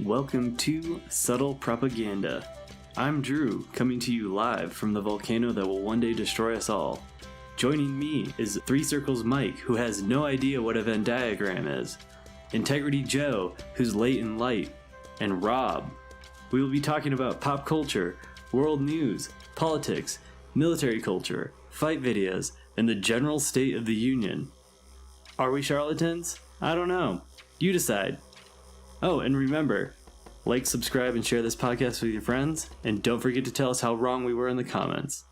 Welcome to Subtle Propaganda. I'm Drew, coming to you live from the volcano that will one day destroy us all. Joining me is Three Circles Mike, who has no idea what a Venn diagram is, Integrity Joe, who's late in light, and Rob. We will be talking about pop culture, world news, politics, military culture, fight videos, and the general state of the union. Are we charlatans? I don't know. You decide. Oh, and remember, like, subscribe, and share this podcast with your friends, and don't forget to tell us how wrong we were in the comments.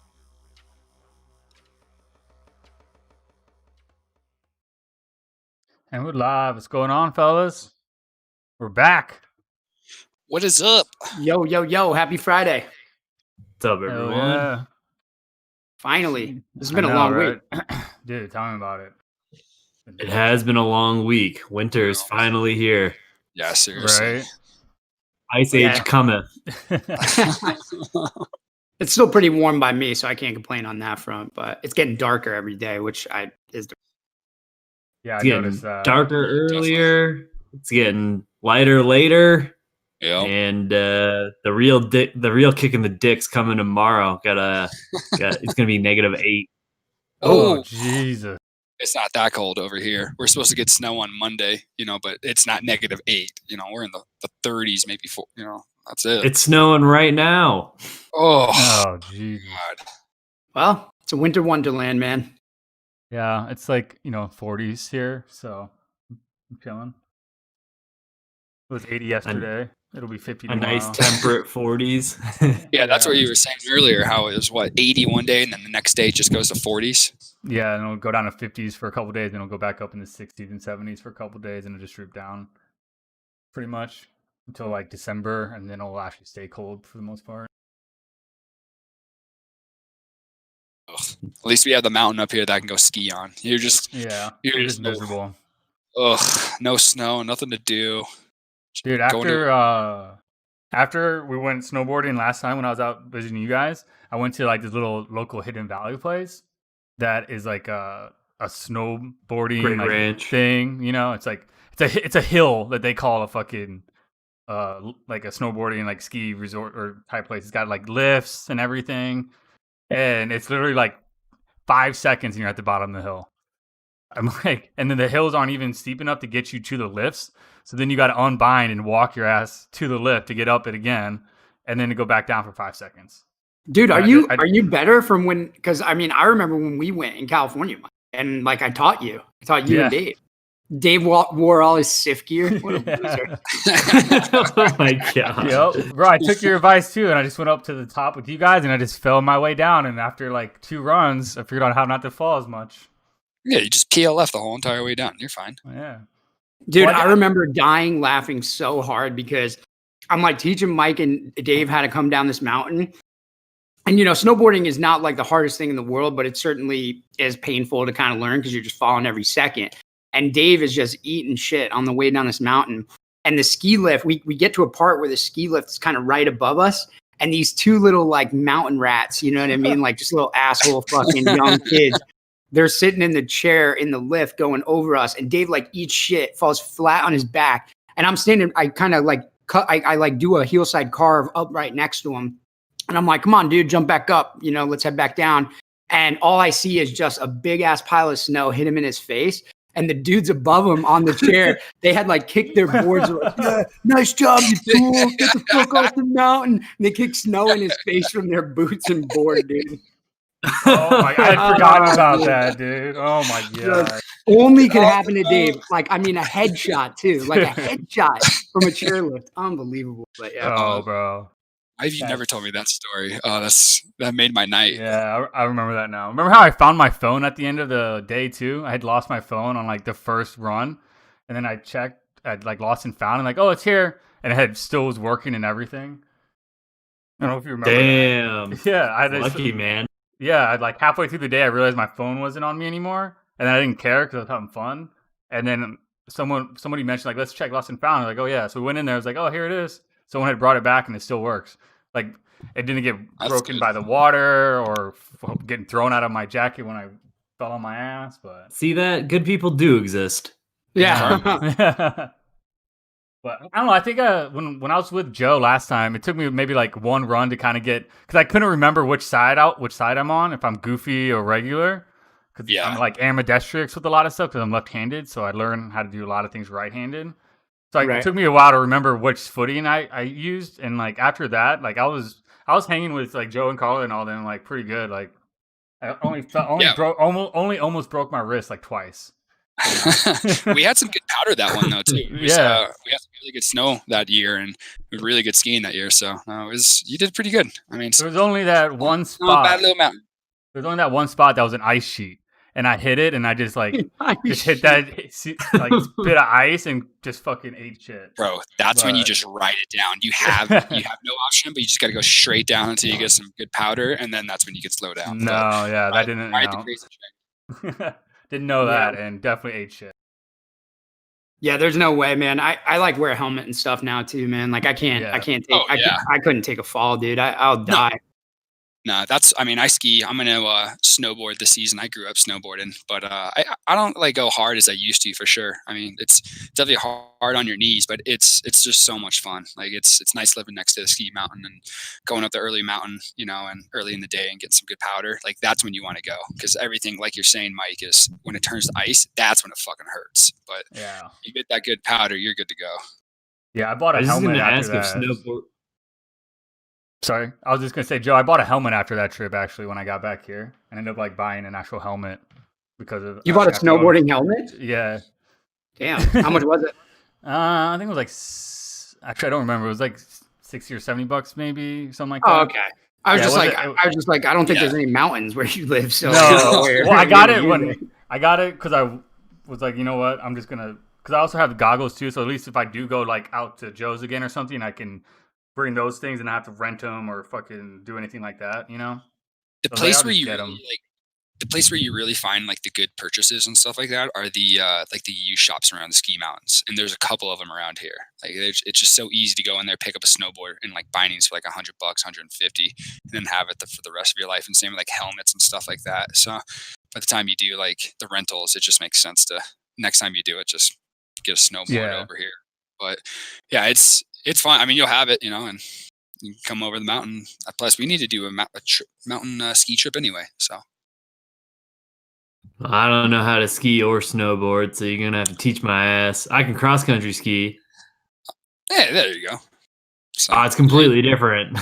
And we're live. What's going on, fellas? We're back. What is up? Yo, yo, yo. Happy Friday. What's up, everyone? Yeah. Finally. This has been a long week. Dude, tell me about it. It has been a long week. Winter is finally here. Yeah, seriously. Right? Ice Age cometh. It's still pretty warm by me, so I can't complain on that front, but it's getting darker every day, which is Yeah, It's I getting noticed that. darker earlier. It's getting lighter later. Yeah. And the real kick in the dick's coming tomorrow. It's gonna be -8. Oh, Jesus. It's not that cold over here. We're supposed to get snow on Monday, but it's not -8. We're in the 30s, maybe 4. That's it. It's snowing right now. Oh, Jesus. God. well, it's a winter wonderland, man. Yeah, it's like, 40s here, so I'm chilling. It was 80 yesterday. It'll be 50 A tomorrow. nice temperate 40s. Yeah, that's what you were saying earlier, how it was, 80 one day, and then the next day it just goes to 40s? Yeah, and it'll go down to 50s for a couple days, and it'll go back up in the 60s and 70s for a couple days, and it'll just droop down pretty much until like December, and then it'll actually stay cold for the most part. Ugh. At least we have the mountain up here that I can go ski on. You're just miserable. No snow, nothing to do. Dude, after we went snowboarding last time when I was out visiting you guys, I went to like this little local Hidden Valley place that is like a snowboarding ranch thing. It's a hill that they call a fucking like a snowboarding like ski resort or type place. It's got like lifts and everything, and it's literally like 5 seconds and you're at the bottom of the hill. I'm like, and then the hills aren't even steep enough to get you to the lifts. So then you got to unbind and walk your ass to the lift to get up it again, and then to go back down for 5 seconds. Dude, are you better from when? Because I mean, I remember when we went in California, and like I taught you and Dave. Dave wore all his SIF gear. What a loser! Oh my god! Yep, bro. I took your advice too, and I just went up to the top with you guys, and I just fell my way down. And after like 2 runs, I figured out how not to fall as much. Yeah, you just PLF the whole entire way down. You're fine. Yeah, dude. I remember dying laughing so hard because I'm like teaching Mike and Dave how to come down this mountain. And, you know, snowboarding is not like the hardest thing in the world, but it certainly is painful to kind of learn because you're just falling every second. And Dave is just eating shit on the way down this mountain. And the ski lift, we get to a part where the ski lift is kind of right above us. And these 2 little like mountain rats, you know what I mean? Like just little asshole fucking young kids. They're sitting in the chair in the lift going over us. And Dave like eats shit, falls flat on his back. And I'm standing, I kind of like I like do a heel side carve up right next to him. And I'm like, come on, dude, jump back up. You know, let's head back down. And all I see is just a big ass pile of snow hit him in his face. And the dudes above him on the chair, they had like kicked their boards. Like, yeah, nice job, you fool. Get the fuck off the mountain. And they kicked snow in his face from their boots and board, dude. Oh my! I had forgotten about that, dude. Oh my god! Only could happen to Dave. Like, I mean, a headshot too. Like a headshot from a chairlift. Unbelievable. But yeah. Oh, bro. Why have you never told me that story? Oh, that made my night. Yeah, I remember that now. Remember how I found my phone at the end of the day too? I had lost my phone on like the first run, and then I checked, I'd like lost and found, and like, oh, it's here, and it had still was working and everything. I don't know if you remember. Damn. That. Yeah, I lucky man. Yeah, I'd like halfway through the day, I realized my phone wasn't on me anymore, and then I didn't care because I was having fun. And then somebody mentioned like, let's check lost and found. I was like, oh yeah, so we went in there. I was like, oh, here it is. Someone had brought it back and it still works. Like it didn't get broken by the water or getting thrown out of my jacket when I fell on my ass. But see that good people do exist. Yeah. But I don't know. I think when I was with Joe last time, it took me maybe like 1 run to kind of get because I couldn't remember which side I'm on, if I'm goofy or regular. Because I'm like ambidextrous with a lot of stuff because I'm left-handed, so I learned how to do a lot of things right-handed. So it took me a while to remember which footing I used, and like after that, like I was hanging with like Joe and Carla and all them like pretty good. Like I almost broke my wrist like twice. We had some good powder that one though too. We had some really good snow that year and really good skiing that year. So you did pretty good. I mean, there was only that one spot. Bad little mountain. There's only that one spot that was an ice sheet. And I hit it, and I just like just hit that like bit of ice and just fucking ate shit. Bro, that's when you just write it down. You have no option, but you just got to go straight down until you get some good powder, and then that's when you can slow down. No, that didn't. Didn't know that, and definitely ate shit. Yeah, there's no way, man. I like wear a helmet and stuff now too, man. Like I couldn't take a fall, dude. I'll die. No, I ski. I'm going to snowboard this season. I grew up snowboarding, but I don't like go hard as I used to for sure. I mean, it's definitely hard on your knees, but it's just so much fun. Like it's nice living next to the ski mountain and going up the early mountain, you know, and early in the day and getting some good powder. Like that's when you want to go because everything, like you're saying, Mike, is when it turns to ice, that's when it fucking hurts. But you get that good powder, you're good to go. Yeah, I bought a helmet after that. Sorry, I was just gonna say, Joe, I bought a helmet after that trip. Actually, when I got back here, and ended up like buying an actual helmet because of. You bought a snowboarding helmet? Yeah. Damn, how much was it? I think it was like. Actually, I don't remember. It was like $60 or $70, maybe something like that. Oh, okay. I was just like, I don't think there's any mountains where you live. So no. Well, I got it because I was like, you know what, I'm just gonna because I also have the goggles too. So at least if I do go like out to Joe's again or something, I can bring those things and not have to rent them or fucking do anything like that, you know? The place where you really, the place where you really find like the good purchases and stuff like that are the like the used shops around the ski mountains, and there's a couple of them around here. Like it's just so easy to go in there, pick up a snowboard and like bindings for like $100, 150, and then have it for the rest of your life. And same with like helmets and stuff like that. So by the time you do like the rentals, it just makes sense to next time you do it, just get a snowboard over here. But yeah, it's fun. I mean, you'll have it, you know, and you can come over the mountain. Plus, we need to do a mountain ski trip anyway. So I don't know how to ski or snowboard, so you're gonna have to teach my ass. I can cross country ski. Yeah, there you go. So, it's completely different.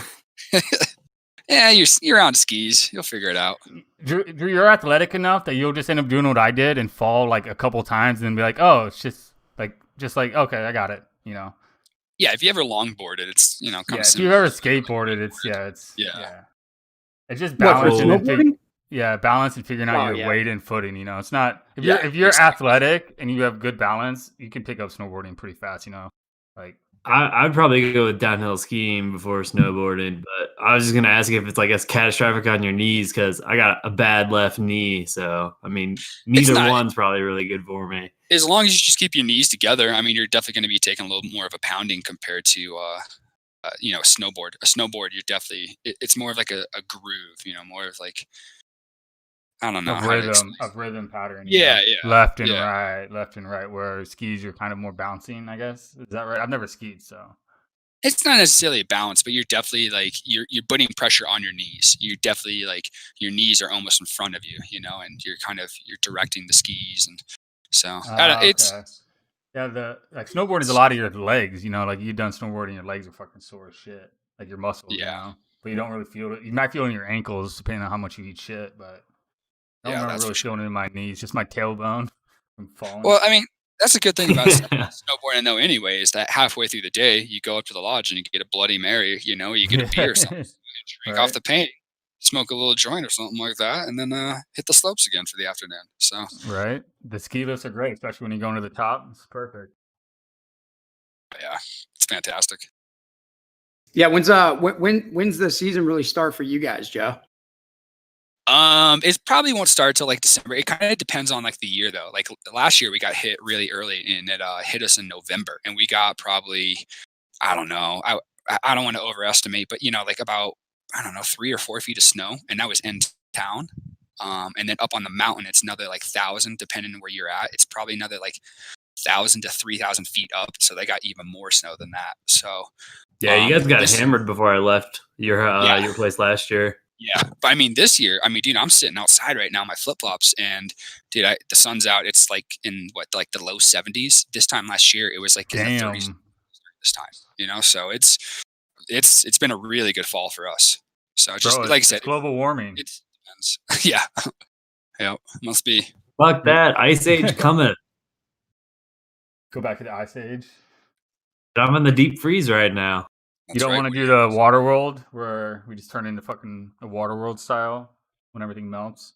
yeah, you're on skis. You'll figure it out. Drew, you're athletic enough that you'll just end up doing what I did and fall like a couple times and then be like, oh, it's just like okay, I got it. You know. Yeah, if you ever longboarded, it's kind of if similar. you ever skateboarded, it's just balance and balance and figuring out your weight and footing. You know, it's not if you're athletic and you have good balance, you can pick up snowboarding pretty fast. You know, like I'd probably go with downhill skiing before snowboarding, but I was just gonna ask if it's like as catastrophic on your knees because I got a bad left knee. So I mean, neither one's probably really good for me. As long as you just keep your knees together, I mean, you're definitely going to be taking a little more of a pounding compared to a snowboard. A snowboard, you're definitely it's more of like a groove. You know, more of like I don't know of rhythm pattern. Yeah. Left and right. Where skis, you're kind of more bouncing, I guess. Is that right? I've never skied, so it's not necessarily a balance, but you're definitely like you're putting pressure on your knees. You definitely like your knees are almost in front of you, and you're directing the skis, and so it's the snowboarding is a lot of your legs. You know, like you've done snowboarding, your legs are fucking sore as shit, like your muscles. You know, but you don't really feel it. You might feel it in your ankles depending on how much you eat shit, but I don't remember really feeling it in my knees, just my tailbone from falling. Well, I mean, that's a good thing about snowboarding, though, anyway, is that halfway through the day, you go up to the lodge and you get a Bloody Mary, you get a beer or something, drink off the paint, smoke a little joint or something like that, and then hit the slopes again for the afternoon. So right, the ski lifts are great, especially when you go to the top. It's perfect. Yeah, it's fantastic. Yeah, when's the season really start for you guys, Joe? It probably won't start till like December. It kind of depends on like the year though. Like last year we got hit really early and it hit us in November and we got probably, I don't know. I don't want to overestimate, but like about, I don't know, 3 or 4 feet of snow. And that was in town. And then up on the mountain, it's another like 1,000, depending on where you're at. It's probably another like 1,000 to 3,000 feet up. So they got even more snow than that. So yeah, you guys got hammered before I left your place last year. Yeah, but I mean, this year, dude, I'm sitting outside right now, my flip flops, and dude, the sun's out. It's like in the low 70s. This time last year, it was like in the 30s. This time, so it's been a really good fall for us. So just like I said, global warming. It depends. Yeah, must be. Fuck that ice age coming. Go back to the ice age. I'm in the deep freeze right now. You don't want to do the water world where we just turn into fucking a water world style when everything melts?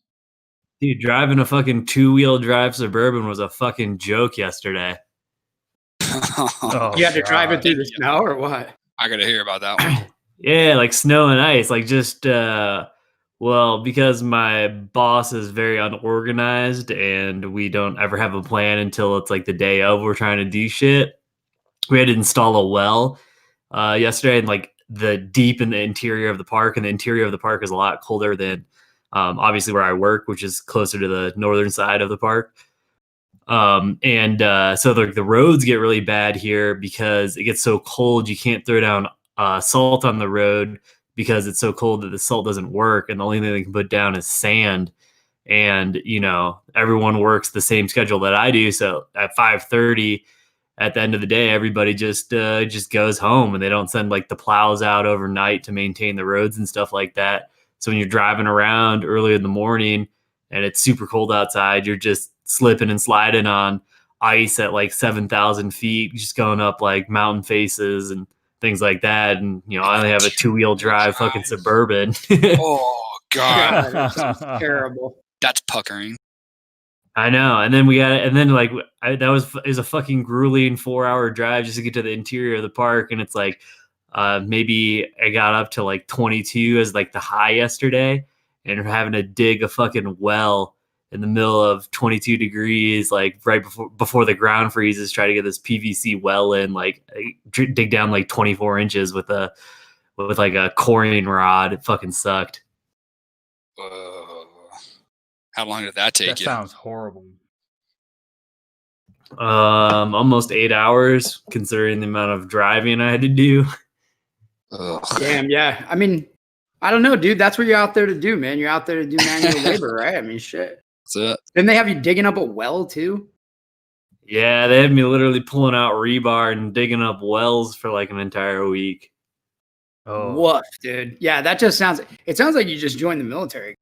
Dude, driving a fucking 2-wheel drive Suburban was a fucking joke yesterday. You had to drive it through the snow or what? I got to hear about that one. Yeah, like snow and ice. Like just, because my boss is very unorganized and we don't ever have a plan until it's like the day of we're trying to do shit. We had to install a well yesterday and like the deep in the interior of the park, and the interior of the park is a lot colder than obviously where I work, which is closer to the northern side of the park. So the roads get really bad here because it gets so cold you can't throw down salt on the road because it's so cold that the salt doesn't work, and the only thing they can put down is sand. And everyone works the same schedule that I do, so at 5:30 at the end of the day, everybody just goes home, and they don't send like the plows out overnight to maintain the roads and stuff like that. So when you're driving around early in the morning and it's super cold outside, you're just slipping and sliding on ice at like 7,000 feet, just going up like mountain faces and things like that. And, I only have a 2-wheel drive fucking Suburban. Oh, God. That's terrible. That's puckering. I know. And then it was a fucking grueling 4-hour drive just to get to the interior of the park. And it's like, maybe I got up to like 22 as like the high yesterday, and having to dig a fucking well in the middle of 22 degrees, like right before the ground freezes, try to get this PVC well in, like dig down like 24 inches with like a coring rod. It fucking sucked. How long did that take you? That sounds horrible. Almost 8 hours, considering the amount of driving I had to do. Ugh. Damn, yeah. I mean, I don't know, dude. That's what you're out there to do, man. You're out there to do manual labor, right? I mean, shit. That's it. Didn't they have you digging up a well too? Yeah, they had me literally pulling out rebar and digging up wells for like an entire week. Oh, Woof, dude. Yeah, that just sounds. It sounds like you just joined the military.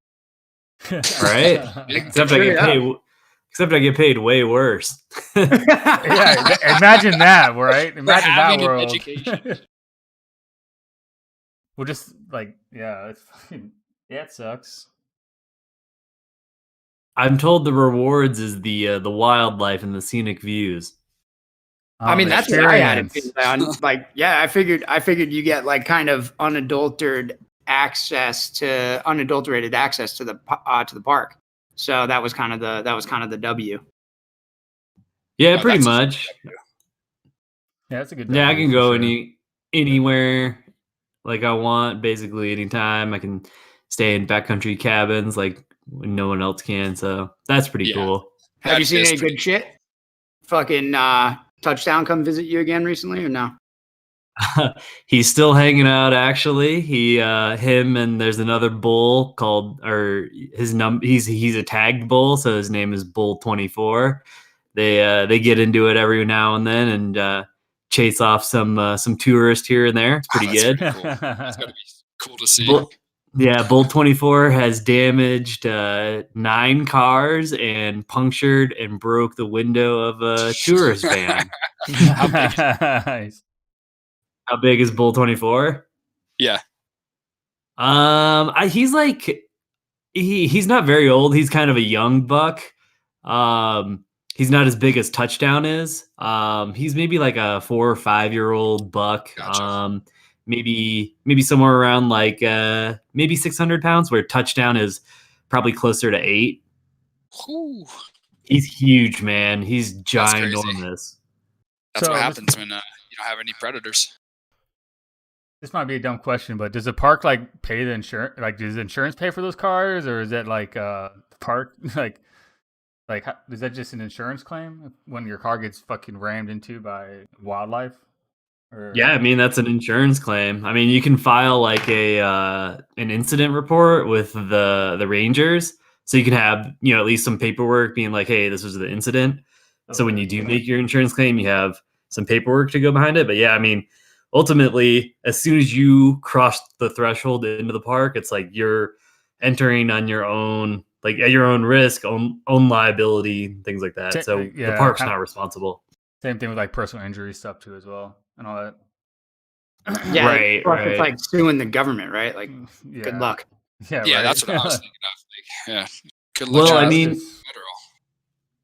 Right? Except I get paid way worse. Yeah, imagine that, right? Imagine that world. Education. Well, just like, yeah, it's fucking, yeah, it sucks. I'm told the rewards is the wildlife and the scenic views. I mean, that's what I had it pinned down. Like, yeah, I figured you get like kind of unadulterated access to the park. So that was kind of the W. Yeah, pretty much. Yeah, that's a good. Yeah, I W can for go sure. anywhere like I want, basically anytime. I can stay in backcountry cabins like when no one else can. So that's pretty cool. Have you seen any good shit? Fucking Touchdown come visit you again recently or no? He's still hanging out. Actually, him and there's another bull called, or he's a tagged bull, so his name is Bull 24. They get into it every now and then and chase off some tourists here and there. It's pretty good. Pretty cool. That's gotta be cool to see. Bull 24 has damaged 9 cars and punctured and broke the window of a tourist van. Nice. How big is Bull 24? Yeah. He's like he's not very old. He's kind of a young buck. He's not as big as Touchdown is. He's maybe like a 4 or 5-year-old buck. Gotcha. Maybe somewhere around like maybe 600 pounds, where Touchdown is probably closer to 8. Ooh. He's huge, man. He's ginormous. That's what happens when you don't have any predators. This might be a dumb question, but does the park like pay the insurance? Like, does the insurance pay for those cars, or is it like the park like is that just an insurance claim when your car gets fucking rammed into by wildlife? Yeah, I mean that's an insurance claim. I mean, you can file like an incident report with the rangers, so you can have at least some paperwork being like, hey, this was the incident. Okay. So when you do make your insurance claim, you have some paperwork to go behind it. But yeah, I mean, ultimately, as soon as you cross the threshold into the park, it's like you're entering on your own, like at your own risk, own liability, things like that. So the park's not responsible. Same thing with like personal injury stuff too, as well, and all that. Yeah, right. It's like suing the government, right? Like, good luck. Yeah, right. That's what I was thinking of. Like, good luck. Well, I mean,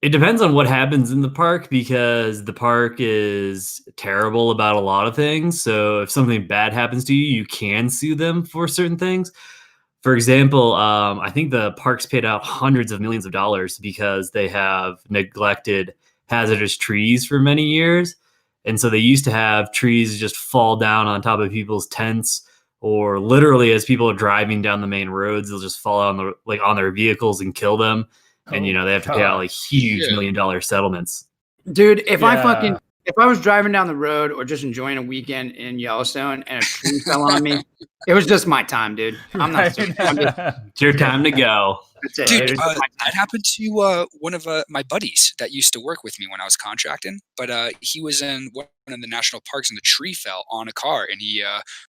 it depends on what happens in the park, because the park is terrible about a lot of things. So if something bad happens to you, you can sue them for certain things. For example, I think the park's paid out hundreds of millions of dollars because they have neglected hazardous trees for many years. And so they used to have trees just fall down on top of people's tents, or literally as people are driving down the main roads, they'll just fall on their vehicles and kill them. And they have to pay out like huge $1 million settlements. Dude, if I was driving down the road or just enjoying a weekend in Yellowstone and a tree fell on me, it was just my time, dude. I'm not. It's your time to go. Dude, that happened to one of my buddies that used to work with me when I was contracting. But he was in one of the national parks, and the tree fell on a car, and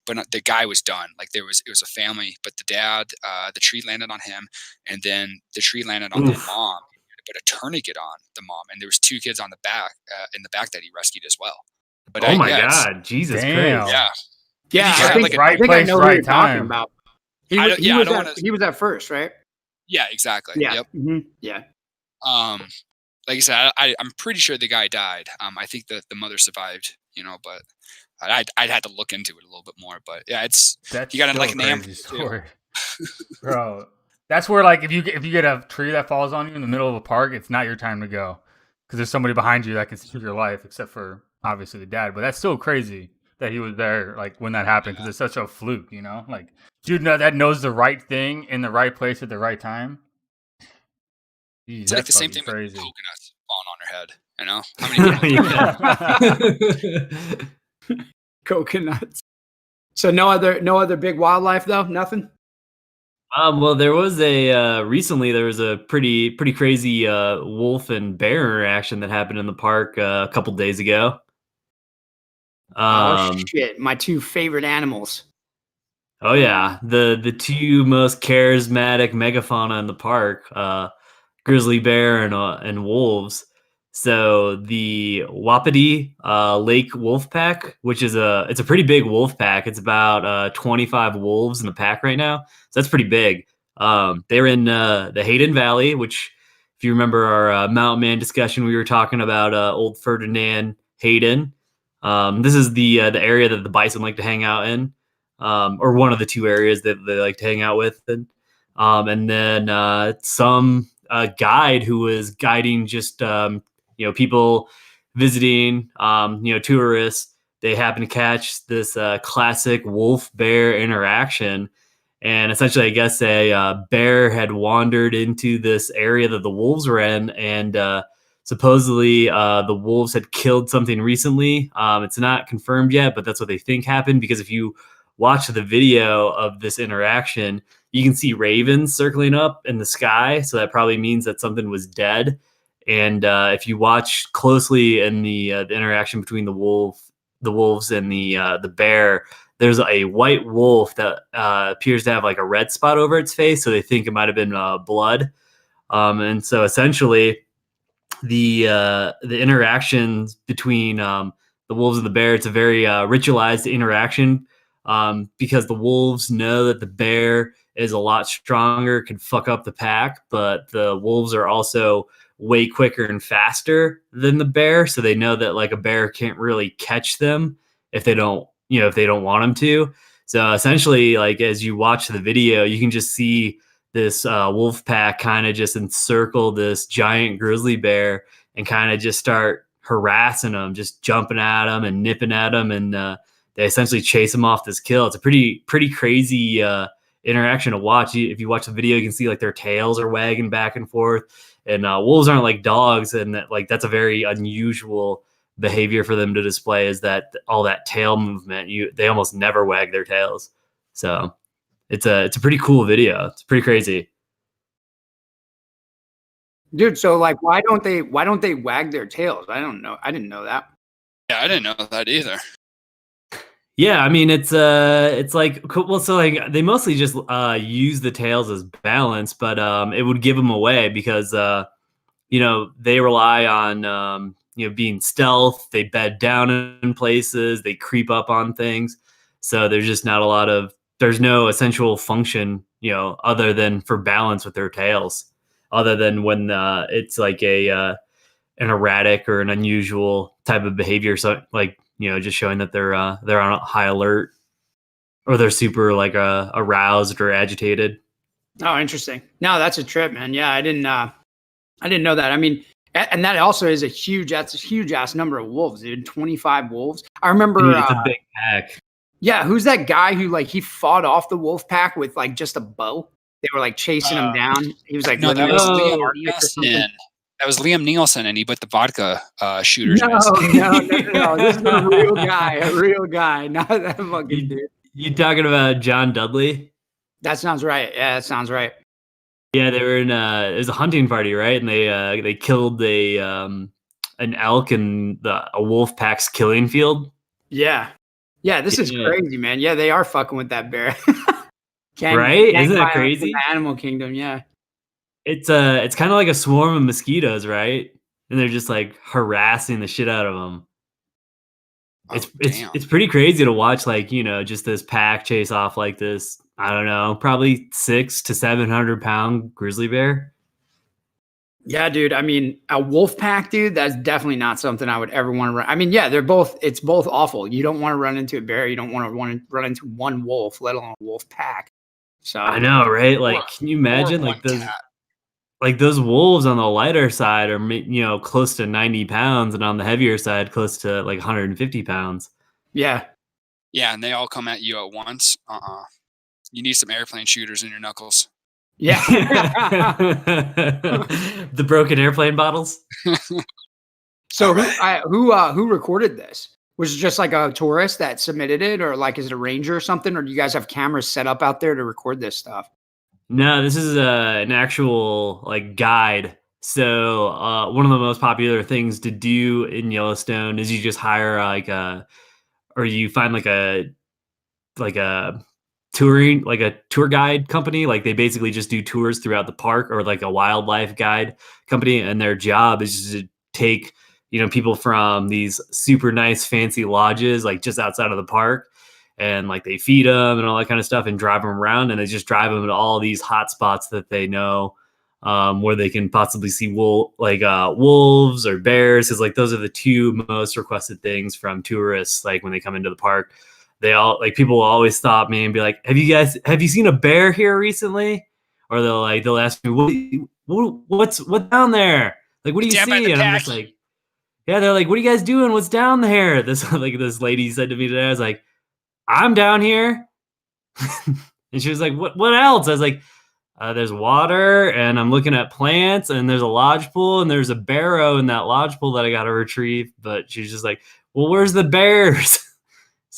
but the guy was done. Like it was a family, but the dad, the tree landed on him, and then the tree landed on the mom. But a tourniquet on the mom, and there was 2 kids on the back in the back that he rescued as well. But oh my god, Jesus Christ! Yeah, I think I know what you're talking about. He was at first, right? Yeah, exactly. Yeah. Yep. Mm-hmm. Yeah. Like I said, I'm pretty sure the guy died. I think that the mother survived, but I'd had to look into it a little bit more. But yeah, you got like an story, bro. That's where, like, if you get a tree that falls on you in the middle of a park, it's not your time to go, because there's somebody behind you that can save your life, except for obviously the dad. But that's still crazy that he was there, like, when that happened, because it's such a fluke, like, dude that knows the right thing in the right place at the right time. Jeez, it's like the same thing with coconuts falling on her head. How many coconuts? So no other big wildlife though? Nothing. Well, there was a recently there was a pretty crazy wolf and bear interaction that happened in the park a couple days ago. Oh shit! My two favorite animals. Oh yeah, the two most charismatic megafauna in the park, grizzly bear and wolves. So the Wapiti Lake Wolf Pack, which is it's a pretty big wolf pack. It's about 25 wolves in the pack right now, so that's pretty big. They're in the Hayden Valley, which, if you remember our Mountain Man discussion, we were talking about old Ferdinand Hayden. This is the area that the bison like to hang out in, or one of the two areas that they like to hang out with. And then some guide who was guiding just people visiting, tourists. They happen to catch this classic wolf bear interaction. And essentially, I guess a bear had wandered into this area that the wolves were in, and supposedly the wolves had killed something recently. It's not confirmed yet, but that's what they think happened, because if you watch the video of this interaction, you can see ravens circling up in the sky. So that probably means that something was dead. And if you watch closely in the interaction between the wolves and the bear, there's a white wolf that appears to have like a red spot over its face. So they think it might have been blood. And so essentially, the interactions between the wolves and the bear, it's a very ritualized interaction, because the wolves know that the bear is a lot stronger, can fuck up the pack, but the wolves are also way quicker and faster than the bear, so they know that like a bear can't really catch them if they don't want them to. So essentially, like, as you watch the video, you can just see this wolf pack kind of just encircle this giant grizzly bear and kind of just start harassing them, just jumping at them and nipping at them, and they essentially chase him off this kill. It's a pretty crazy interaction to watch. If you watch the video, you can see like their tails are wagging back and forth. And wolves aren't like dogs, and that's a very unusual behavior for them to display, is that all that tail movement. They almost never wag their tails. So it's a pretty cool video. It's pretty crazy. Dude, so like why don't they wag their tails? I don't know. I didn't know that. Yeah, I didn't know that either. Yeah, I mean it's like, well, so like they mostly just use the tails as balance, but it would give them away, because they rely on being stealth. They bed down in places, they creep up on things, so there's just not there's no essential function other than for balance with their tails, other than when it's like an erratic or an unusual type of behavior. So like, just showing that they're on high alert, or they're super like aroused or agitated. Oh, interesting. No, that's a trip, man. Yeah, I didn't know that. I mean, and that also is a huge ass number of wolves, dude. 25 wolves. I remember. Dude, it's a big pack. Yeah, who's that guy who like he fought off the wolf pack with like just a bow? They were like chasing him down. He was like, no, that was Liam Nielsen. That was Liam Nielsen, and he put the vodka shooters in his. No. This is a real guy, not that fucking dude. You talking about John Dudley? That sounds right. Yeah, that sounds right. Yeah, they were in it was a hunting party, right? And they killed an elk in a wolf pack's killing field. Yeah. This is crazy, man. Yeah, they are fucking with that bear. Right? Isn't that crazy? The animal kingdom, yeah. It's kind of like a swarm of mosquitoes, right? And they're just like harassing the shit out of them. It's pretty crazy to watch, like, just this pack chase off like this. I don't know, probably 600 to 700 pound grizzly bear. Yeah, dude. I mean, a wolf pack, dude, that's definitely not something I would ever want to run. I mean, yeah, it's both awful. You don't want to run into a bear. You don't want to run into one wolf, let alone a wolf pack. So I know, right? Like, can you imagine those wolves on the lighter side are, close to 90 pounds, and on the heavier side, close to like 150 pounds. Yeah. Yeah, and they all come at you at once. You need some airplane shooters in your knuckles. Yeah. The broken airplane bottles. So who recorded this? Was it just like a tourist that submitted it, or like is it a ranger or something, or do you guys have cameras set up out there to record this stuff? No, this is an actual like guide. So one of the most popular things to do in Yellowstone is you just hire or you find like a like a tour guide company. Like they basically just do tours throughout the park, or like a wildlife guide company, and their job is to take people from these super nice fancy lodges like just outside of the park, and like they feed them and all that kind of stuff and drive them around, and they just drive them to all these hot spots that they know, where they can possibly see wolves or bears, because like those are the two most requested things from tourists like when they come into the park. They all like people will always stop me and be like, have you seen a bear here recently? Or they'll ask me, what's down there? Like, what do you see? And I'm just like, yeah, they're like, what are you guys doing? What's down there? This lady said to me today, I was like, I'm down here. And she was like, what else? I was like, there's water, and I'm looking at plants, and there's a lodge pool, and there's a barrow in that lodge pool that I got to retrieve. But she's just like, well, where's the bears?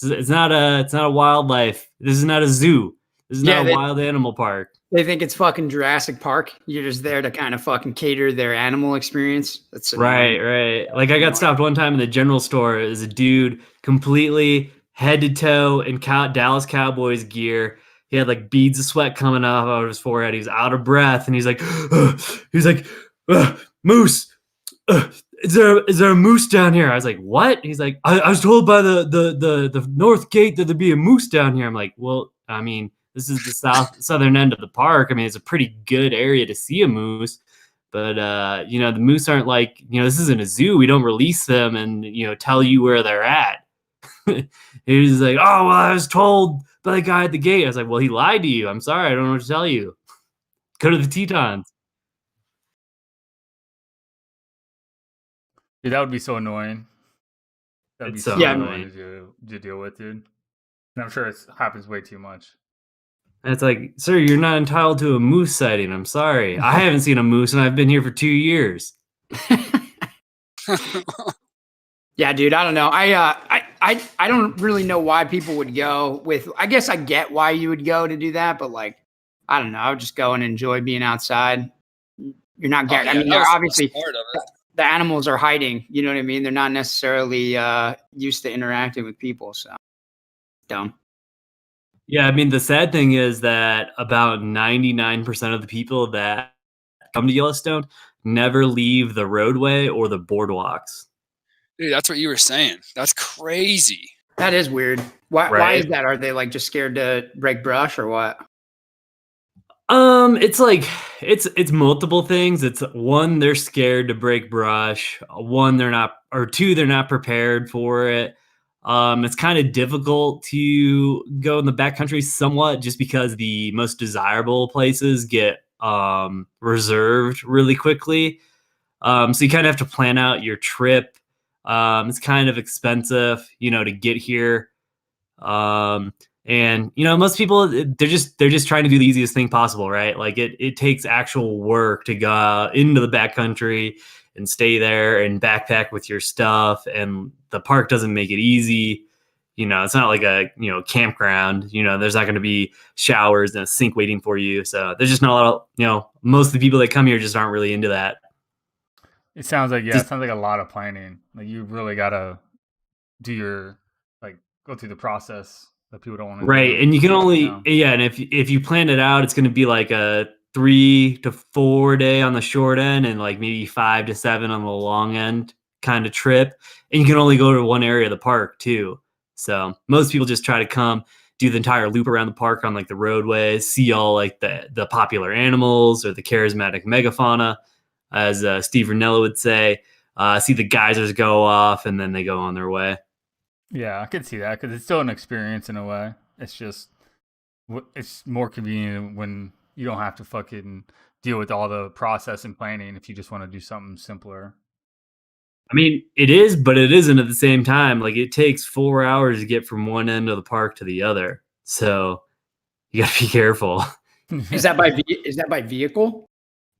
It's not a wildlife. This is not a zoo. This is not a wild animal park. They think it's fucking Jurassic Park. You're just there to kind of fucking cater their animal experience. That's right. Like I got stopped one time in the general store. It was a dude completely head to toe in Dallas Cowboys gear. He had like beads of sweat coming off out of his forehead. He was out of breath, and he's like, moose. Is there a moose down here? I was like, what? He's like, I was told by the north gate that there'd be a moose down here. I'm like, well, I mean, this is the southern end of the park. I mean, it's a pretty good area to see a moose, but the moose aren't like, this isn't a zoo. We don't release them and tell you where they're at. He was like, oh well, I was told by the guy at the gate. I was like, well, he lied to you. I'm sorry, I don't know what to tell you. Go to the Tetons. Dude, that would be so annoying. That'd be so annoying to deal with, dude. And I'm sure it happens way too much. And it's like, sir, you're not entitled to a moose sighting. I'm sorry. I haven't seen a moose, and I've been here for 2 years. Yeah, dude, I don't know. I don't really know why people would go with. I guess I get why you would go to do that, but like, I don't know. I would just go and enjoy being outside. You're not getting. I mean, you're obviously part of it. The animals are hiding. You know what I mean? They're not necessarily used to interacting with people. So dumb. Yeah, I mean, the sad thing is that about 99% of the people that come to Yellowstone never leave the roadway or the boardwalks. Dude, that's what you were saying. That's crazy. That is weird. Why is that? Are they like just scared to break brush or what? It's like it's multiple things. It's one, they're scared to break brush. One, they're not, or two, they're not prepared for it. It's kind of difficult to go in the backcountry somewhat, just because the most desirable places get reserved really quickly. So you kind of have to plan out your trip. It's kind of expensive, to get here. And most people, they're just trying to do the easiest thing possible, right? Like it takes actual work to go out into the backcountry and stay there and backpack with your stuff, and the park doesn't make it easy. It's not like a campground. There's not going to be showers and a sink waiting for you. So there's just not a lot of, most of the people that come here just aren't really into that. It sounds like a lot of planning. Like you really gotta do your go through the process that people don't want to do. Right, and you can only and if you plan it out, it's going to be like a 3 to 4 day on the short end, and like maybe 5 to 7 on the long end kind of trip. And you can only go to one area of the park too. So most people just try to come, do the entire loop around the park on like the roadways, see all like the popular animals or the charismatic megafauna, as Steve Ranella would say, see the geysers go off, and then they go on their way. Yeah, I could see that, because it's still an experience in a way. It's just, it's more convenient when you don't have to fucking deal with all the process and planning if you just want to do something simpler. I mean, it is, but it isn't at the same time. Like it takes 4 hours to get from one end of the park to the other. So you got to be careful. Is that by vehicle?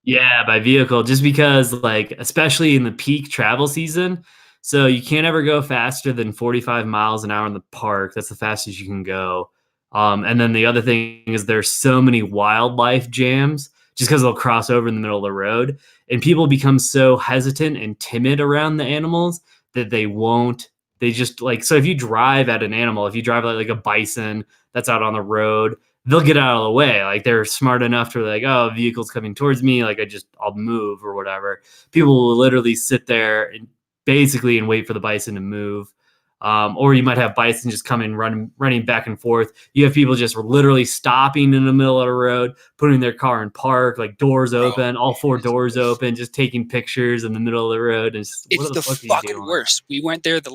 Yeah, by vehicle, just because like, especially in the peak travel season, so you can't ever go faster than 45 miles an hour in the park. That's the fastest you can go. And then the other thing is there's so many wildlife jams just because they'll cross over in the middle of the road, and people become so hesitant and timid around the animals that they won't. They just like, so if you drive at an animal, if you drive like a bison that's out on the road, they'll get out of the way. Like they're smart enough to like, oh, a vehicle's coming towards me. Like I'll move or whatever. People will literally sit there and basically and wait for the bison to move. Or you might have bison just coming running back and forth. You have people just literally stopping in the middle of the road, putting their car in park, like doors open, all four doors open, just taking pictures in the middle of the road. And just, it's the fucking worst. We went there this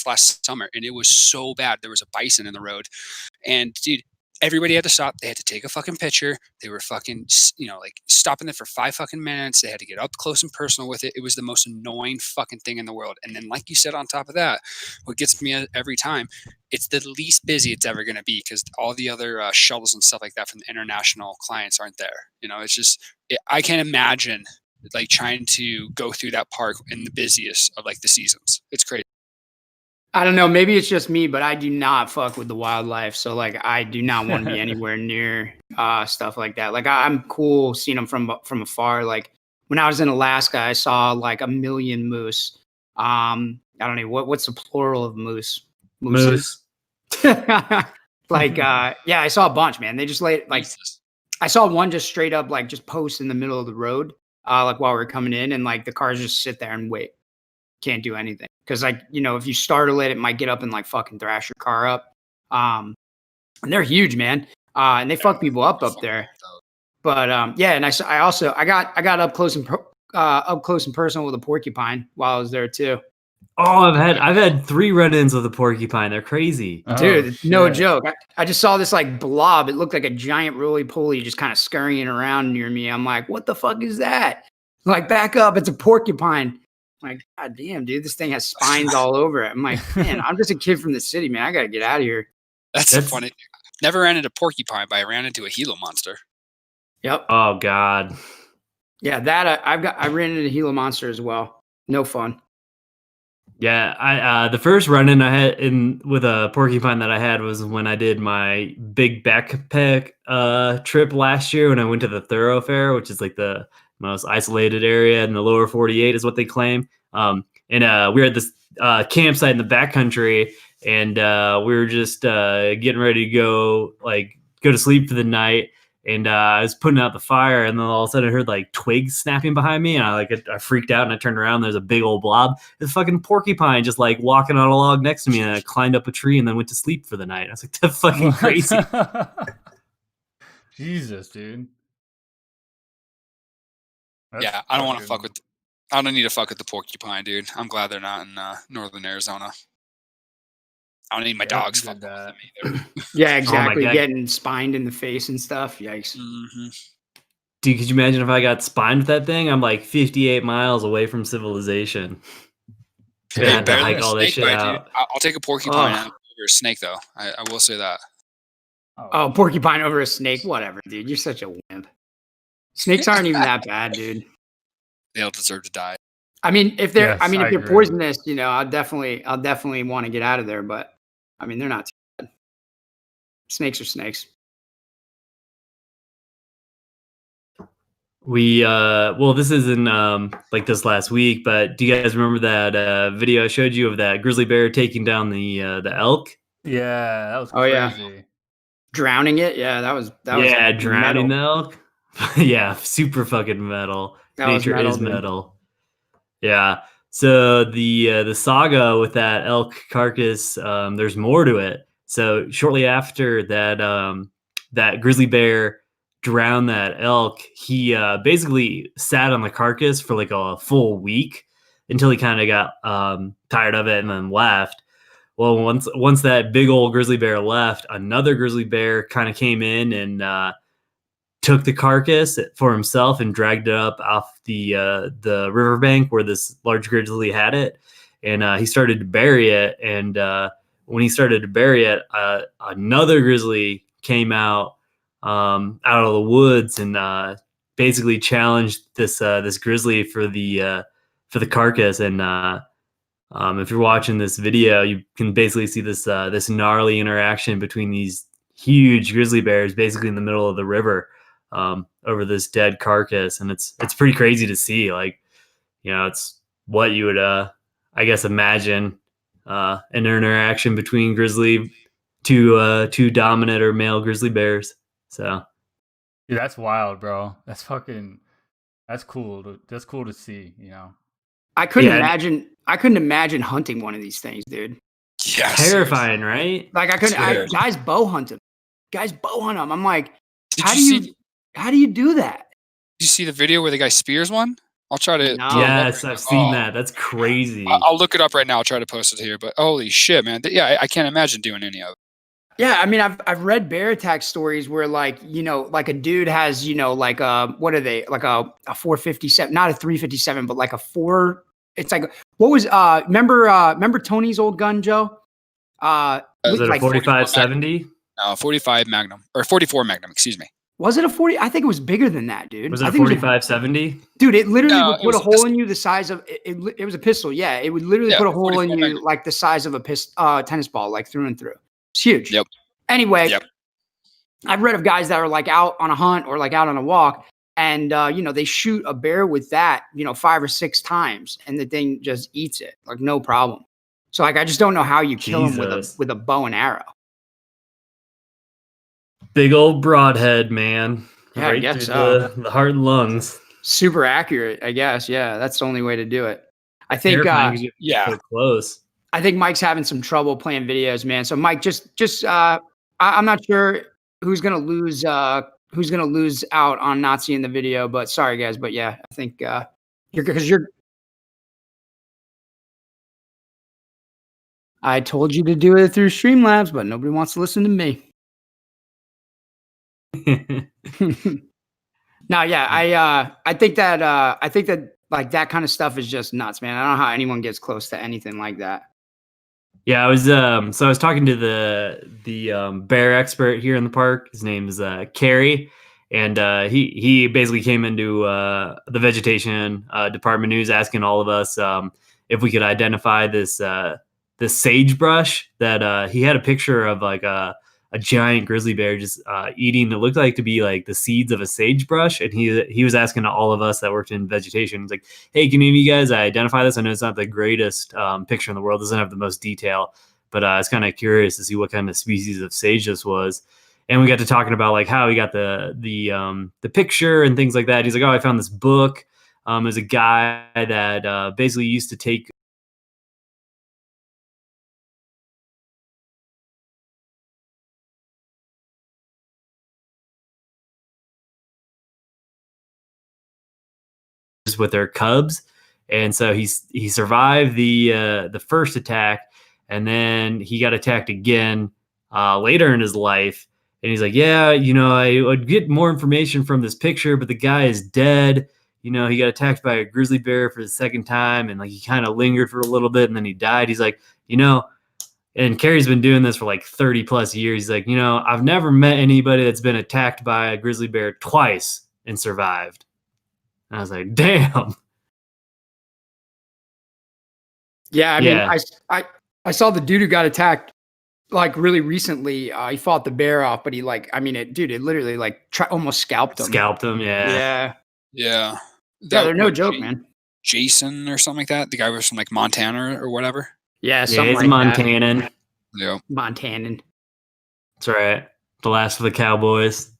last summer, and it was so bad. There was a bison in the road, and dude, everybody had to stop. They had to take a fucking picture. They were fucking, like stopping there for 5 fucking minutes. They had to get up close and personal with it. It was the most annoying fucking thing in the world. And then, like you said, on top of that, what gets me every time, it's the least busy it's ever going to be because all the other shuttles and stuff like that from the international clients aren't there. It's just, I can't imagine like trying to go through that park in the busiest of like the seasons. It's crazy. I don't know. Maybe it's just me, but I do not fuck with the wildlife. So like, I do not want to be anywhere near stuff like that. Like I'm cool seeing them from afar. Like when I was in Alaska, I saw like 1 million moose. I don't know what's the plural of moose. Moose. Like yeah, I saw a bunch, man. They just like I saw one just straight up like just post in the middle of the road, like while we were coming in, and like the cars just sit there and wait. Can't do anything because like if you startle it might get up and like fucking thrash your car up. And they're huge, man, and they fuck people up there. But yeah, and I got up close and personal with a porcupine while I was there too. Oh, I've had 3 run-ins with a porcupine. They're crazy, dude. No joke. I just saw this like blob. It looked like a giant roly-poly just kind of scurrying around near me. I'm like, what the fuck is that? Like, back up! It's a porcupine. I'm like, God damn, dude, this thing has spines all over it. I'm like, man, I'm just a kid from the city, man. I gotta get out of here. That's a funny thing. Never ran into porcupine, but I ran into a Gila monster. Yep. Oh God. Yeah, that I ran into a Gila monster as well. No fun. Yeah, I the first run-in I had with a porcupine that I had was when I did my big backpack trip last year when I went to the Thoroughfare, which is like the most isolated area in the lower 48 is what they claim. And we were at this campsite in the backcountry, and we were just getting ready to go to sleep for the night. And I was putting out the fire, and then all of a sudden I heard like twigs snapping behind me, and I freaked out, and I turned around. And there's a big old blob. It's a fucking porcupine just like walking on a log next to me, and I climbed up a tree and then went to sleep for the night. I was like, that's fucking crazy. Jesus, dude. That's I don't want to fuck with. I don't need to fuck with the porcupine, dude. I'm glad they're not in northern Arizona. I don't need my dogs fucking with them either. Yeah, exactly. Getting spined in the face and stuff. Yikes. Mm-hmm. Dude, could you imagine if I got spined with that thing? I'm like 58 miles away from civilization. Hey, I had to hike all this shit out. Dude. I'll take a porcupine over a snake, though. I will say that. Oh, porcupine over a snake? Whatever, dude. You're such a wimp. Snakes aren't even that bad, dude. They don't deserve to die. I mean, if they're poisonous, I'll definitely want to get out of there. But I mean, they're not too bad. Snakes are snakes. We this isn't like this last week, but do you guys remember that video I showed you of that grizzly bear taking down the elk? Yeah, that was crazy. Yeah. Drowning it? Yeah, that was drowning the elk. Yeah, super fucking metal. Nature is metal. Yeah. So the saga with that elk carcass, there's more to it. So shortly after that that grizzly bear drowned that elk, he basically sat on the carcass for like a full week until he kind of got tired of it and then left. Well, once that big old grizzly bear left, another grizzly bear kind of came in and took the carcass for himself and dragged it up off the riverbank where this large grizzly had it, and he started to bury it. And when he started to bury it, another grizzly came out of the woods and basically challenged this grizzly for the carcass. And if you're watching this video, you can basically see this gnarly interaction between these huge grizzly bears basically in the middle of the river over this dead carcass, and it's pretty crazy to see. Like, it's what you would I guess imagine an interaction between two dominant or male grizzly bears. So Dude, that's wild, bro. That's cool. That's cool to see, I couldn't imagine hunting one of these things, dude. Yeah, terrifying, right? Like guys bow hunt them. Guys bow hunt them. I'm like, how do you do that? Did you see the video where the guy spears one? I'll try to. No. Yes, I've seen that. That's crazy. I'll look it up right now. I'll try to post it here. But holy shit, man! Yeah, I can't imagine doing any of it. Yeah, I mean, I've read bear attack stories where like a dude has like what are they, like a 457, not a 357, but like a 4. It's like, what was remember Tony's old gun, Joe? Was it like a 4570? No, 45 Magnum or 44 Magnum. Excuse me. Was it a 40? I think it was bigger than that, dude. Was it a 4570? Dude, it literally would put a hole in you the size of it was a pistol. Yeah, it would literally put a hole in you Magnum. Like the size of a tennis ball, like through and through. It's huge. Yep. Anyway, I've read of guys that are like out on a hunt or like out on a walk, and they shoot a bear with that 5 or 6 times, and the thing just eats it like no problem. So like I just don't know how you kill him with a bow and arrow. Big old broadhead, man. Yeah, right, I guess so. The heart and lungs. Super accurate, I guess. Yeah, that's the only way to do it. I think. So close. I think Mike's having some trouble playing videos, man. So Mike, just I'm not sure who's gonna lose out on not seeing the video, but sorry guys, but yeah, I think you're. I told you to do it through Streamlabs, but nobody wants to listen to me. No, yeah, I think that like that kind of stuff is just nuts, man. I don't know how anyone gets close to anything like that. Yeah, I was talking to the bear expert here in the park. His name is Kerry, and he basically came into the vegetation department. He was asking all of us if we could identify this sagebrush that he had a picture of, like a giant grizzly bear just eating. It looked like to be like the seeds of a sagebrush, and he was asking all of us that worked in vegetation. He's like, "Hey, can any of you guys identify this? I know it's not the greatest picture in the world; it doesn't have the most detail, but I was kind of curious to see what kind of species of sage this was." And we got to talking about like how he got the picture and things like that. He's like, "Oh, I found this book. There's a guy that basically used to take." With their cubs, and so he survived the first attack, and then he got attacked again later in his life. And he's like, "Yeah, I would get more information from this picture, but the guy is dead. He got attacked by a grizzly bear for the second time, and like he kind of lingered for a little bit, and then he died." He's like, and Kerry's been doing this for like 30 plus years. He's like, I've never met anybody that's been attacked by a grizzly bear twice and survived. And I was like, damn. Yeah, I mean, I saw the dude who got attacked like really recently. He fought the bear off, but he it literally like almost scalped him. Scalped him, yeah. Yeah. They're no joke, man. Jason or something like that. The guy was from like Montana or whatever. Yeah, something he's like a Montanan. That. Yeah. Montanan. That's right. The last of the cowboys.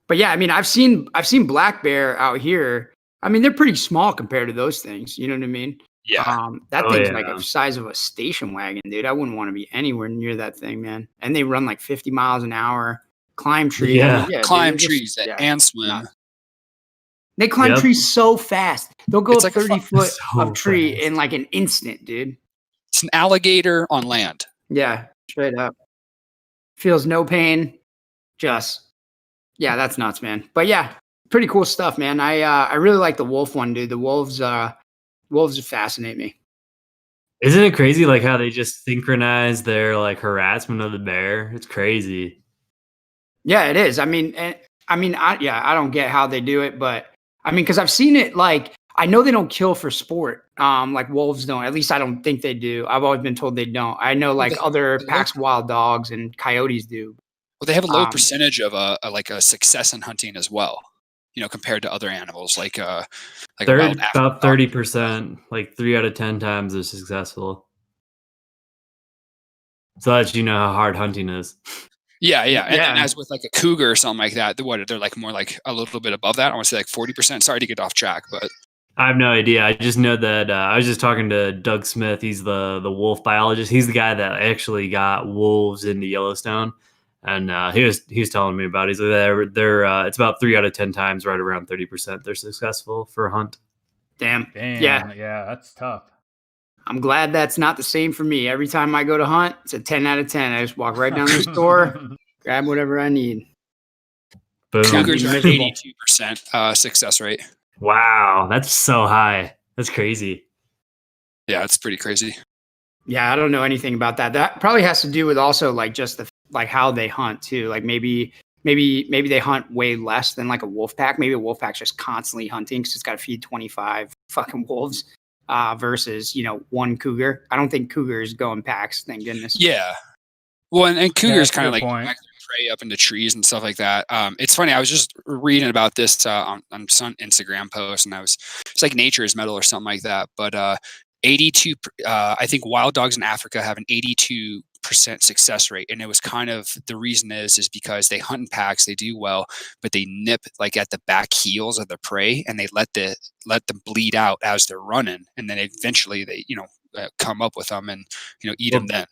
But yeah, I mean, I've seen black bear out here. I mean, they're pretty small compared to those things. You know what I mean? Yeah. That thing's like the size of a station wagon, dude. I wouldn't want to be anywhere near that thing, man. And they run like 50 miles an hour, climb trees. Yeah, climb trees and swim. Nuts. They climb trees so fast. They'll go 30 foot of tree in like an instant, dude. It's an alligator on land. Yeah, straight up. Feels no pain. Yeah, that's nuts, man. But yeah, pretty cool stuff, man. I really like the wolf one, dude. The wolves fascinate me. Isn't it crazy like how they just synchronize their like harassment of the bear? It's crazy. Yeah, it is. I mean, I don't get how they do it, but I mean, because I've seen it like I know they don't kill for sport. Like wolves don't. At least I don't think they do. I've always been told they don't. I know like other packs of wild dogs and coyotes do. Well, they have a low percentage of a success in hunting as well. Compared to other animals like they're about 30%, like 3 out of 10 times they're successful. So that you know how hard hunting is. Yeah. And then as with like a cougar or something like that, they're like more like a little bit above that. I want to say like 40%. Sorry to get off track, but I have no idea. I just know that I was just talking to Doug Smith. He's the wolf biologist. He's the guy that actually got wolves into Yellowstone, and he was telling me about it. He's like they're it's about 3 out of 10 times, right around 30% they're successful for a hunt. Damn. Yeah, that's tough. I'm glad that's not the same for me. Every time I go to hunt, it's a 10 out of 10. I just walk right down the store, grab whatever I need. Boom. Cougars are 82% success rate. Wow, that's so high. That's crazy. Yeah, it's pretty crazy. Yeah, I don't know anything about that. That probably has to do with also like just how they hunt too. Like maybe they hunt way less than like a wolf pack. Maybe a wolf pack's just constantly hunting because it's got to feed 25 fucking wolves. Versus, one cougar. I don't think cougars go in packs, thank goodness. Yeah. Well, and cougars kind of like prey up into trees and stuff like that. It's funny. I was just reading about this on some Instagram post, and it's like Nature is Metal or something like that. But 82, I think wild dogs in Africa have an 82% success rate, and it was kind of the reason is because they hunt in packs, they do well, but they nip like at the back heels of the prey, and they let them bleed out as they're running, and then eventually they come up with them and eat them then.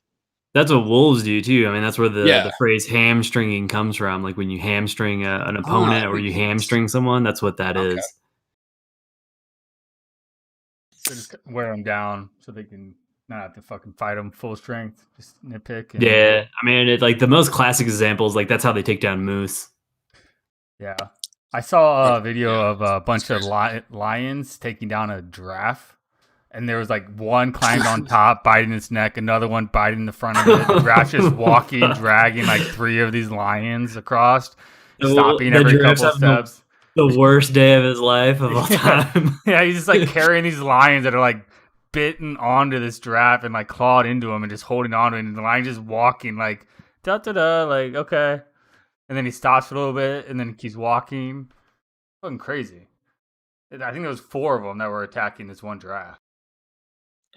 That's what wolves do too. I mean, that's where the phrase hamstringing comes from. Like when you hamstring an opponent or you hamstring someone, that's what that is. So just wear them down so they can not have to fucking fight them full strength. Just nitpick. Yeah, I mean, it's like the most classic examples. Like that's how they take down moose. Yeah, I saw a video of a bunch of lions taking down a giraffe. And there was like one climbed on top, biting its neck, another one biting the front of it. The giraffe just walking, dragging like 3 of these lions across, stopping every couple steps. The worst day of his life of all time. Yeah, he's just like carrying these lions that are like bitten onto this giraffe and like clawed into him and just holding on to it. And the lion just walking like da da da, like okay. And then he stops for a little bit and then he keeps walking. Fucking crazy. I think there was 4 of them that were attacking this one giraffe.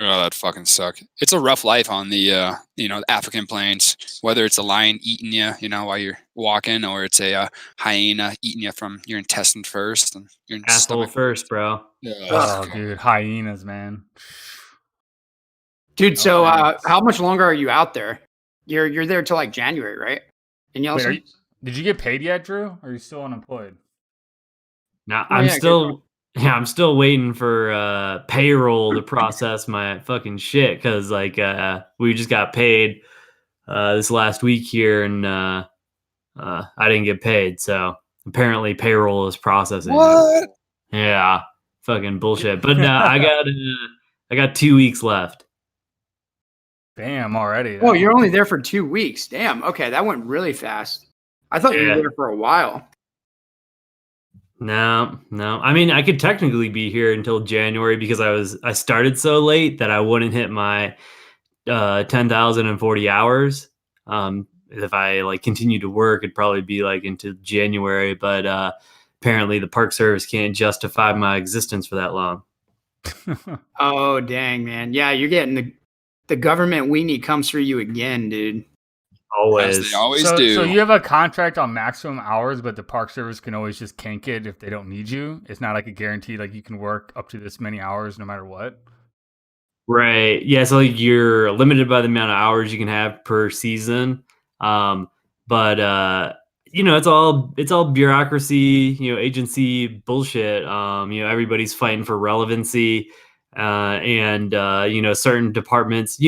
Oh, that fucking suck. It's a rough life on the African plains. Whether it's a lion eating you, while you're walking, or it's a hyena eating you from your intestine first and your asshole first, bro. Oh, dude, hyenas, man. Dude, so how much longer are you out there? You're there till like January, right? In Yellowstone. Wait, did you get paid yet, Drew? Or are you still unemployed? No, I'm still waiting for payroll to process my fucking shit because like we just got paid this last week here and I didn't get paid, so apparently payroll is processing. What? Yeah, fucking bullshit. But I got 2 weeks left. Damn, already. Oh, you're only there for 2 weeks. Damn. Okay, that went really fast. I thought you were there for a while. No. I mean, I could technically be here until January because I started so late that I wouldn't hit my 10,040 hours. If I like continue to work, it'd probably be like into January. But apparently, the Park Service can't justify my existence for that long. Oh dang, man! Yeah, you're getting the government weenie comes for you again, dude. Always. As they always do. So you have a contract on maximum hours, but the Park Service can always just kink it if they don't need you. It's not like a guarantee, like you can work up to this many hours no matter what. Right. Yeah. So like you're limited by the amount of hours you can have per season. But it's all bureaucracy, agency bullshit. Everybody's fighting for relevancy, and certain departments,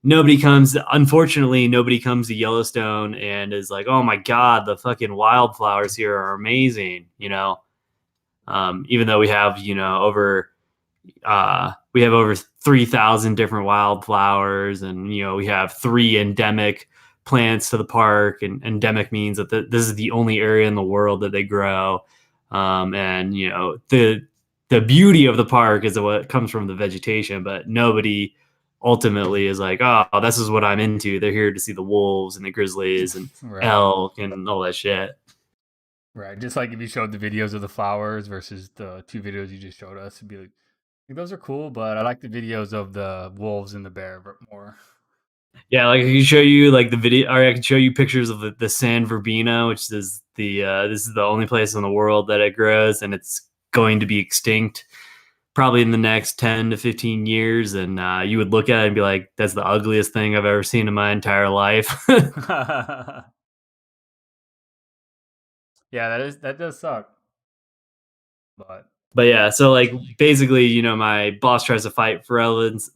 nobody comes to Yellowstone and is like, oh my God, the fucking wildflowers here are amazing. Even though we have, over 3,000 different wildflowers and, we have 3 endemic plants to the park, and endemic means that this is the only area in the world that they grow. And, the the beauty of the park is what comes from the vegetation, but nobody ultimately is like, oh, this is what I'm into. They're here to see the wolves and the grizzlies and elk and all that shit. Right. Just like if you showed the videos of the flowers versus the 2 videos you just showed us, it'd be like, those are cool, but I like the videos of the wolves and the bear more. Yeah, like I can show you like the video, or I can show you pictures of the San Verbena, which is this is the only place in the world that it grows, and it's going to be extinct probably in the next 10 to 15 years. And you would look at it and be like, that's the ugliest thing I've ever seen in my entire life. Yeah, that does suck. But yeah, so like basically, you know, my boss tries to fight for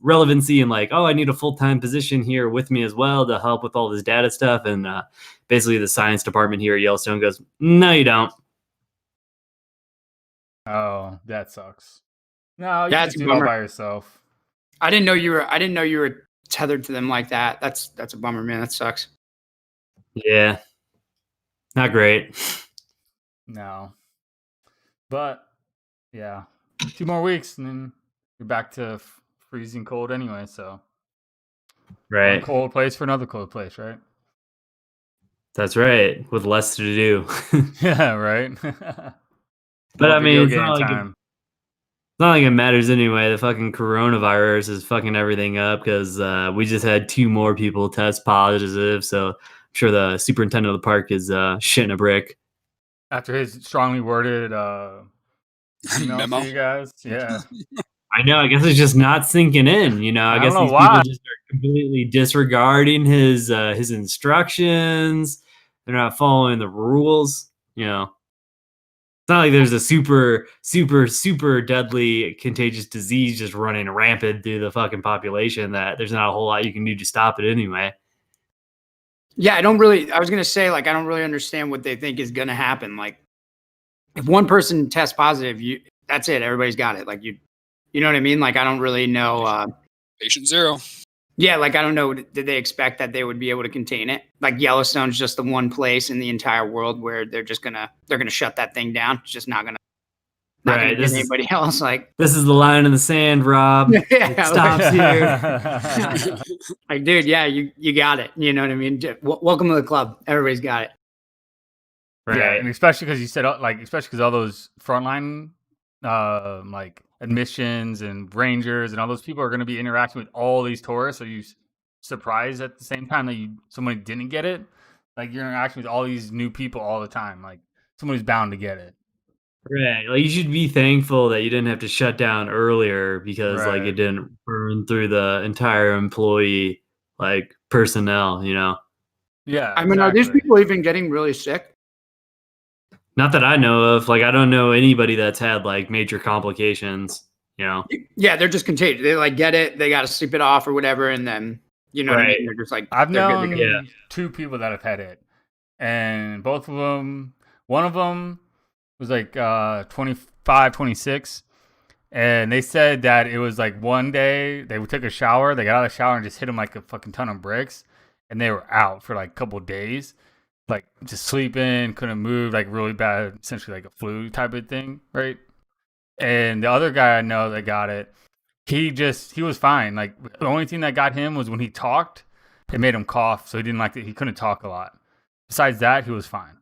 relevancy and like, oh, I need a full-time position here with me as well to help with all this data stuff. And basically the science department here at Yellowstone goes, no, you don't. Oh, that sucks. No, you can do it all by yourself. I didn't know you were tethered to them like that. That's a bummer, man. That sucks. Yeah. Not great. No. But yeah, 2 more weeks and then you're back to freezing cold anyway, so right. One cold place for another cold place, right? That's right, with less to do. Yeah, right. But I mean, it's not like it matters anyway. The fucking coronavirus is fucking everything up because we just had 2 more people test positive, so I'm sure the superintendent of the park is shitting a brick. After his strongly worded memo to you guys, yeah. I know. I guess it's just not sinking in. You know, I guess these people just are completely disregarding his instructions. They're not following the rules. You know, it's not like there's a super, super, super deadly contagious disease just running rampant through the fucking population that there's not a whole lot you can do to stop it anyway. Yeah, I was going to say, like, I don't really understand what they think is going to happen. Like, if one person tests positive, that's it. Everybody's got it. Like, you know what I mean? Like, I don't really know. Patient 0. Yeah, like, I don't know. Did they expect that they would be able to contain it? Like, Yellowstone's just the one place in the entire world where they're gonna shut that thing down. It's just not gonna get anybody else. Like, this is the line in the sand, Rob. It stops here. Like, dude, yeah, you got it. You know what I mean? Welcome to the club. Everybody's got it. Right. Yeah, and especially because you said, like, especially because all those frontline, like, admissions and rangers and all those people are going to be interacting with all these tourists. Are you surprised at the same time that somebody didn't get it? Like, you're interacting with all these new people all the time. Like, somebody's bound to get it. Right. Like, you should be thankful that you didn't have to shut down earlier because like it didn't burn through the entire employee like personnel, you know? Yeah. I mean, are these people even getting really sick? Not that I know of. Like, I don't know anybody that's had like major complications, you know? Yeah, they're just contagious. They like get it, they got to sleep it off or whatever. And then, you know what I mean? They're just like, I've known 2 people that have had it. And both of them, one of them was like 25, 26. And they said that it was like one day they took a shower, they got out of the shower and just hit them like a fucking ton of bricks. And they were out for like a couple of days. Like just sleeping, couldn't move, like really bad, essentially like a flu type of thing, right? And the other guy I know that got it, he was fine. Like the only thing that got him was when he talked, it made him cough, so he couldn't talk a lot. Besides that, he was fine.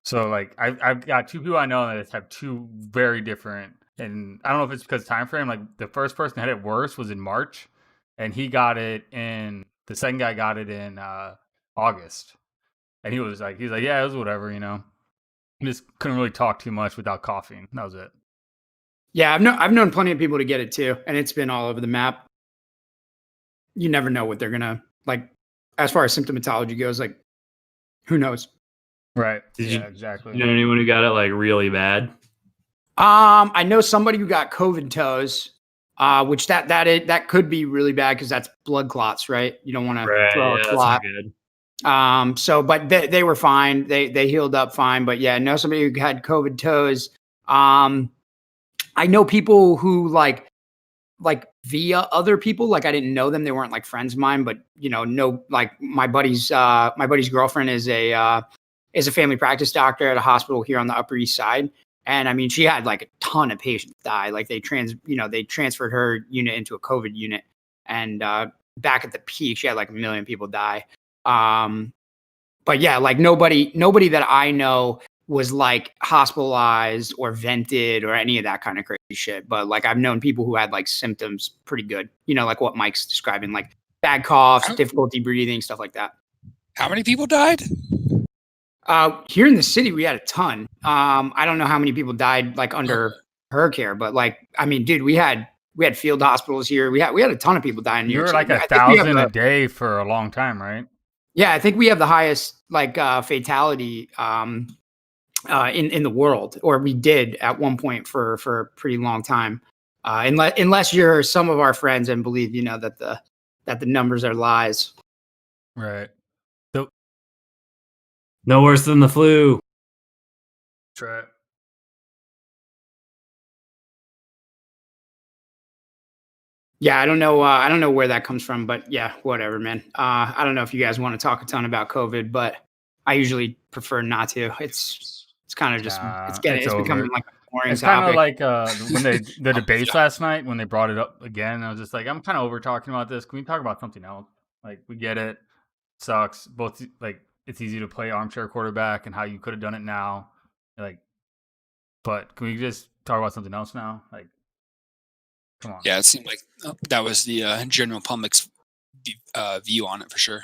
So like I've got 2 people I know that have 2 very different, and I don't know if it's because of time frame. Like the first person that had it worse was in March, and he got it in. The second guy got it in August. And he was like, yeah, it was whatever, you know. He just couldn't really talk too much without coughing. That was it. Yeah, I've known plenty of people to get it too, and it's been all over the map. You never know what they're gonna like, as far as symptomatology goes. Like, who knows? Right. Exactly. You know anyone who got it like really bad? I know somebody who got COVID toes, which that could be really bad because that's blood clots, right? You don't want to throw a clot. But they were fine. They healed up fine. But yeah, I know somebody who had COVID toes. I know people who like via other people. Like I didn't know them. They weren't like friends of mine, but you know, like my buddy's girlfriend is a family practice doctor at a hospital here on the Upper East Side. And I mean, she had like a ton of patients die. Like they transferred her unit into a COVID unit, and back at the peak, she had like 1 million people die. But yeah, like nobody that I know was like hospitalized or vented or any of that kind of crazy shit. But like I've known people who had like symptoms pretty good, like what Mike's describing, like bad coughs, difficulty breathing, stuff like that. How many people died? Here in the city, we had a ton. I don't know how many people died like under her care, but like, I mean, dude, we had field hospitals here. We had a ton of people dying. You were like 1,000 a day for a long time, right? Yeah, I think we have the highest like fatality in the world, or we did at one point for a pretty long time. Unless you're some of our friends and believe that the numbers are lies. Right. No worse than the flu. That's right. Yeah, I don't know where that comes from, but yeah, whatever, man. I don't know if you guys want to talk a ton about COVID, but I usually prefer not to. It's kind of just it's becoming like a boring it's topic. It's kind of like when the debates last night when they brought it up again. I was just like, I'm kind of over talking about this. Can we talk about something else? Like, we get it. Sucks. Both like it's easy to play armchair quarterback and how you could have done it now. Like, but can we just talk about something else now? Like, come on. Yeah, it seemed like that was the general public's view on it for sure.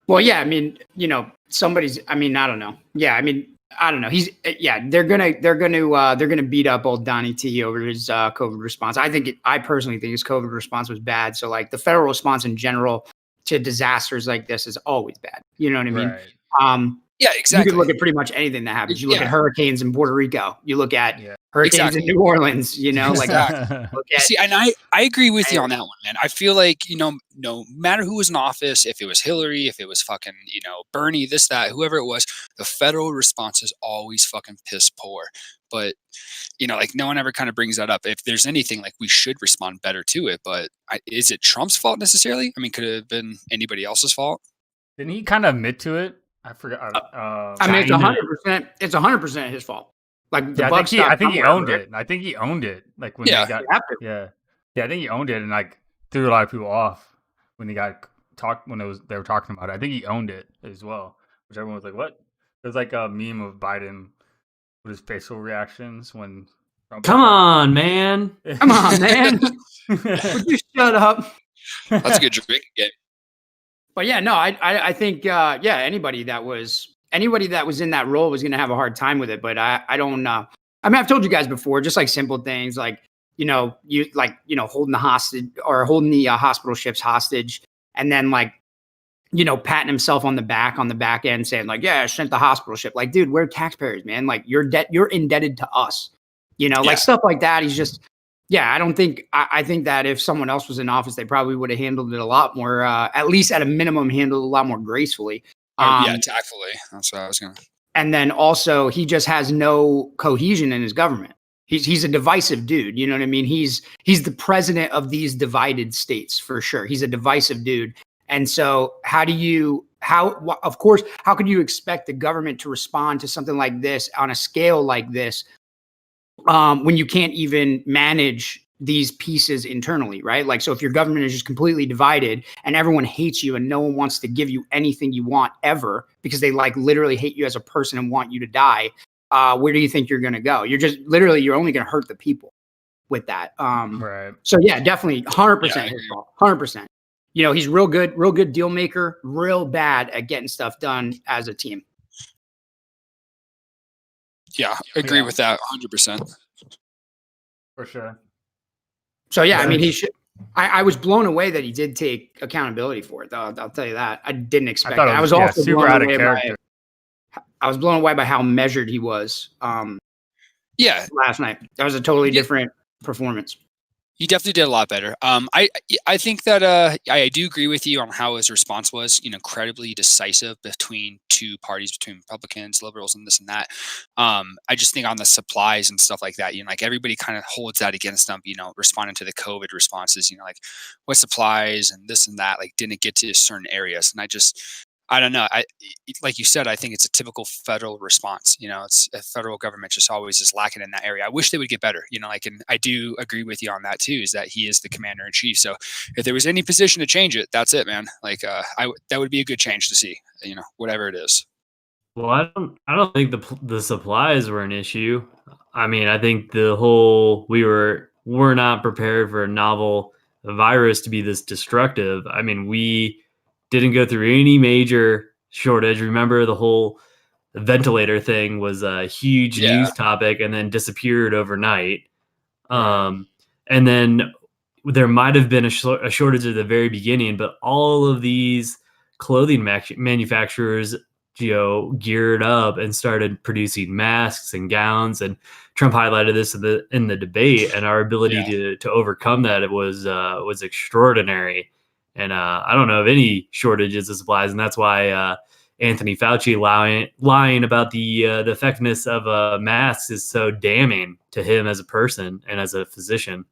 Well, yeah, I mean, I mean, I don't know. Yeah, I mean, I don't know. They're gonna beat up old Donnie T over his COVID response. I personally think his COVID response was bad. So like the federal response in general to disasters like this is always bad. You know what I mean? Right. Yeah, exactly. You can look at pretty much anything that happens. You look at hurricanes in Puerto Rico. You look at hurricanes in New Orleans. Like see, and I agree with you on that one, man. I feel like no matter who was in office, if it was Hillary, if it was fucking Bernie, this, that, whoever it was, the federal response is always fucking piss poor. But like no one ever kind of brings that up. If there's anything, like we should respond better to it. But is it Trump's fault necessarily? I mean, could it have been anybody else's fault? Didn't he kind of admit to it? I forgot. I mean, it's 100%. It's 100% his fault. Like I think he owned it. I think he owned it. Like when they got, I think he owned it and like threw a lot of people off when they were talking about it. I think he owned it as well, which everyone was like, "What?" There's like a meme of Biden with his facial reactions when. Come on, man! Come on, man! Would you shut up? That's a good drink game. But yeah, no, I think anybody that was in that role was going to have a hard time with it. But I don't. I mean, I've told you guys before, just like simple things like holding the hostage or holding the hospital ships hostage, and then like patting himself on the back end, saying like, yeah, I sent the hospital ship. Like, dude, we're taxpayers, man. Like you're indebted to us. Like stuff like that. He's just. Yeah, I think that if someone else was in office, they probably would have handled it a lot more, at least at a minimum, handled it a lot more gracefully. Tactfully. That's what I was going to. And then also, he just has no cohesion in his government. He's a divisive dude. You know what I mean? He's the president of these divided states for sure. He's a divisive dude. And so how could you expect the government to respond to something like this on a scale like this? When you can't even manage these pieces internally, right? Like, so if your government is just completely divided and everyone hates you and no one wants to give you anything you want ever because they like literally hate you as a person and want you to die, where do you think you're going to go? You're only going to hurt the people with that. Right. So yeah, definitely 100% his fault. 100%. He's real good deal maker, real bad at getting stuff done as a team. Yeah, agree with that 100%. For sure. So yeah, I mean, he should. I was blown away that he did take accountability for it, though. I'll tell you that. I didn't expect that. I was also super out of character. I was blown away by how measured he was. Last night, that was a totally different performance. He definitely did a lot better. I think that I do agree with you on how his response was, incredibly decisive between two parties, between Republicans, liberals, and this and that. I just think on the supplies and stuff like that, like everybody kind of holds that against them, responding to the COVID responses, like what supplies and this and that, like didn't get to certain areas. And I don't know. Like you said, I think it's a typical federal response. It's a federal government just always is lacking in that area. I wish they would get better. And I do agree with you on that too. Is that he is the commander in chief? So if there was any position to change it, that's it, man. Like that would be a good change to see. Whatever it is. Well, I don't think the supplies were an issue. I mean, I think the whole we're not prepared for a novel virus to be this destructive. I mean, we didn't go through any major shortage. Remember, the whole ventilator thing was a huge news topic and then disappeared overnight. And then there might have been a shortage at the very beginning, but all of these clothing manufacturers, geared up and started producing masks and gowns. And Trump highlighted this in the debate, and our ability to overcome that, it was extraordinary. And I don't know of any shortages of supplies, and that's why Anthony Fauci lying about the effectiveness of masks is so damning to him as a person and as a physician.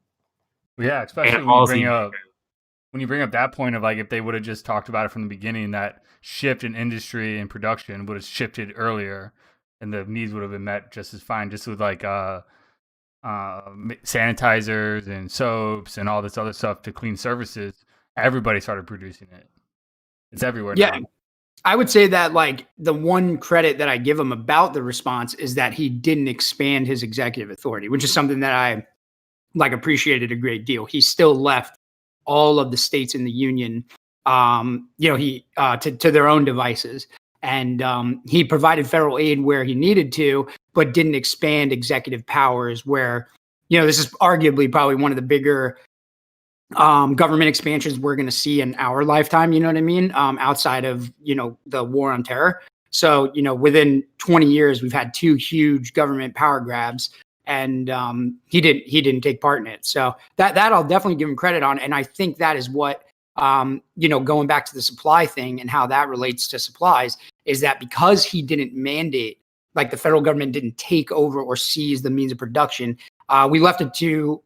Yeah, especially when you bring up that point of like if they would have just talked about it from the beginning, that shift in industry and production would have shifted earlier, and the needs would have been met just as fine, just with like sanitizers and soaps and all this other stuff to clean surfaces. Everybody started producing it. It's everywhere now. I would say that like the one credit that I give him about the response is that he didn't expand his executive authority, which is something that I like appreciated a great deal. He still left all of the states in the union, to their own devices. And he provided federal aid where he needed to, but didn't expand executive powers where, this is arguably probably one of the bigger government expansions we're going to see in our lifetime, you know what I mean? Outside of, the war on terror. So, within 20 years, we've had two huge government power grabs, and he didn't take part in it. So that I'll definitely give him credit on. And I think that is what, going back to the supply thing and how that relates to supplies, is that because he didn't mandate, like the federal government didn't take over or seize the means of production, we left it to,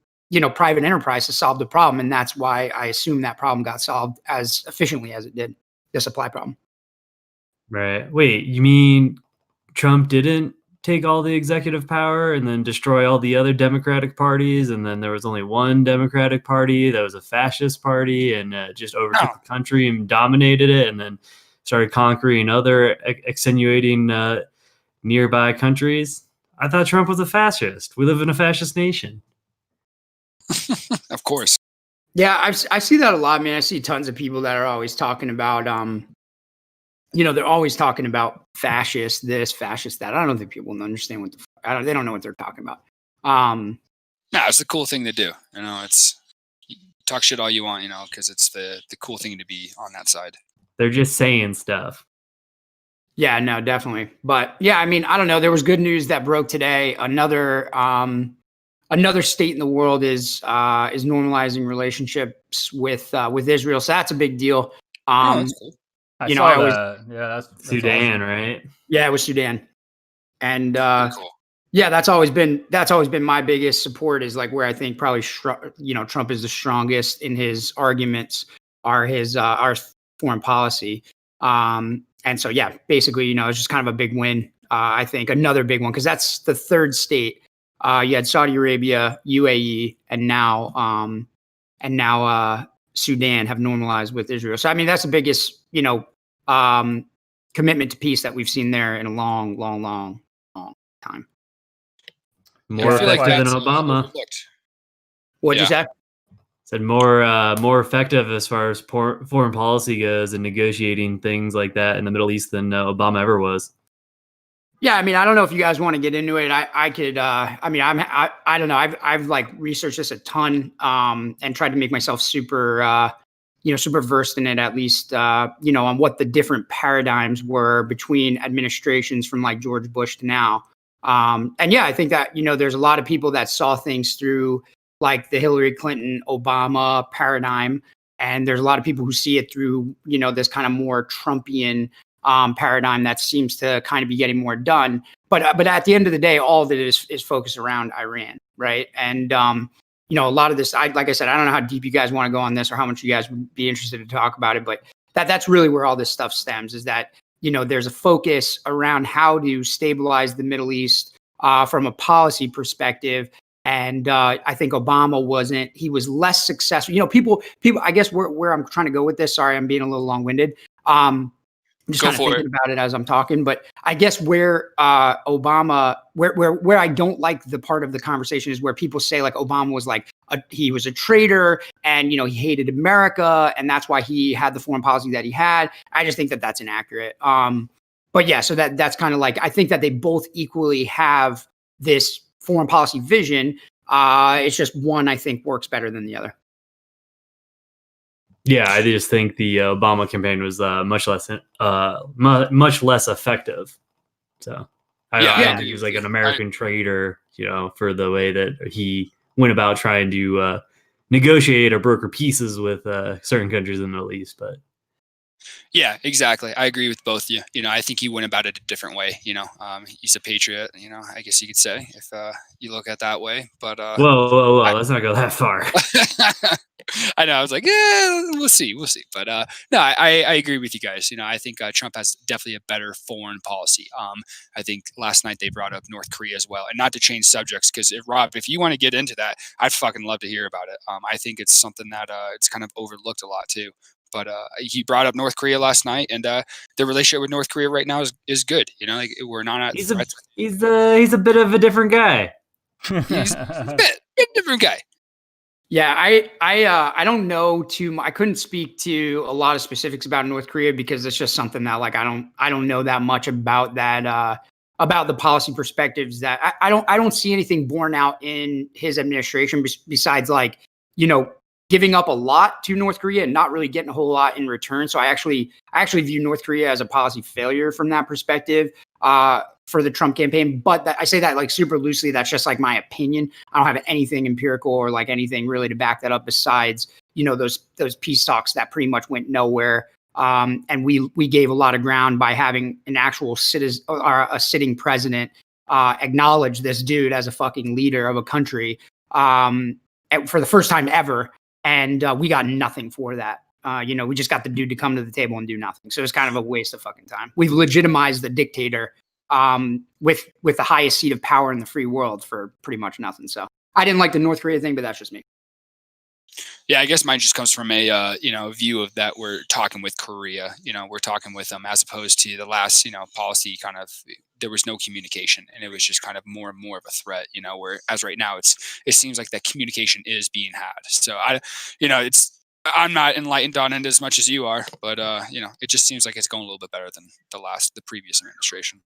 private enterprise to solve the problem. And that's why I assume that problem got solved as efficiently as it did, the supply problem. Right. Wait, you mean Trump didn't take all the executive power and then destroy all the other Democratic parties, and then there was only one Democratic party that was a fascist party and just overtook the country and dominated it, and then started conquering other extenuating nearby countries? I thought Trump was a fascist. We live in a fascist nation. Of course. Yeah, I see that a lot, man. I see tons of people that are always talking about, they're always talking about fascist this, fascist that. I don't think people understand they don't know what they're talking about. No, it's the cool thing to do. It's talk shit all you want, because it's the cool thing to be on that side. They're just saying stuff. Yeah, no, definitely. But yeah, I mean, I don't know. There was good news that broke today. Another state in the world is normalizing relationships with Israel. So that's a big deal. That's cool. That's Sudan, awesome. right? Yeah, it was Sudan. And cool. Yeah, that's always been my biggest support, is like where I think probably Trump is the strongest in his arguments are his our foreign policy. And so yeah, basically, it's just kind of a big win. I think another big one, because that's the third state. You had Saudi Arabia, UAE, and now Sudan have normalized with Israel. So I mean, that's the biggest commitment to peace that we've seen there in a long time. More effective than Obama. What'd you say? Said more effective as far as foreign policy goes and negotiating things like that in the Middle East than Obama ever was. Yeah, I mean, I don't know if you guys want to get into it. I could. I don't know. I've like researched this a ton and tried to make myself super versed in it, at least on what the different paradigms were between administrations from like George Bush to now. And yeah, I think that there's a lot of people that saw things through like the Hillary Clinton, Obama paradigm, and there's a lot of people who see it through this kind of more Trumpian paradigm that seems to kind of be getting more done. But at the end of the day, all of it is focused around Iran, right? And a lot of this, like I said, I don't know how deep you guys want to go on this or how much you guys would be interested to talk about it, but that's really where all this stuff stems, is that, there's a focus around how to stabilize the Middle East from a policy perspective. And I think Obama he was less successful. People, I guess where I'm trying to go with this, sorry, I'm being a little long-winded. I'm just kind of thinking about it as I'm talking, but I guess where Obama, where I don't like the part of the conversation is where people say like Obama was like, he was a traitor and, he hated America and that's why he had the foreign policy that he had. I just think that that's inaccurate. But yeah, so that's kind of like, I think that they both equally have this foreign policy vision. It's just one, I think, works better than the other. Yeah, I just think the Obama campaign was much less effective. So I don't think he was like an American traitor, for the way that he went about trying to negotiate or broker pieces with certain countries in the Middle East. But yeah, exactly. I agree with both you. I think he went about it a different way. He's a patriot. I guess you could say if you look at it that way. But whoa, let's not go that far. I know. I was like, yeah, we'll see. But no, I agree with you guys. I think Trump has definitely a better foreign policy. I think last night they brought up North Korea as well, and not to change subjects, because Rob, if you want to get into that, I'd fucking love to hear about it. I think it's something that it's kind of overlooked a lot too. But he brought up North Korea last night, and the relationship with North Korea right now is good. Like we're not at he's a bit of a different guy. He's a bit different guy. Yeah, I don't know I couldn't speak to a lot of specifics about North Korea because it's just something that like I don't know that much about that about the policy perspectives that I don't see anything borne out in his administration besides like giving up a lot to North Korea and not really getting a whole lot in return. So I actually view North Korea as a policy failure from that perspective for the Trump campaign. But I say that like super loosely. That's just like my opinion. I don't have anything empirical or like anything really to back that up besides, those peace talks that pretty much went nowhere. And we gave a lot of ground by having an actual citizen or a sitting president acknowledge this dude as a fucking leader of a country for the first time ever. And we got nothing for that. We just got the dude to come to the table and do nothing. So it's kind of a waste of fucking time. We've legitimized the dictator with the highest seat of power in the free world for pretty much nothing. So I didn't like the North Korea thing, but that's just me. Yeah, I guess mine just comes from a view of that we're talking with Korea. We're talking with them as opposed to the last policy kind of. There was no communication, and it was just kind of more and more of a threat. Where as right now it seems like that communication is being had. So I'm not enlightened on it as much as you are, but it just seems like it's going a little bit better than the previous administration.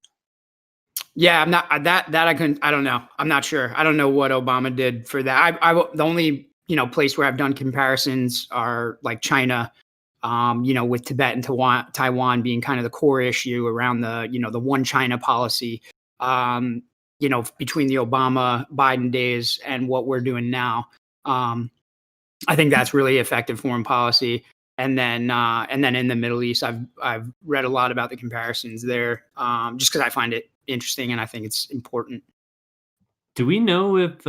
Yeah, I'm not that I don't know. I'm not sure. I don't know what Obama did for that. The only place where I've done comparisons are like China, with Tibet and Taiwan being kind of the core issue around the one China policy, between the Obama Biden days and what we're doing now. I think that's really effective foreign policy. And then in the Middle East, I've read a lot about the comparisons there, just because I find it interesting and I think it's important. Do we know if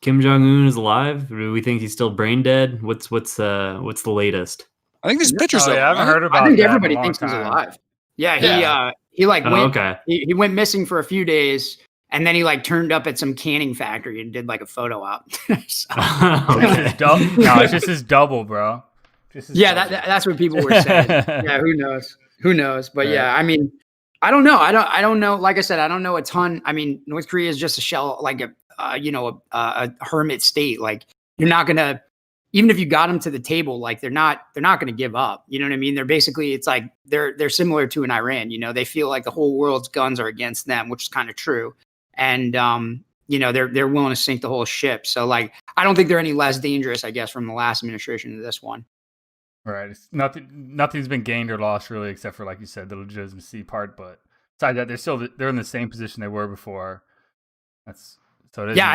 Kim Jong-un is alive? Or do we think he's still brain dead? What's the latest? I think there's pictures of him. I haven't heard about. I think everybody thinks he's alive. Yeah, he went. Okay. He went missing for a few days, and then he like turned up at some canning factory and did like a photo op. No, it's just his double, bro. That's what people were saying. Yeah, who knows? But yeah, I mean, I don't know. I don't know. Like I said, I don't know a ton. I mean, North Korea is just a shell, like a hermit state. Like you're not gonna, even if you got them to the table, like they're not gonna give up. You know what I mean? They're basically, it's like they're similar to an Iran. They feel like the whole world's guns are against them, which is kind of true. And they're willing to sink the whole ship. So like, I don't think they're any less dangerous, I guess, from the last administration to this one. Right. It's nothing's been gained or lost really, except for, like you said, the legitimacy part. But besides that, they're in the same position they were before. I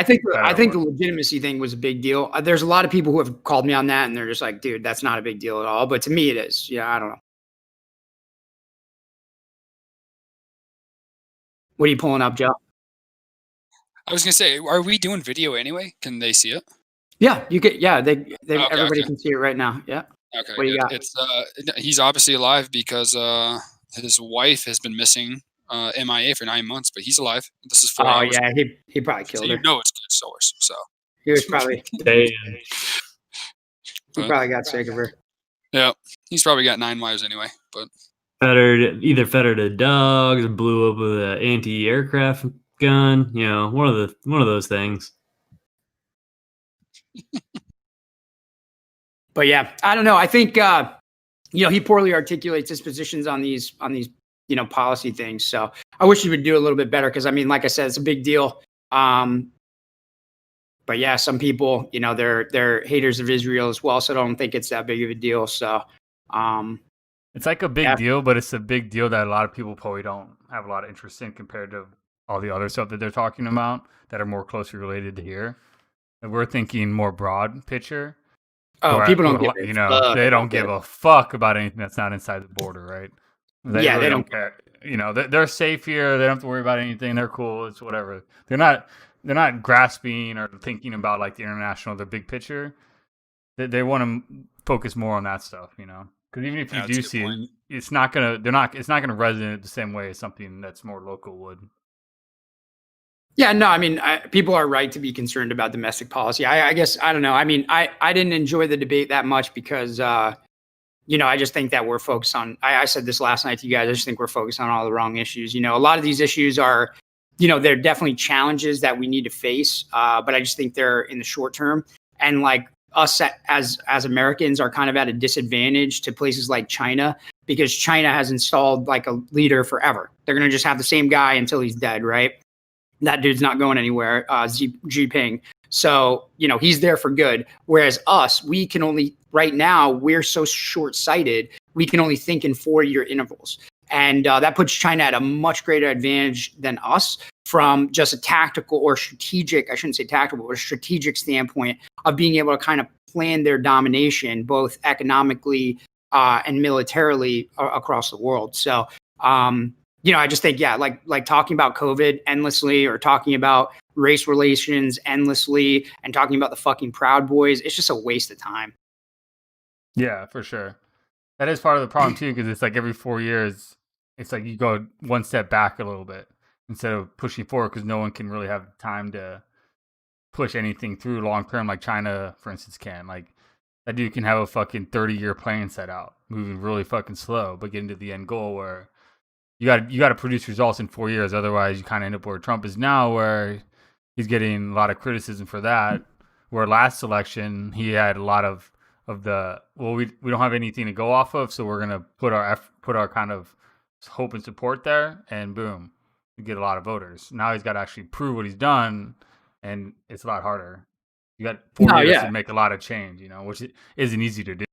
think the legitimacy thing was a big deal. There's a lot of people who have called me on that, and they're just like, "Dude, that's not a big deal at all." But to me, it is. Yeah, I don't know. What are you pulling up, Joe? I was gonna say, are we doing video anyway? Can they see it? Yeah, you get. Yeah, everybody can see it right now. Yeah. Okay, What do you good. got? It's he's obviously alive because his wife has been missing, MIA for 9 months, but he's alive. This is 4 hours. Yeah, he probably So killed her. it's good source. So He was probably Damn. he probably got sick of her. yeah, he's probably got 9 wives anyway. But Either fed her to dogs or blew up with an anti-aircraft gun. You know, one of those things. But yeah, I don't know. I think he poorly articulates his positions on these policy things. So I wish he would do a little bit better because I mean, like I said, it's a big deal. But yeah, some people, they're haters of Israel as well, so I don't think it's that big of a deal. So it's like a big deal, but it's a big deal that a lot of people probably don't have a lot of interest in compared to all the other stuff that they're talking about that are more closely related to here. And we're thinking more broad picture. People don't they don't give a fuck about anything that's not inside the border, right? They don't care. They're safe here. They don't have to worry about anything. They're cool. It's whatever. They're not grasping or thinking about like the international, the big picture. They want to focus more on that stuff, Because even if you do see it, it's not gonna resonate the same way as something that's more local would. Yeah, no, I mean, people are right to be concerned about domestic policy. I guess, I don't know. I mean, I didn't enjoy the debate that much because, I just think that we're focused on, I said this last night to you guys, I just think we're focused on all the wrong issues. A lot of these issues are, they're definitely challenges that we need to face. But I just think they're in the short term. And like us as Americans are kind of at a disadvantage to places like China because China has installed like a leader forever. They're going to just have the same guy until he's dead, right? That dude's not going anywhere, Xi Jinping. So, he's there for good. Whereas us, we can only, right now, we're so short-sighted, we can only think in 4-year intervals. And that puts China at a much greater advantage than us from just a tactical or strategic, I shouldn't say tactical, but a strategic standpoint of being able to kind of plan their domination, both economically and militarily across the world. So, I just think, yeah, like talking about COVID endlessly or talking about race relations endlessly and talking about the fucking Proud Boys, it's just a waste of time. Yeah, for sure. That is part of the problem too, because it's like every 4 years, it's like you go one step back a little bit instead of pushing forward because no one can really have time to push anything through long term like China, for instance, can. Like that dude can have a fucking 30-year plan set out, moving really fucking slow, but getting to the end goal where you got to produce results in 4 years. Otherwise, you kind of end up where Trump is now, where he's getting a lot of criticism for that. Where last election, he had a lot of the, well, we don't have anything to go off of, so we're gonna put our kind of hope and support there, and boom, we get a lot of voters. Now he's got to actually prove what he's done, and it's a lot harder. You got 4 years to make a lot of change, which isn't easy to do.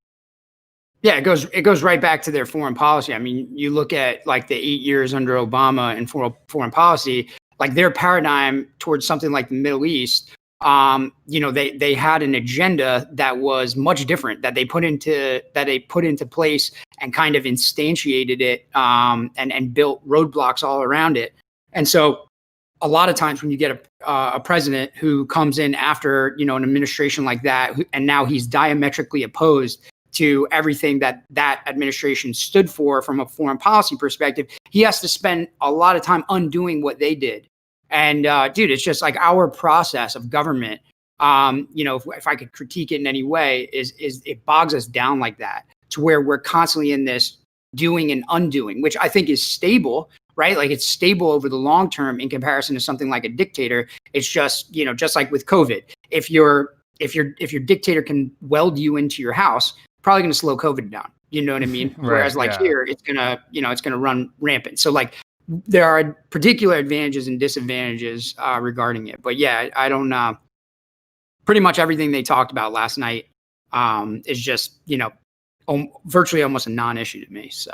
Yeah, it goes right back to their foreign policy. I mean, you look at like the 8 years under Obama in foreign policy, like their paradigm towards something like the Middle East. They had an agenda that was much different that they put into place and kind of instantiated it and built roadblocks all around it. And so a lot of times when you get a president who comes in after, an administration like that, and now he's diametrically opposed to everything that administration stood for from a foreign policy perspective, he has to spend a lot of time undoing what they did. And dude, it's just like our process of government. If I could critique it in any way, is it bogs us down like that to where we're constantly in this doing and undoing, which I think is stable, right? Like it's stable over the long term in comparison to something like a dictator. It's just, just like with COVID, if your dictator can weld you into your house, probably going to slow COVID down. You know what I mean? Right, whereas like here, it's gonna run rampant. So like there are particular advantages and disadvantages regarding it. But yeah, I don't. Pretty much everything they talked about last night is just virtually almost a non-issue to me. So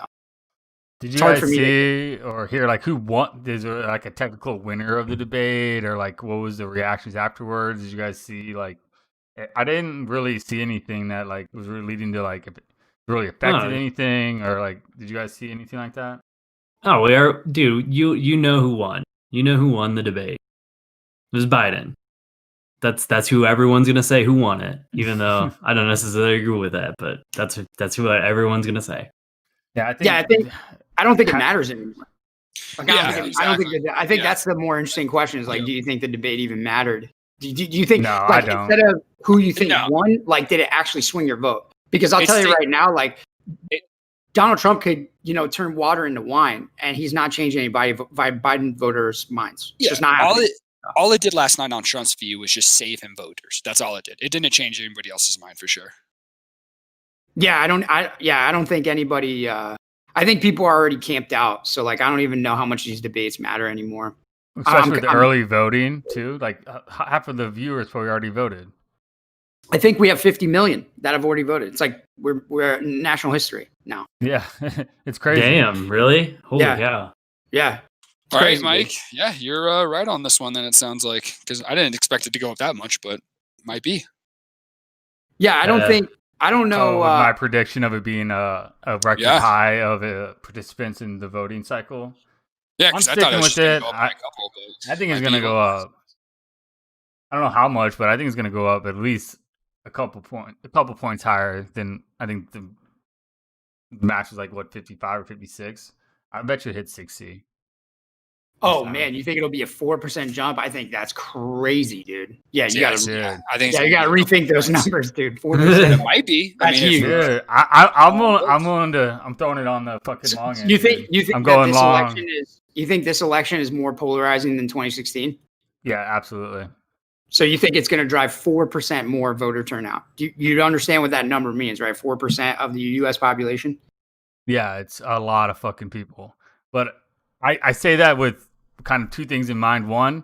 did you guys see or hear like who won? Is there like a technical winner of the debate or like what was the reactions afterwards? Did you guys see like? I didn't really see anything that like was really leading to like if it really affected anything or like did you guys see anything like that? Oh, dude, you know who won. You know who won the debate. It was Biden. that's who everyone's gonna say who won it, even though I don't necessarily agree with that, but that's who everyone's gonna say. Yeah, I don't think it matters anymore. Like, I think Yeah. that's the more interesting question is like, do you think the debate even mattered? Do you think, No, like, I don't. instead of who you think No. won, like, did it actually swing your vote? Because I'll tell you right now, like, Donald Trump could, turn water into wine, and he's not changing any Biden voters' minds. It's just not happening. All it did last night on Trump's view was just save him voters. That's all it did. It didn't change anybody else's mind for sure. Yeah, I don't think anybody. I think people are already camped out. So like, I don't even know how much these debates matter anymore. Especially with the early voting too. Like half of the viewers probably already voted. I think we have 50 million that have already voted. It's like we're national history now. Yeah, it's crazy. Damn, really? Holy cow. Yeah. All right, Mike. Yeah, you're right on this one. Then it sounds like, because I didn't expect it to go up that much, but might be. Yeah, I don't know. My prediction of it being a record high of participants in the voting cycle. Yeah, I'm because I thought it was sticking with it. go up by a couple, but I think it's gonna go up. I don't know how much, but I think it's gonna go up at least a couple points higher than I think the match was like 55 or 56. I bet you hit 60. Oh man, you think it'll be a 4% jump? I think that's crazy, dude. Yeah, you gotta rethink those numbers, dude. 4%. It might be. That's huge. Yeah, I'm throwing it on the fucking long end. You think I'm going this long. election is? You think this election is more polarizing than 2016? Yeah, absolutely. So you think it's going to drive 4% more voter turnout? You understand what that number means, right? 4% of the U.S. population. Yeah, it's a lot of fucking people. But I say that with kind of two things in mind. One,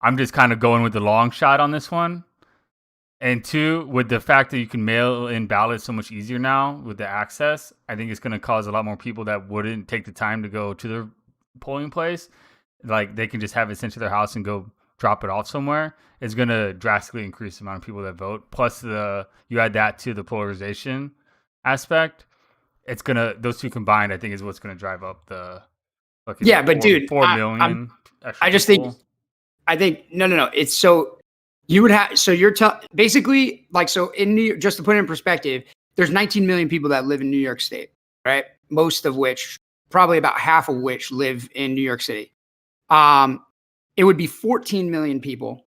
I'm just kind of going with the long shot on this one. And two, with the fact that you can mail in ballots so much easier now with the access, I think it's going to cause a lot more people that wouldn't take the time to go to their polling place. Like they can just have it sent to their house and go drop it off somewhere. It's going to drastically increase the amount of people that vote. Plus, you add that to the polarization aspect. It's gonna, those two combined, I think, is what's going to drive up the. Yeah, but dude, 4 million. I just think, no. It's so you would have, so you're basically like, so in New York, just to put it in perspective, there's 19 million people that live in New York State, right? Most of which, probably about half of which live in New York City. It would be 14 million people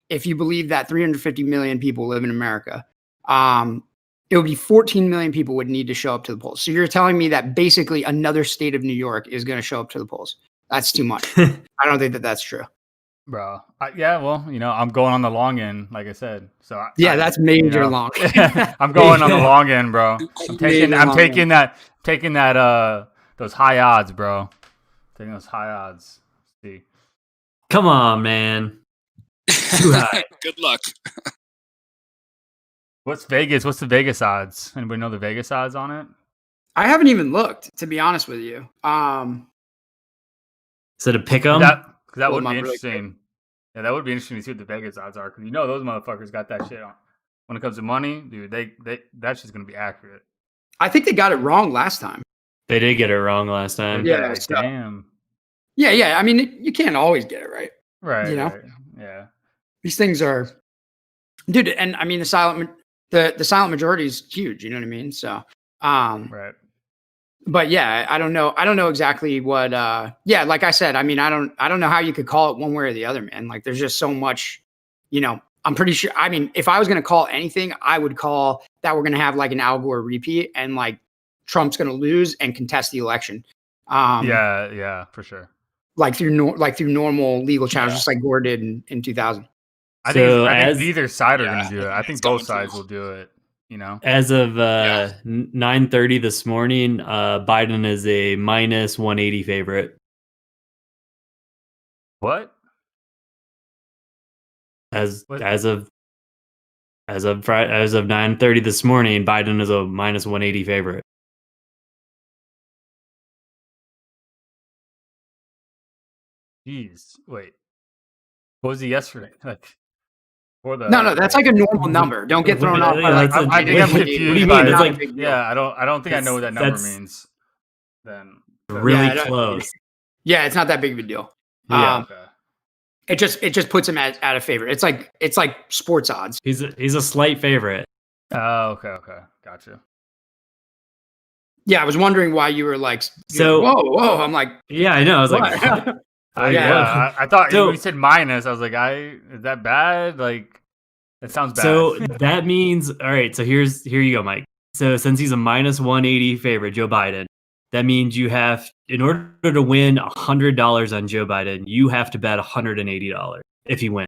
if you believe that 350 million people live in America. It would be 14 million people would need to show up to the polls. So you're telling me that basically another state of New York is going to show up to the polls. That's too much. I don't think that that's true. Bro. Yeah, well, I'm going on the long end, like I said. So that's major long. I'm going on the long end, bro. I'm taking that those high odds, bro. Taking those high odds. See. Come on, man. Too high. Good luck. What's Vegas? What's the Vegas odds? Anybody know the Vegas odds on it? I haven't even looked, to be honest with you. Is it a pick 'em? That would be interesting. Yeah, that would be interesting to see what the Vegas odds are, because those motherfuckers got that shit on. When it comes to money, dude, that's just gonna be accurate. I think they got it wrong last time. They did get it wrong last time. Yeah, damn. Yeah. I mean, you can't always get it right. Right. Right. Yeah. These things are, dude, and I mean the silent majority is huge. You know what I mean? So, right. But yeah, I don't know exactly what. Like I said, I mean, I don't know how you could call it one way or the other, man. Like, there's just so much. I'm pretty sure. I mean, if I was going to call anything, I would call that we're going to have like an Al Gore repeat, and like Trump's going to lose and contest the election. Yeah, for sure. Like through normal legal channels, just like Gore did in 2000. I think neither side are going to do it. I think both sides will do it. As of 9:30 this morning, Biden is a minus 180 favorite. What? As of 9:30 this morning, Biden is a minus 180 favorite. Jeez, wait. What was he yesterday? No, that's like a normal number. Don't get thrown off. I think I'm confused. What do you mean? It's I don't think I know what that number means. Then really close. Yeah, it's not that big of a deal. Yeah. It just puts him at a favorite. It's like sports odds. He's a slight favorite. Oh, okay, gotcha. Yeah, I was wondering why you were like, so whoa. I'm like, yeah, I know. I was what? like, what? I thought So- you said minus. I was like, is that bad? Like, that sounds bad. So that means, all right. So here you go, Mike. So since he's a minus 180 favorite, Joe Biden, that means you have, in order to win $100 on Joe Biden, you have to bet $180 if he wins.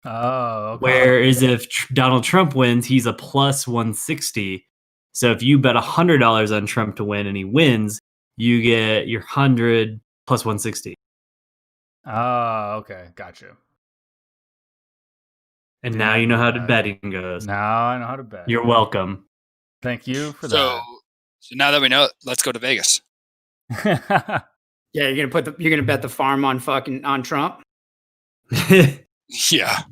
Oh, okay. Whereas if Donald Trump wins, he's a plus 160. So if you bet $100 on Trump to win and he wins, you get your 100 plus 160. Oh, okay, gotcha. And now you know how the betting goes. Now I know how to bet. You're welcome. Thank you for that. So now that we know it, let's go to Vegas. Yeah, you're gonna bet the farm on Trump. Yeah,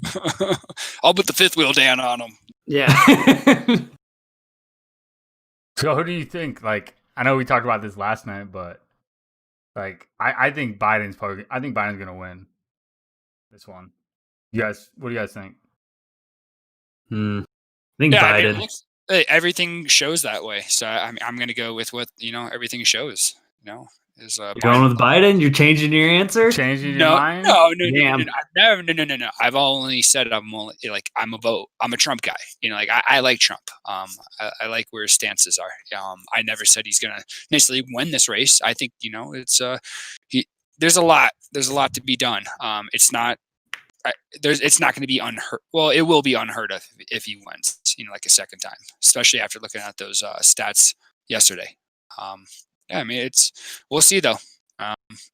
I'll put the fifth wheel down on him. Yeah. So who do you think? Like, I know we talked about this last night, but like, I think Biden's gonna win this one. What do you guys think? I think Biden. I mean, everything shows that way. So I'm going to go with what everything shows. Is You're going with Biden? You're changing your answer? Changing your mind? No. I've only said I'm a vote. I'm a Trump guy. I like Trump. I like where his stances are. I never said he's going to necessarily win this race. I think it's there's a lot to be done. It's not going to be unheard. Well, it will be unheard of if he wins, like a second time, especially after looking at those stats yesterday. I mean, we'll see though.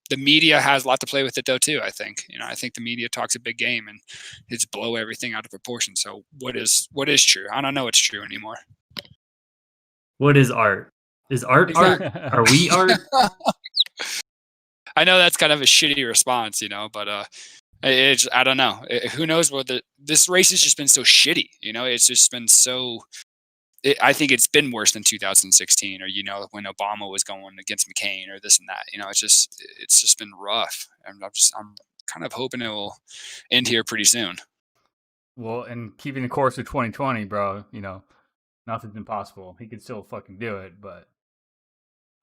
The media has a lot to play with it though too. I think the media talks a big game and it's blow everything out of proportion. So what is true? I don't know what's true anymore. What is art? Is art art? Are we art? I know that's kind of a shitty response, but I don't know. Who knows what this race has just been so shitty. It's just been so. I think it's been worse than 2016, or when Obama was going against McCain, or this and that. It's just been rough. And I'm kind of hoping it will end here pretty soon. Well, and keeping the course of 2020, bro. Nothing's impossible. He could still fucking do it, but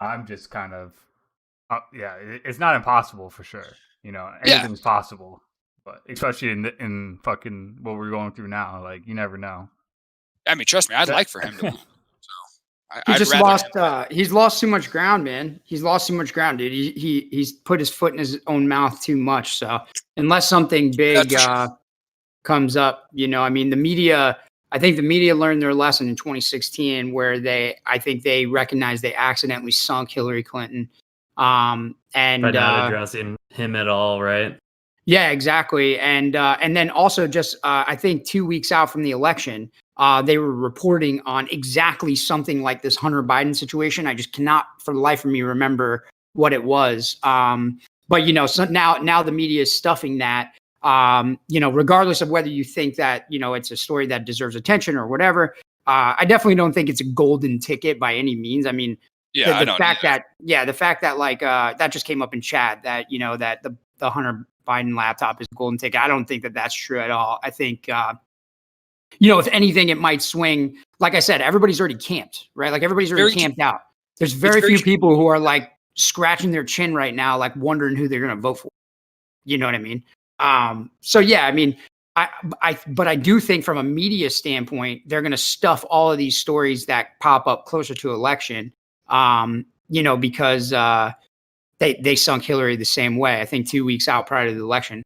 I'm just kind of, it's not impossible for sure. Anything's possible. But especially in fucking what we're going through now, like you never know. I mean, trust me, I'd like for him to win. He's lost too much ground, man. He's lost too much ground, dude. He's put his foot in his own mouth too much. So unless something big comes up, I mean, I think the media learned their lesson in 2016, where I think they recognized they accidentally sunk Hillary Clinton. And by not addressing him at all, right? Yeah, exactly. And then also just I think 2 weeks out from the election, they were reporting on exactly something like this Hunter Biden situation. I just cannot for the life of me remember what it was. But so now the media is stuffing that. Regardless of whether you think that it's a story that deserves attention or whatever. I definitely don't think it's a golden ticket by any means. I mean, the fact that like that just came up in chat that that the Hunter Biden laptop is a golden ticket. I don't think that that's true at all. I think if anything, it might swing. Like I said, everybody's already camped, right? Like everybody's already camped out. There's very few people who are like scratching their chin right now, like wondering who they're going to vote for. You know what I mean? So yeah, I mean, but I do think from a media standpoint, they're going to stuff all of these stories that pop up closer to election. Because they sunk Hillary the same way. I think 2 weeks out prior to the election,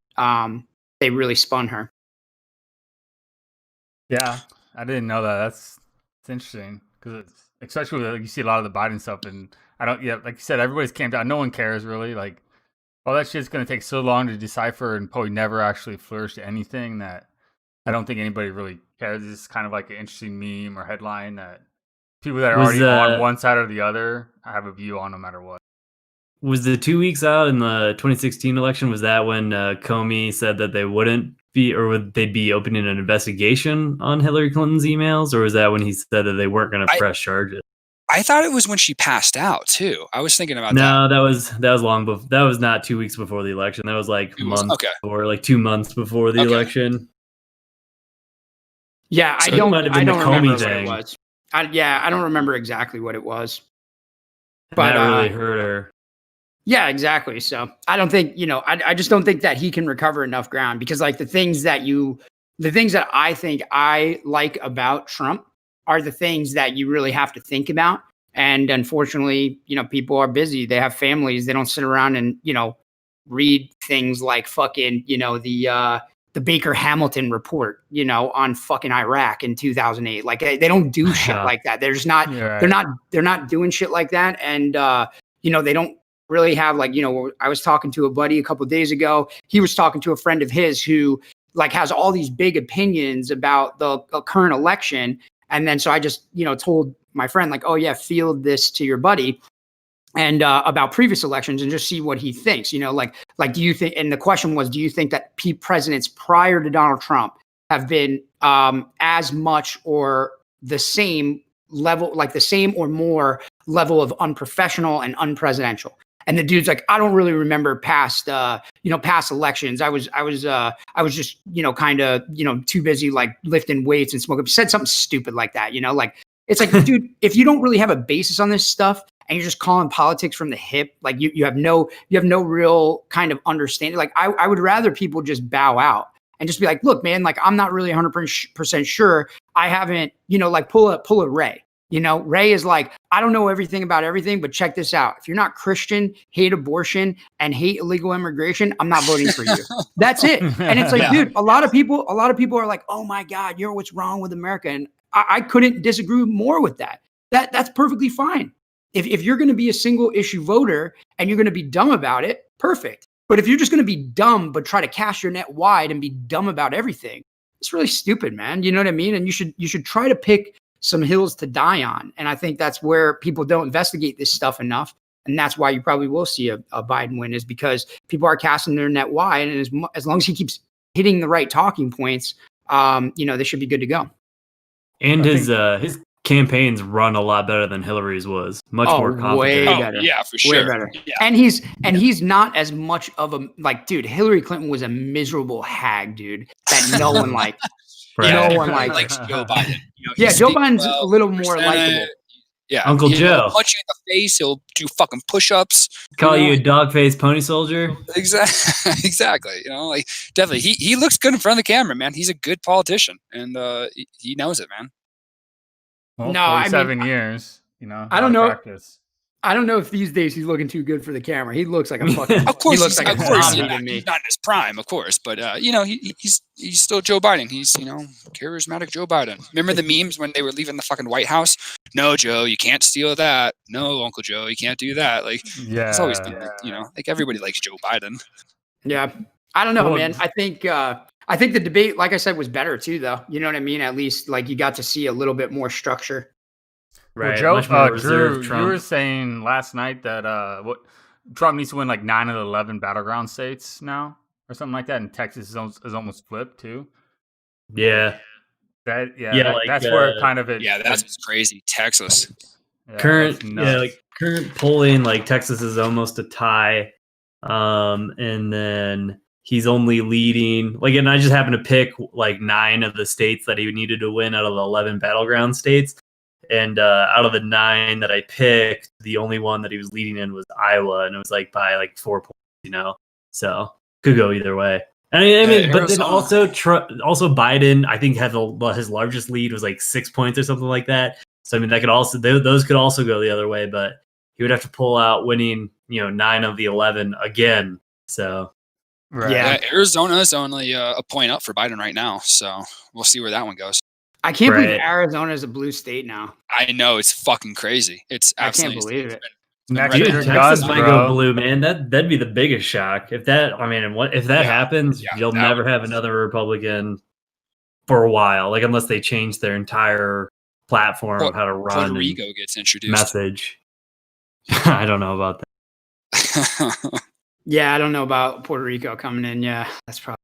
they really spun her. Yeah, I didn't know that. It's interesting because especially when you see a lot of the Biden stuff, and like you said, everybody's camped out. No one cares really. Like all that shit's gonna take so long to decipher and probably never actually flourish to anything that I don't think anybody really cares. It's kind of like an interesting meme or headline that people that are already on one side or the other have a view on no matter what. Was the 2 weeks out in the 2016 election, was that when Comey said that they wouldn't be, or would they be opening an investigation on Hillary Clinton's emails? Or was that when he said that they weren't going to press charges? I thought it was when she passed out too. I was thinking about that. No, that was long before. That was not 2 weeks before the election. That was like months or like 2 months before the election. Yeah, So I don't remember thing. what it was. I don't remember exactly what it was. But that really hurt her. Yeah, exactly. So I don't think, I just don't think that he can recover enough ground, because like the things that I think I like about Trump are the things that you really have to think about. And unfortunately, people are busy. They have families. They don't sit around and, read things like fucking, the Baker Hamilton report, on fucking Iraq in 2008. Like they don't do shit like that. They're just not, they're not doing shit like that. And, they don't really have like, I was talking to a buddy a couple of days ago. He was talking to a friend of his who like has all these big opinions about the current election. And then, so I just, told my friend like, oh yeah, field this to your buddy and about previous elections and just see what he thinks, like, do you think, and the question was, do you think that presidents prior to Donald Trump have been as much or the same level, like the same or more level of unprofessional and unpresidential? And the dude's like, I don't really remember past elections. I was just, kind of, too busy like lifting weights and smoking. Said something stupid like that, like, it's like, dude, if you don't really have a basis on this stuff and you're just calling politics from the hip, like you have no real kind of understanding. Like I would rather people just bow out and just be like, look, man, like I'm not really 100% sure. I haven't, like pull a Ray. Ray is like, I don't know everything about everything, but check this out. If you're not Christian, hate abortion, and hate illegal immigration, I'm not voting for you. That's it. And it's like, dude, a lot of people are like, oh my God, what's wrong with America? And I couldn't disagree more with that. That's perfectly fine. If you're going to be a single issue voter and you're going to be dumb about it, perfect. But if you're just going to be dumb, but try to cast your net wide and be dumb about everything, it's really stupid, man. You know what I mean? And you should try to pick some hills to die on. And I think that's where people don't investigate this stuff enough. And that's why you probably will see a Biden win, is because people are casting their net wide. And as long as he keeps hitting the right talking points, they should be good to go. And his campaigns run a lot better than Hillary's was. Much more complicated. Way better. Yeah, for sure. Way better. Yeah. And he's not as much of a, like, dude, Hillary Clinton was a miserable hag, dude, that no one liked. Right. No one likes Joe Biden. Joe Biden's a little more likable. Yeah, Uncle Joe. He'll punch you in the face. He'll do fucking push-ups. Call you a dog-faced pony soldier. Exactly. Like definitely, he looks good in front of the camera, man. He's a good politician, and he knows it, man. Well, no, 47 years. I don't know. Practice. I don't know if these days he's looking too good for the camera. He looks like a fucking. Of course, he looks like a zombie to me. He's not in his prime, of course, but he's still Joe Biden. He's charismatic Joe Biden. Remember the memes when they were leaving the fucking White House? No, Joe, you can't steal that. No, Uncle Joe, you can't do that. Like, it's always been like everybody likes Joe Biden. Yeah, I don't know, man. I think the debate, like I said, was better too, though. You know what I mean? At least like you got to see a little bit more structure. Right. Well, Joe, Drew, you were saying last night that Trump needs to win like 9 of the 11 battleground states now, or something like that, and Texas is almost flipped too. Yeah. That's where it kind of it. Yeah, that's crazy. Texas. Yeah, current polling, like Texas is almost a tie, and then he's only leading. Like, and I just happened to pick like 9 of the states that he needed to win out of the 11 battleground states. And out of the 9 that I picked, the only one that he was leading in was Iowa, and it was like by like 4 points, So could go either way. I mean, but then also Biden, I think had his largest lead was like 6 points or something like that. So I mean, that could also those could also go the other way, but he would have to pull out winning 9 of the 11 again. So right. Yeah, Arizona is only a point up for Biden right now, so we'll see where that one goes. I can't believe Arizona is a blue state now. I know, it's fucking crazy. I can't believe it. Texas might go blue, man. That'd be the biggest shock if that. I mean, if that happens, you'll never have another Republican for a while, like unless they change their entire platform of how to run. Puerto Rico gets introduced. Message. I don't know about that. Yeah, I don't know about Puerto Rico coming in. Yeah, that's probably.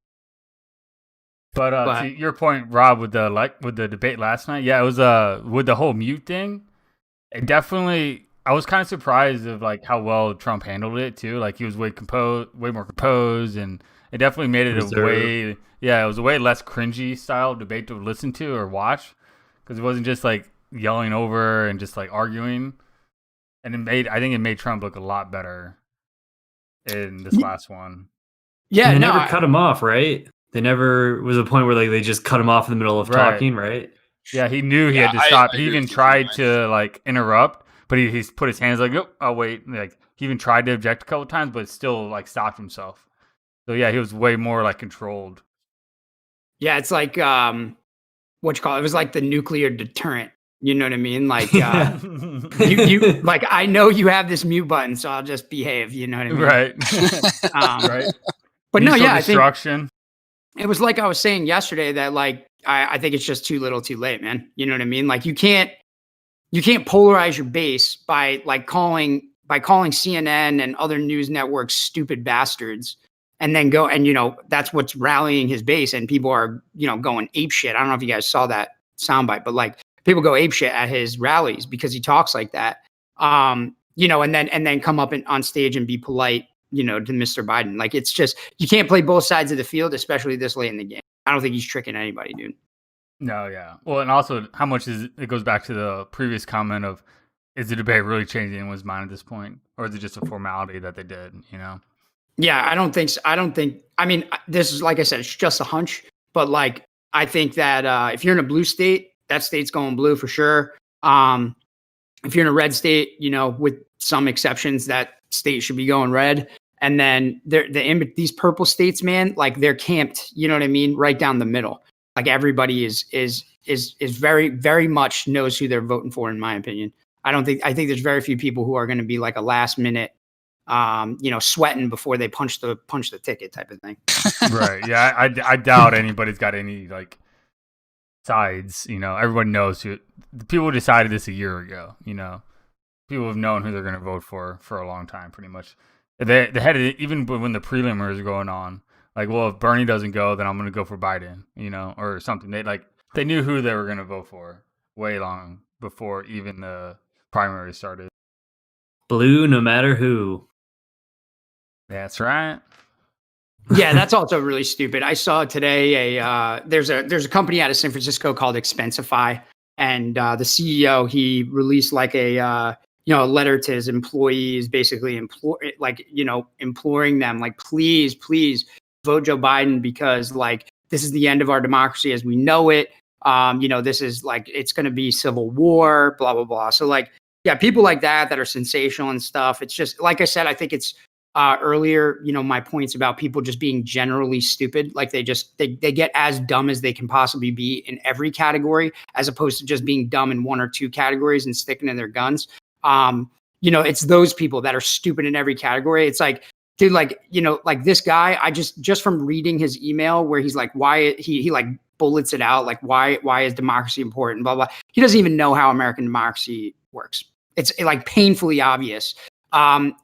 But to your point, Rob, with the debate last night, it was with the whole mute thing. It definitely. I was kind of surprised of like how well Trump handled it too. Like he was way more composed, and it definitely made it it was a way less cringy style debate to listen to or watch, because it wasn't just like yelling over and just like arguing, and I think it made Trump look a lot better in this last one. Yeah, and they never cut him off, right? They never was a point where like they just cut him off in the middle of talking, right? Yeah, he knew he had to stop. He even tried to like interrupt, but he's put his hands like, oh, I'll wait. Like he even tried to object a couple times, but still like stopped himself. So yeah, he was way more like controlled. Yeah, it's like what you call it? It was like the nuclear deterrent. You know what I mean? Like you like I know you have this mute button, so I'll just behave. You know what I mean? Right. Right. But no, yeah, destruction. I think it was like I was saying yesterday that like I think it's just too little, too late, man. You know what I mean? Like you can't polarize your base by calling CNN and other news networks stupid bastards, and then go and that's what's rallying his base, and people are going ape shit. I don't know if you guys saw that soundbite, but like people go ape shit at his rallies because he talks like that. And then come up on stage and be polite, to Mr. Biden. Like it's just you can't play both sides of the field, especially this late in the game. I don't think he's tricking anybody, dude. No, yeah. Well, and also how much it goes back to the previous comment of, is the debate really changing anyone's mind at this point? Or is it just a formality that they did, Yeah, I don't think so. I mean, this is, like I said, it's just a hunch, but like, I think that if you're in a blue state, that state's going blue for sure. If you're in a red state, with some exceptions, that state should be going red. And then these purple states, man, like they're camped, you know what I mean? Right down the middle. Like everybody is very, very much knows who they're voting for, in my opinion. I think there's very few people who are going to be like a last minute, sweating before they punch the ticket type of thing. Right. Yeah. I doubt anybody's got any like sides, everyone knows who the people decided this a year ago, people have known who they're going to vote for a long time, pretty much. They had it even when the preliminary was going on. Like, well, if Bernie doesn't go, then I'm going to go for Biden, or something. They knew who they were going to vote for way long before even the primary started. Blue, no matter who. That's right. Yeah, that's also really stupid. I saw today there's a company out of San Francisco called Expensify, and the CEO, he released like a letter to his employees, basically imploring them, like, please vote Joe Biden, because like this is the end of our democracy as we know it. This is like, it's going to be civil war, blah, blah, blah. So like, yeah, people like that are sensational and stuff. It's just, like I said, I think it's earlier, my points about people just being generally stupid. Like they get as dumb as they can possibly be in every category, as opposed to just being dumb in one or two categories and sticking to their guns. It's those people that are stupid in every category. It's like, dude, like, like this guy, I just from reading his email where he's like, why he like bullets it out, like why is democracy important, blah, blah. He doesn't even know how American democracy works. It's like painfully obvious. And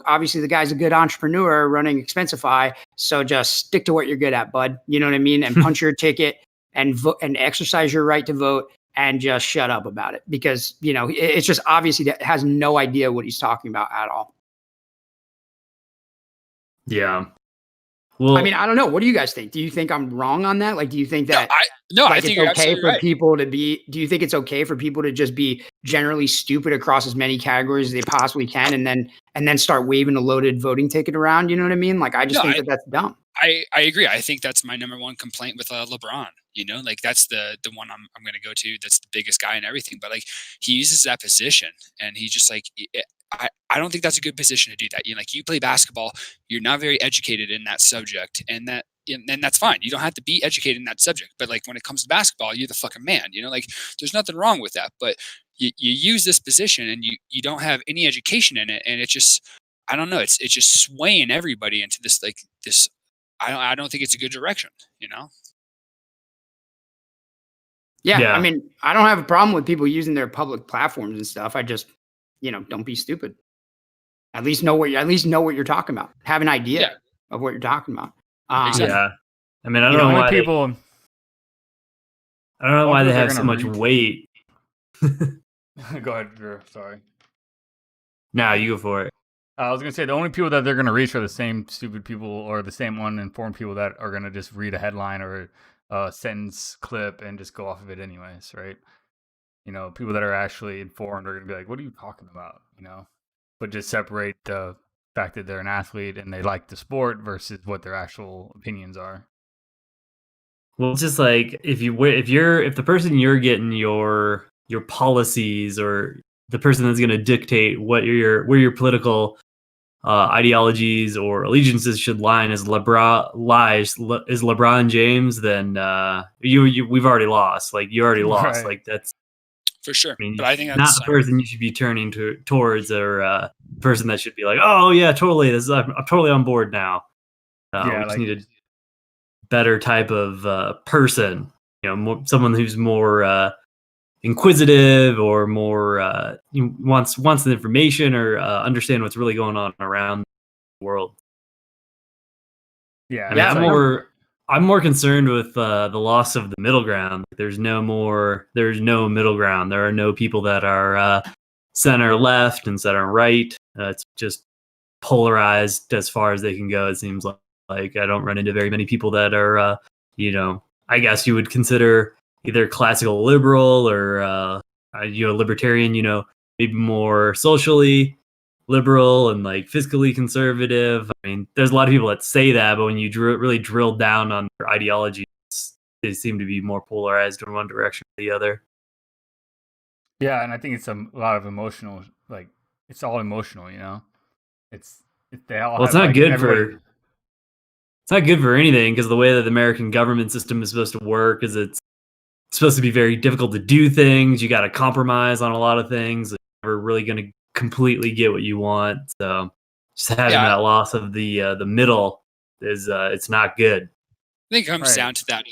obviously the guy's a good entrepreneur running Expensify. So just stick to what you're good at, bud. You know what I mean? And punch your ticket and vote and exercise your right to vote, and just shut up about it, because, it's just obviously that has no idea what he's talking about at all. Yeah. Well, I mean, I don't know. What do you guys think? Do you think I'm wrong on that? Like, do you think that I think it's okay for people to be? Do you think it's okay for people to just be generally stupid across as many categories as they possibly can, and then start waving a loaded voting ticket around? You know what I mean? Like, I just think that's dumb. I agree. I think that's my number one complaint with LeBron. Like that's the one I'm going to go to. That's the biggest guy and everything. But like he uses that position, and he just like. I don't think that's a good position to do that. You play basketball, you're not very educated in that subject, and that's fine. You don't have to be educated in that subject. But like when it comes to basketball, you're the fucking man. Like there's nothing wrong with that. But you use this position and you don't have any education in it, and it just, I don't know. It's just swaying everybody into this like this. I don't think it's a good direction. Yeah, I mean, I don't have a problem with people using their public platforms and stuff. I just, don't be stupid. At least know what you're talking about. Have an idea of what you're talking about. Exactly. Yeah. I mean, I don't know why people. I don't know why they have so much weight. Go ahead, Drew. Sorry. Nah, you go for it. I was gonna say the only people that they're gonna reach are the same stupid people or the same uninformed people that are gonna just read a headline or a sentence clip and just go off of it anyways, right? People that are actually informed are gonna be like, "What are you talking about?" But just separate the fact that they're an athlete and they like the sport versus what their actual opinions are. Well, it's just like if the person you're getting your policies, or the person that's going to dictate where your political ideologies or allegiances should line is LeBron James, then we've already lost. Like, you already lost. Right. Like, that's for sure. I mean, But I think not the person you should be turning towards, or person that should be like, oh yeah, totally. I'm totally on board now. We just need a better type of person. Someone who's more inquisitive, or more wants the information, or understand what's really going on around the world. Yeah, I mean, I'm more concerned with the loss of the middle ground. There's no middle ground. There are no people that are center left and center right. It's just polarized as far as they can go. It seems like I don't run into very many people that are, I guess you would consider either classical liberal or libertarian. Maybe more socially liberal and like fiscally conservative. I mean, there's a lot of people that say that, but when you really drill down on their ideologies, they seem to be more polarized in one direction or the other. Yeah, and I think it's a lot of emotional, like, it's all emotional, they all. Well, it's not good for. It's not good for anything, because the way that the American government system is supposed to work is it's supposed to be very difficult to do things. You got to compromise on a lot of things. You're never really going to completely get what you want. So just having that loss of the middle is it's not good. I think it comes down to that,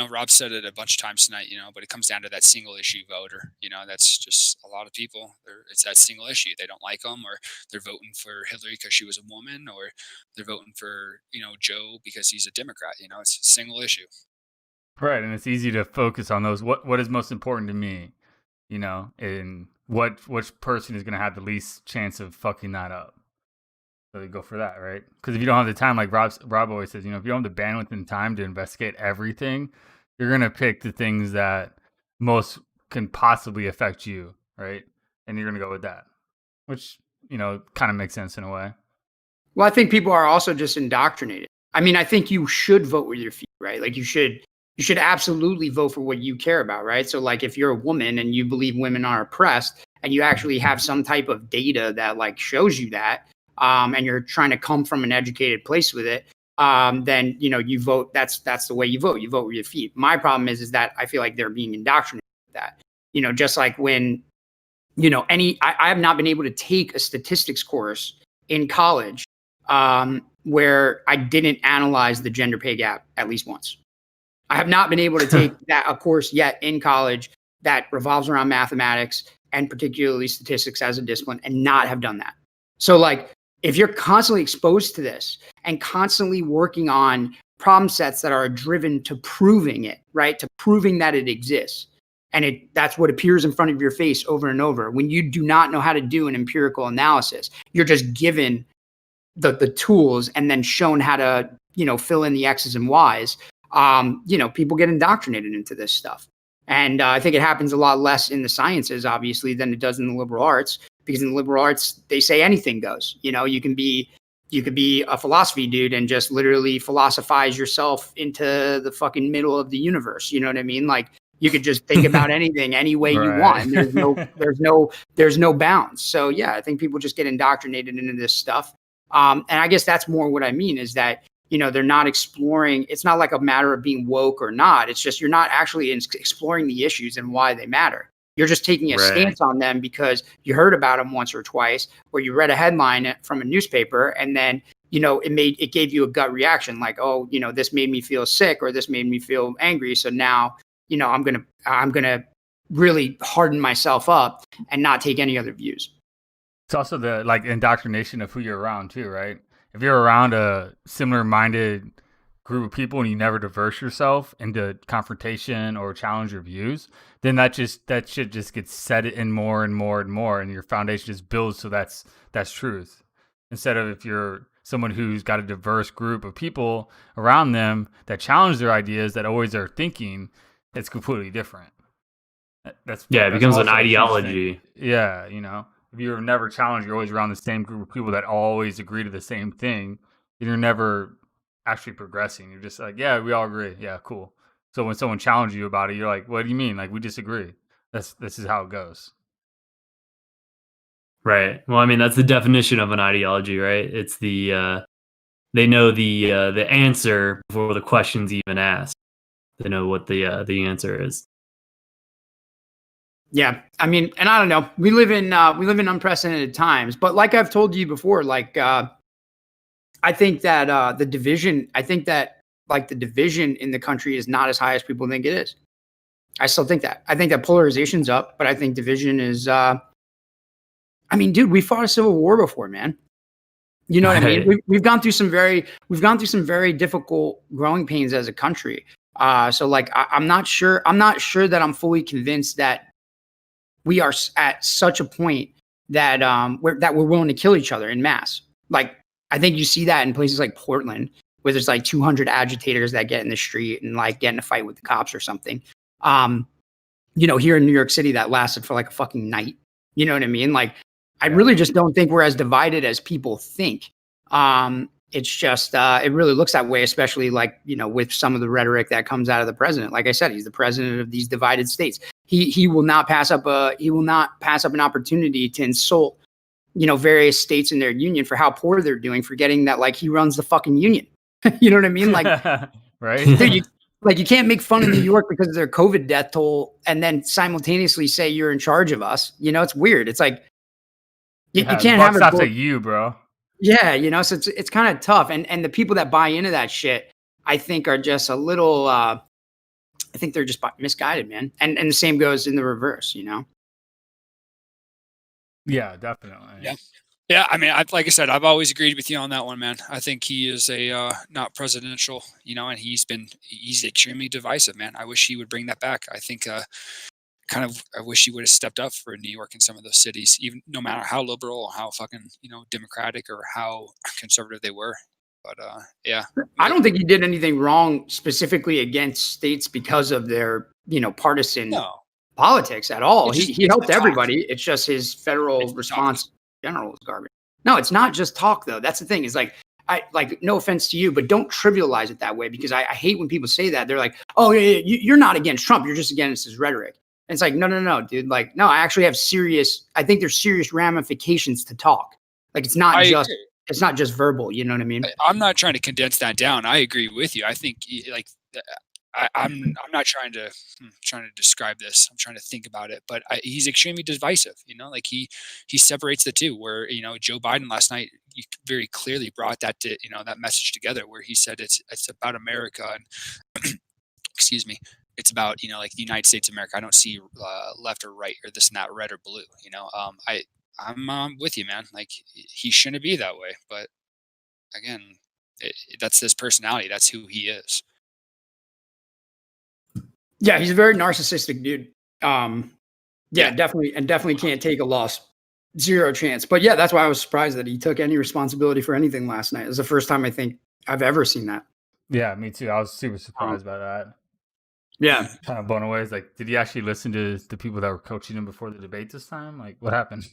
Rob said it a bunch of times tonight, but it comes down to that single issue voter. That's just a lot of people. It's that single issue. They don't like them, or they're voting for Hillary because she was a woman, or they're voting for, Joe because he's a Democrat. It's a single issue. Right, and it's easy to focus on those. What is most important to me, and which person is going to have the least chance of fucking that up. So they go for that, right? Because if you don't have the time, like Rob always says, if you don't have the bandwidth and time to investigate everything, you're going to pick the things that most can possibly affect you, right? And you're going to go with that, which, kind of makes sense in a way. Well, I think people are also just indoctrinated. I mean, I think you should vote with your feet, right? Like, you should absolutely vote for what you care about, right? So, like, if you're a woman and you believe women are oppressed, and you actually have some type of data that like shows you that, and you're trying to come from an educated place with it, then you vote. That's the way you vote. You vote with your feet. My problem is that I feel like they're being indoctrinated with that. Just like when I have not been able to take a statistics course in college where I didn't analyze the gender pay gap at least once. I have not been able to take a course yet in college that revolves around mathematics and particularly statistics as a discipline, and not have done that. So, like, if you're constantly exposed to this and constantly working on problem sets that are driven to proving it, right, to proving that it exists, and that's what appears in front of your face over and over, when you do not know how to do an empirical analysis, you're just given the tools and then shown how to, fill in the X's and Y's. People get indoctrinated into this stuff. And I think it happens a lot less in the sciences, obviously, than it does in the liberal arts. Because in the liberal arts, they say anything goes. You can be a philosophy dude and just literally philosophize yourself into the fucking middle of the universe. You know what I mean? Like, you could just think about anything any way you want. There's no bounds. So yeah, I think people just get indoctrinated into this stuff. And I guess that's more what I mean, is that they're not exploring. It's not like a matter of being woke or not. It's just you're not actually exploring the issues and why they matter. You're just taking a stance on them because you heard about them once or twice, or you read a headline from a newspaper, and then it gave you a gut reaction, like, oh, this made me feel sick, or this made me feel angry, so now I'm gonna really harden myself up and not take any other views. It's also the indoctrination of who you're around too, right? If you're around a similar minded group of people and you never diverse yourself into confrontation or challenge your views, then that shit just gets set in more and more and more, and your foundation just builds. So that's truth. Instead of if you're someone who's got a diverse group of people around them that challenge their ideas, that always are thinking, it's completely different. It becomes an ideology. Yeah, if you're never challenged, you're always around the same group of people that always agree to the same thing, and you're never actually progressing. You're just like, yeah, we all agree. Yeah, cool. So when someone challenges you about it, you're like, what do you mean? Like, we disagree. This is how it goes. Right. Well, I mean, that's the definition of an ideology, right? It's the they know the answer before the question's even asked. They know what the answer is. Yeah, I mean, and I don't know. We live in unprecedented times, but like I've told you before, like I think that the division in the country is not as high as people think it is. I still think that. I think that polarization's up, but I think division is. I mean, dude, we fought a civil war before, man. You know what I mean? We've gone through some very difficult growing pains as a country. So like, I'm not sure that I'm fully convinced that we are at such a point that we're willing to kill each other in mass. Like, I think you see that in places like Portland, where there's like 200 agitators that get in the street and like get in a fight with the cops or something. Here in New York City, that lasted for like a fucking night. You know what I mean? Like, I really just don't think we're as divided as people think. It's just, it really looks that way, especially like, with some of the rhetoric that comes out of the president. Like I said, he's the president of these divided states. He will not pass up an opportunity to insult, various states in their union for how poor they're doing, forgetting that like he runs the fucking union. You know what I mean? Like, right. Dude, you can't make fun of New York because of their COVID death toll and then simultaneously say you're in charge of us. It's weird. It's like, you can't have it. Stops at you, bro. Yeah, so it's kind of tough, and the people that buy into that shit, I think, are just a little. I think they're just misguided, man. And the same goes in the reverse, Yeah, definitely. Yeah. I mean, like I said, I've always agreed with you on that one, man. I think he is a not presidential, and he's extremely divisive, man. I wish he would bring that back. I think. I wish he would have stepped up for New York and some of those cities, even no matter how liberal or how fucking, democratic or how conservative they were. But yeah. I don't think he did anything wrong specifically against states because of their, partisan politics at all. He helped everybody. It's just his federal response in general is garbage. No, it's not just talk though. That's the thing. It's like, no offense to you, but don't trivialize it that way, because I hate when people say that. They're like, oh yeah, you're not against Trump. You're just against his rhetoric. And it's like, no, dude. Like, no, I actually have I think there's serious ramifications to talk. Like, it's not just verbal. You know what I mean? I'm not trying to condense that down. I agree with you. I think like I'm not trying to describe this. I'm trying to think about it, but he's extremely divisive. Like he separates the two. Where Joe Biden last night very clearly brought that to that message together, where he said it's about America and excuse me. It's about like the United States of America. I don't see left or right or this and that, red or blue. I'm with you, man. Like he shouldn't be that way, but again, that's his personality. That's who he is. Yeah, he's a very narcissistic dude. Definitely can't take a loss. Zero chance. But yeah, that's why I was surprised that he took any responsibility for anything last night. It was the first time I think I've ever seen that. Yeah, me too. I was super surprised by that. Yeah. Kind of blown away. It's like, did he actually listen to the people that were coaching him before the debate this time? Like, what happened?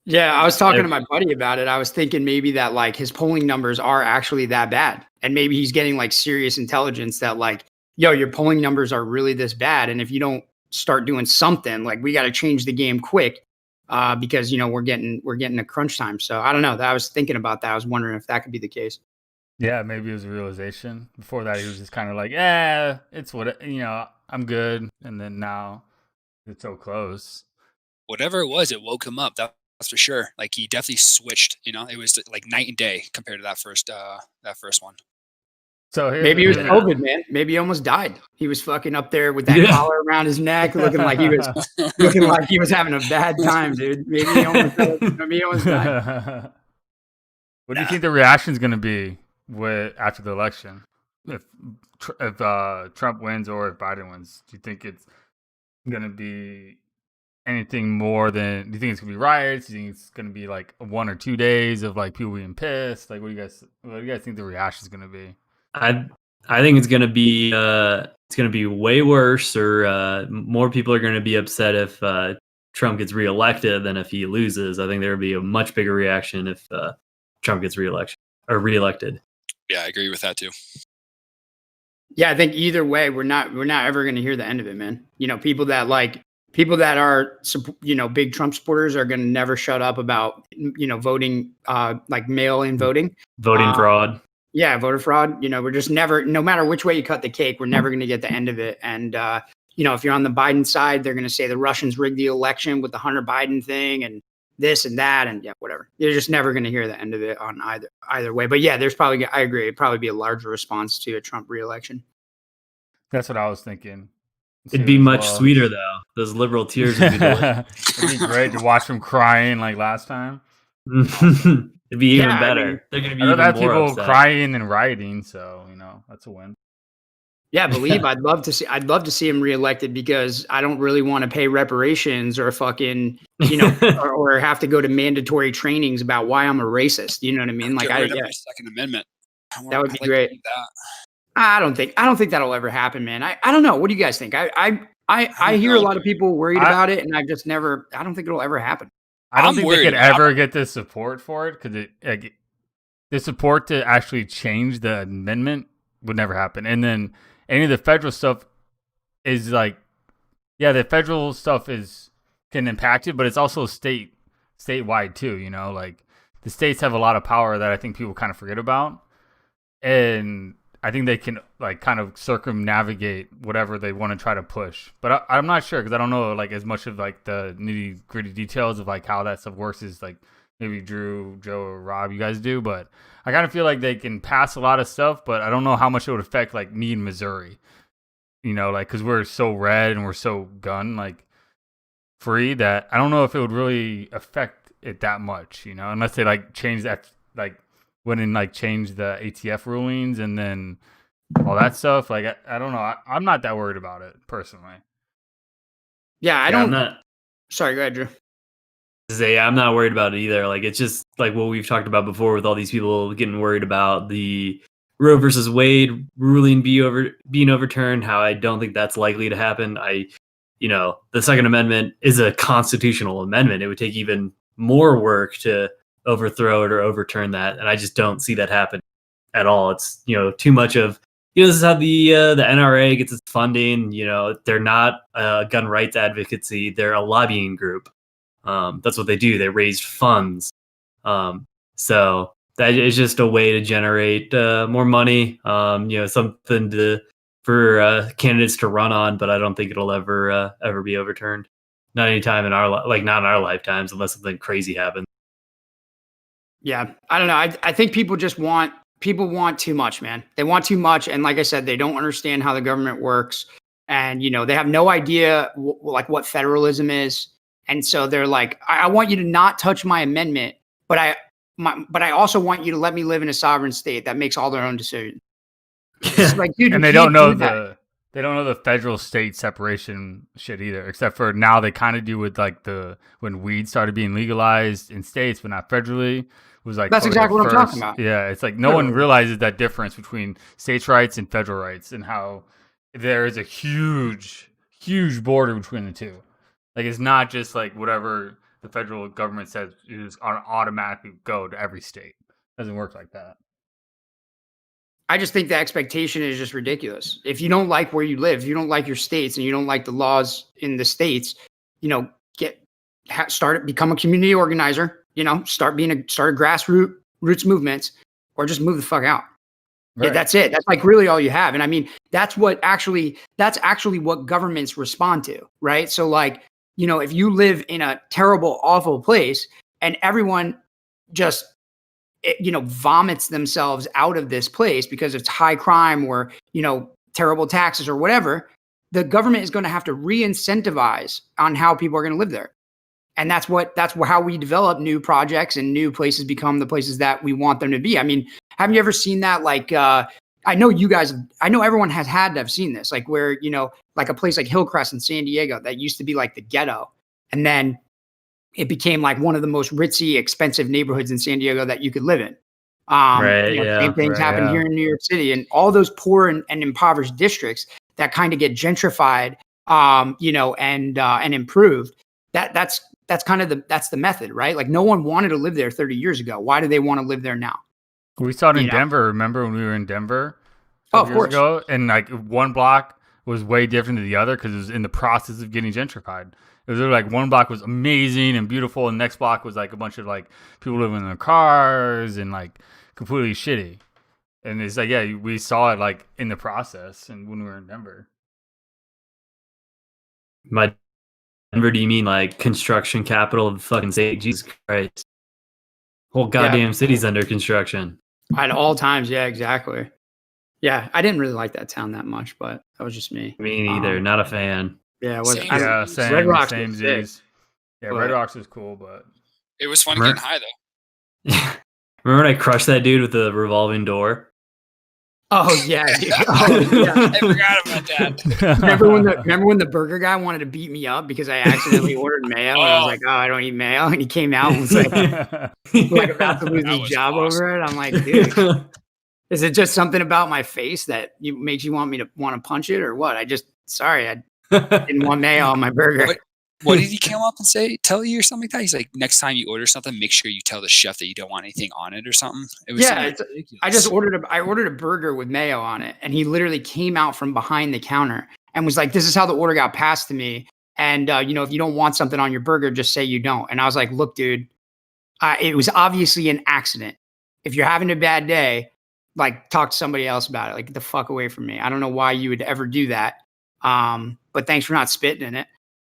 Yeah, I was talking to my buddy about it. I was thinking maybe that like his polling numbers are actually that bad. And maybe he's getting like serious intelligence that like, yo, your polling numbers are really this bad. And if you don't start doing something, like we got to change the game quick because, we're getting a crunch time. So I don't know. I was thinking about that. I was wondering if that could be the case. Yeah, maybe it was a realization. Before that, he was just kind of like, yeah, it's what, I'm good. And then now it's so close. Whatever it was, it woke him up. That's for sure. Like he definitely switched, it was like night and day compared to that first one. So maybe it was COVID, man. Maybe he almost died. He was fucking up there with that collar around his neck, looking like he was having a bad time, dude. Maybe he almost died. What do you think the reaction is going to be after the election? If Trump wins or if Biden wins, do you think it's going to be anything more than? Do you think it's going to be riots? Do you think it's going to be like 1 or 2 days of like people being pissed? Like, what do you guys think the reaction is going to be? I think it's going to be way worse, or more people are going to be upset if Trump gets reelected than if he loses. I think there would be a much bigger reaction if Trump gets reelected. Yeah, I agree with that too. Yeah, I think either way, we're not ever going to hear the end of it, man. You know, people that are, you know, big Trump supporters are going to never shut up about, you know, voting, like mail-in voting. Voting fraud. Yeah, voter fraud. You know, we're just never, no matter which way you cut the cake, we're never going to get the end of it. And, you know, if you're on the Biden side, they're going to say the Russians rigged the election with the Hunter Biden thing and this and that. And yeah, whatever. You're just never going to hear the end of it on either way. But yeah, I agree. It'd probably be a larger response to a Trump reelection. That's what I was thinking. It'd be much sweeter though. Those liberal tears would be delicious. It'd be great to watch them crying like last time. It'd be even better. I mean, they're going to be even more people upset. Crying and rioting, so you know that's a win. Yeah, I'd love to see him reelected because I don't really want to pay reparations or fucking, you know, or have to go to mandatory trainings about why I'm a racist. You know what I mean? Like, my Second Amendment. That would be great. I don't think that'll ever happen, man. I don't know. What do you guys think? I hear a lot of people worried about it, and I don't think it'll ever happen. I don't think they could ever get the support for it because the support to actually change the amendment would never happen. And then any of the federal stuff is like, yeah, the federal stuff can impact it, but it's also statewide too. You know, like the states have a lot of power that I think people kind of forget about, and I think they can like kind of circumnavigate whatever they want to try to push. But I'm not sure because I don't know like as much of like the nitty gritty details of like how that stuff works as like maybe Drew, Joe, or Rob, you guys do. But I kind of feel like they can pass a lot of stuff, but I don't know how much it would affect like me in Missouri. You know, like because we're so red and we're so gun like free that I don't know if it would really affect it that much. You know, unless they like change that like. Went and like changed the ATF rulings and then all that stuff. Like I don't know. I'm not that worried about it personally. Yeah, I'm not. Sorry, go ahead, Drew. I'm not worried about it either. Like it's just like what we've talked about before with all these people getting worried about the Roe versus Wade ruling being overturned. How I don't think that's likely to happen. The Second Amendment is a constitutional amendment. It would take even more work to overthrow it or overturn that, and I just don't see that happen at all. It's too much of this is how the NRA gets its funding. They're not a gun rights advocacy, they're a lobbying group. That's what they do. They raise funds, so that is just a way to generate more money, something for candidates to run on. But I don't think it'll ever be overturned, not anytime in not in our lifetimes, unless something crazy happens. Yeah, I don't know. I think people want too much, man. They want too much. And like I said, they don't understand how the government works. And, they have no idea what federalism is. And so they're like, I want you to not touch my amendment, but I also want you to let me live in a sovereign state that makes all their own decisions. Like, dude, and they don't know the federal state separation shit either, except for now they kind of do with like when weed started being legalized in states, but not federally. Was like that's exactly what I'm talking about. Yeah, it's like no one realizes that difference between states' rights and federal rights, and how there is a huge border between the two. Like it's not just like whatever the federal government says is automatically go to every state. It doesn't work like that. I just think the expectation is just ridiculous. If you don't like where you live, if you don't like your states, and you don't like the laws in the states, become a community organizer. Start a grassroots movements, or just move the fuck out. Right. Yeah, that's it. That's like really all you have. And I mean, that's actually what governments respond to, right? So like, if you live in a terrible, awful place and everyone just, vomits themselves out of this place because it's high crime or, terrible taxes or whatever, the government is going to have to re-incentivize on how people are going to live there. And that's how we develop new projects, and new places become the places that we want them to be. I mean, have you ever seen that? Like, I know everyone has had to have seen this, like where, like a place like Hillcrest in San Diego that used to be like the ghetto. And then it became like one of the most ritzy, expensive neighborhoods in San Diego that you could live in. Same things happen here in New York City, and all those poor and impoverished districts that kind of get gentrified, and improved. That's kind of the method, right? Like no one wanted to live there 30 years ago. Why do they want to live there now? We saw it in Denver. Remember when we were in Denver of course. Ago? And like one block was way different than the other because it was in the process of getting gentrified. It was like one block was amazing and beautiful, and the next block was like a bunch of like people living in their cars and like completely shitty. And it's like, yeah, we saw it like in the process, and when we were in Denver. Denver, do you mean like construction capital of the fucking state? Jesus Christ. Whole goddamn city's under construction. At all times, yeah, exactly. Yeah, I didn't really like that town that much, but that was just me. Me neither, not a fan. Yeah, it was. Same. Red Rocks same Z's. Yeah, Red Rocks was cool, but it was fun getting high though. Remember when I crushed that dude with the revolving door? Oh yeah, dude. Oh, yeah. I forgot about that. Remember when the burger guy wanted to beat me up because I accidentally ordered mayo, and I was like, "Oh, I don't eat mayo," and he came out and was like about to lose his job over it. I'm like, dude, is it just something about my face that makes you want me to want to punch it, or what? I didn't want mayo on my burger. What did he come up and tell you or something like that? He's like, next time you order something, make sure you tell the chef that you don't want anything on it or something. It was I ordered a burger with mayo on it, and he literally came out from behind the counter and was like, "This is how the order got passed to me. And if you don't want something on your burger, just say you don't." And I was like, "Look, dude, it was obviously an accident. If you're having a bad day, like talk to somebody else about it. Like get the fuck away from me. I don't know why you would ever do that. But thanks for not spitting in it."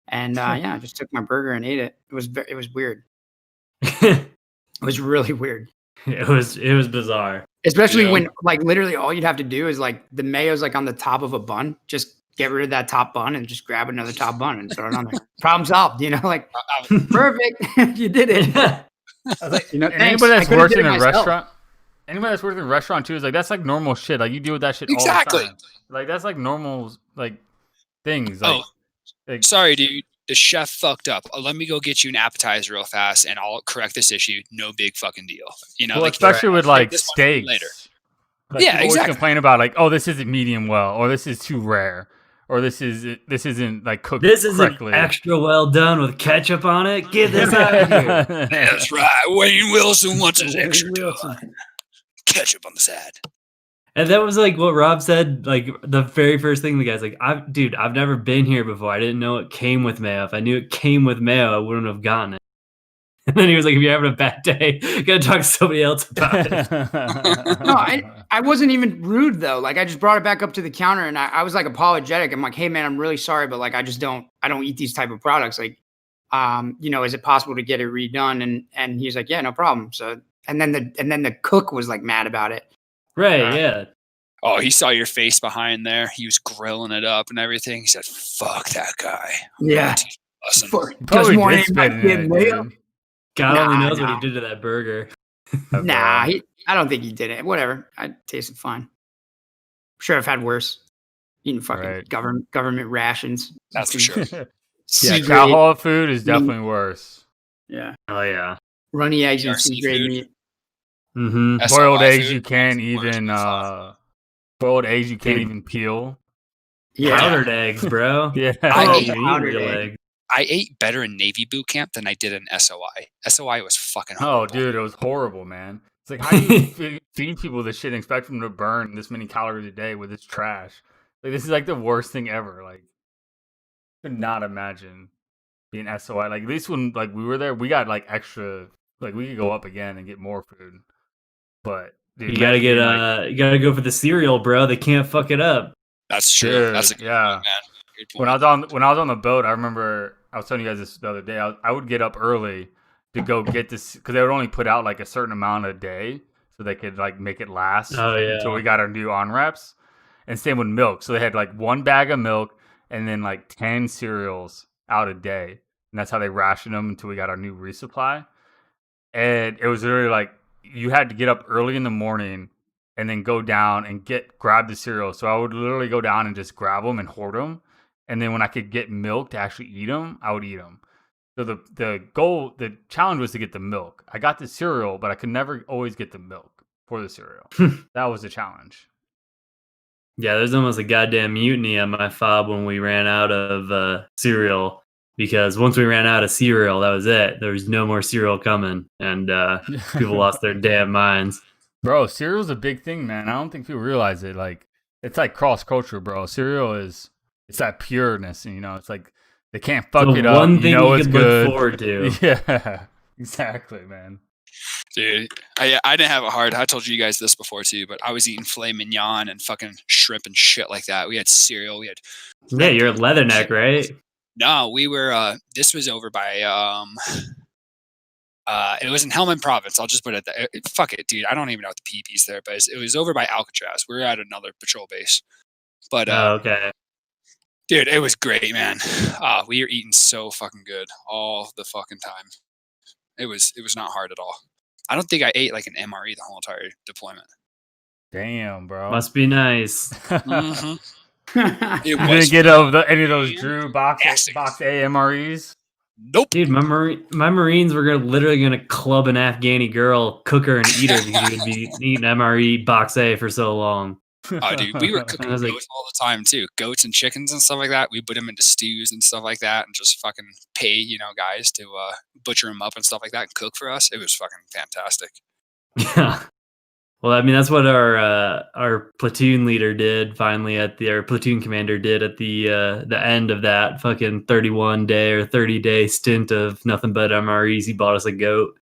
And I just took my burger and ate it. It was weird. It was really weird. It was bizarre. Especially when like literally all you'd have to do is like the mayo's like on the top of a bun. Just get rid of that top bun and just grab another top bun and throw it on there. Problem solved, like perfect. You did it. I was like, anybody that's worked in a restaurant too is like, that's like normal shit. Like you deal with that shit all the time. Like that's like normal like things. Like, sorry, dude. The chef fucked up. Let me go get you an appetizer real fast, and I'll correct this issue. No big fucking deal. Well, like, especially with like steaks. Later. Like, yeah, exactly. Always complain about like, oh, this isn't medium well, or this is too rare, or this isn't like cooked. This correctly. Isn't extra well done with ketchup on it. Get this out of here. That's right. Wayne Wilson wants his extra done. Ketchup on the side. And that was like what Rob said, like the very first thing the guy's like, I've never been here before. I didn't know it came with mayo. If I knew it came with mayo, I wouldn't have gotten it. And then he was like, if you're having a bad day, you gotta talk to somebody else about it. No, I wasn't even rude though. Like I just brought it back up to the counter and I was like apologetic. I'm like, hey man, I'm really sorry, but like I don't eat these type of products. Like, is it possible to get it redone? And he's like, yeah, no problem. So and then the cook was like mad about it. Right, yeah. Oh, he saw your face behind there. He was grilling it up and everything. He said, fuck that guy. Yeah. Probably did spit in it, God only knows what he did to that burger. I don't think he did it. Whatever. I tasted fine. I'm sure I've had worse. Eating fucking government rations. That's for sure. Yeah, alcohol food is definitely worse. Yeah. Oh, yeah. Runny eggs and C-grade meat. Mm-hmm. Boiled eggs you can't even even peel. Yeah. Powdered eggs, bro. Yeah. I ate better in Navy boot camp than I did in SOI. SOI was fucking horrible. Oh, dude, it was horrible, man. It's like, how do you feed people this shit and expect them to burn this many calories a day with this trash? Like, this is like the worst thing ever. Like, I could not imagine being SOI. Like, at least when like we were there, we got like extra. Like, we could go up again and get more food. But dude, you gotta get you gotta go for the cereal, bro. They can't fuck it up. That's true. Dude, that's a good point, man. Good point. When I was on the boat, I remember I was telling you guys this the other day. I would get up early to go get this because they would only put out like a certain amount a day, so they could like make it last until we got our new on reps. And same with milk. So they had like one bag of milk and then like 10 cereals out a day. and that's how they rationed them until we got our new resupply. And it was literally like you had to get up early in the morning and then go down and grab the cereal. So I would literally go down and just grab them and hoard them. And then when I could get milk to actually eat them, I would eat them. So the challenge was to get the milk. I got the cereal, but I could never always get the milk for the cereal. That was the challenge. Yeah, there's almost a goddamn mutiny on my fob when we ran out of cereal. Because once we ran out of cereal, that was it. There was no more cereal coming, and people lost their damn minds. Bro, cereal's a big thing, man. I don't think people realize it. Like, it's like cross culture, bro. Cereal it's that pureness, and it's like they can't fuck it up. One thing you it's can good. Look forward to. Yeah, exactly, man. Dude, I didn't have it hard. I told you guys this before too, but I was eating filet mignon and fucking shrimp and shit like that. We had cereal. We had. Yeah, you're at Leatherneck, right? No, we were. This was over by. It was in Helmand Province. I'll just put it there. Fuck it, dude. I don't even know what the PB's there, but it was over by Alcatraz. We were at another patrol base. But okay. Dude, it was great, man. We were eating so fucking good all the fucking time. It was not hard at all. I don't think I ate like an MRE the whole entire deployment. Damn, bro. Must be nice. Mm-hmm. You didn't get any of those Drew box A MREs? Nope. Dude, my Marines were literally gonna club an Afghani girl, cook her, and eat her because we would be eating MRE box A for so long. Oh, dude, we were cooking goats all the time too. Goats and chickens and stuff like that. We put them into stews and stuff like that, and just fucking pay guys to butcher them up and stuff like that and cook for us. It was fucking fantastic. Yeah. Well, I mean, that's what our platoon leader did finally our platoon commander did at the end of that fucking 31-day or 30-day stint of nothing but MREs. He bought us a goat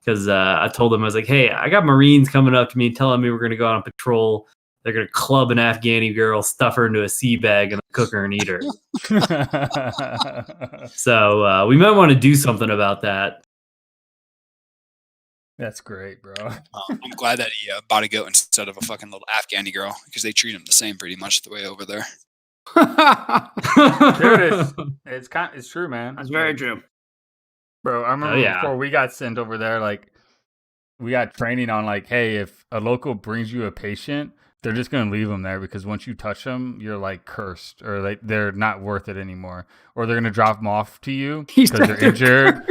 because I told him, I was like, hey, I got Marines coming up to me telling me we're going to go on a patrol. They're going to club an Afghani girl, stuff her into a sea bag, and cook her and eat her. So we might want to do something about that. That's great, bro. I'm glad that he bought a goat instead of a fucking little Afghani girl because they treat him the same pretty much the way over there. Dude, it's true, man. That's very true, bro. I remember before we got sent over there, like we got training on like, hey, if a local brings you a patient, they're just gonna leave them there because once you touch them, you're like cursed, or like they're not worth it anymore, or they're gonna drop them off to you because they're injured.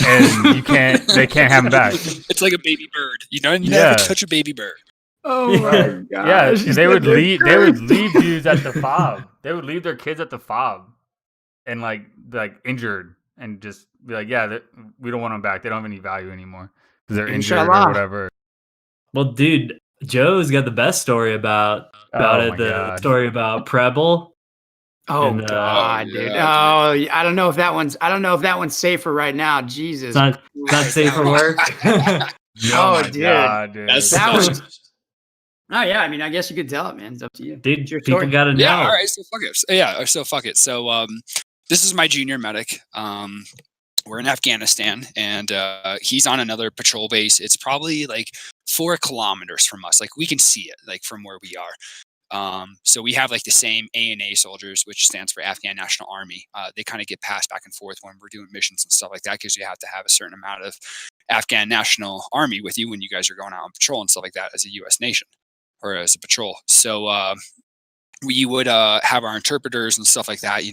And they can't have them back. It's like a baby bird, you never touch a baby bird. Oh my god! Yeah, they would leave dudes at the fob. They would leave their kids at the fob, and like injured, and just be like, yeah, we don't want them back. They don't have any value anymore because they're injured or whatever. Well, dude, Joe's got the best story about it. The story about Preble. Oh god, dude! Oh, I don't know if that one's safer right now. Jesus, not safe for work. Dude. God, dude. That was. Oh yeah, I mean, I guess you could tell it, man. It's up to you. Dude, people got to know. Yeah, all right, so fuck it. So fuck it. So this is my junior medic. We're in Afghanistan, and he's on another patrol base. It's probably like 4 kilometers from us. Like we can see it, like from where we are. So we have like the same ANA soldiers, which stands for Afghan National Army. They kind of get passed back and forth when we're doing missions and stuff like that, because you have to have a certain amount of Afghan National Army with you when you guys are going out on patrol and stuff like that as a U.S. nation or as a patrol. So we would have our interpreters and stuff like that,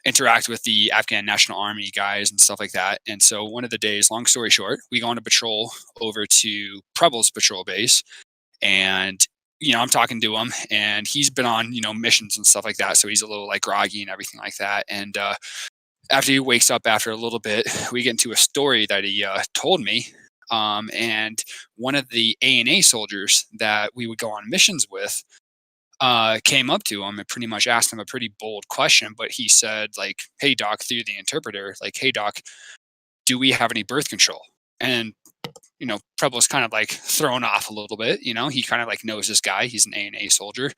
interact with the Afghan National Army guys and stuff like that. And so one of the days, long story short, we go on a patrol over to Preble's patrol base, and I'm talking to him, and he's been on, missions and stuff like that. So he's a little like groggy and everything like that. And after he wakes up after a little bit, we get into a story that he told me. And one of the ANA soldiers that we would go on missions with came up to him and pretty much asked him a pretty bold question. But he said, like, hey, doc, through the interpreter, like, hey, doc, do we have any birth control? And Preble's kind of like thrown off a little bit. He kind of like knows this guy. He's an ANA soldier.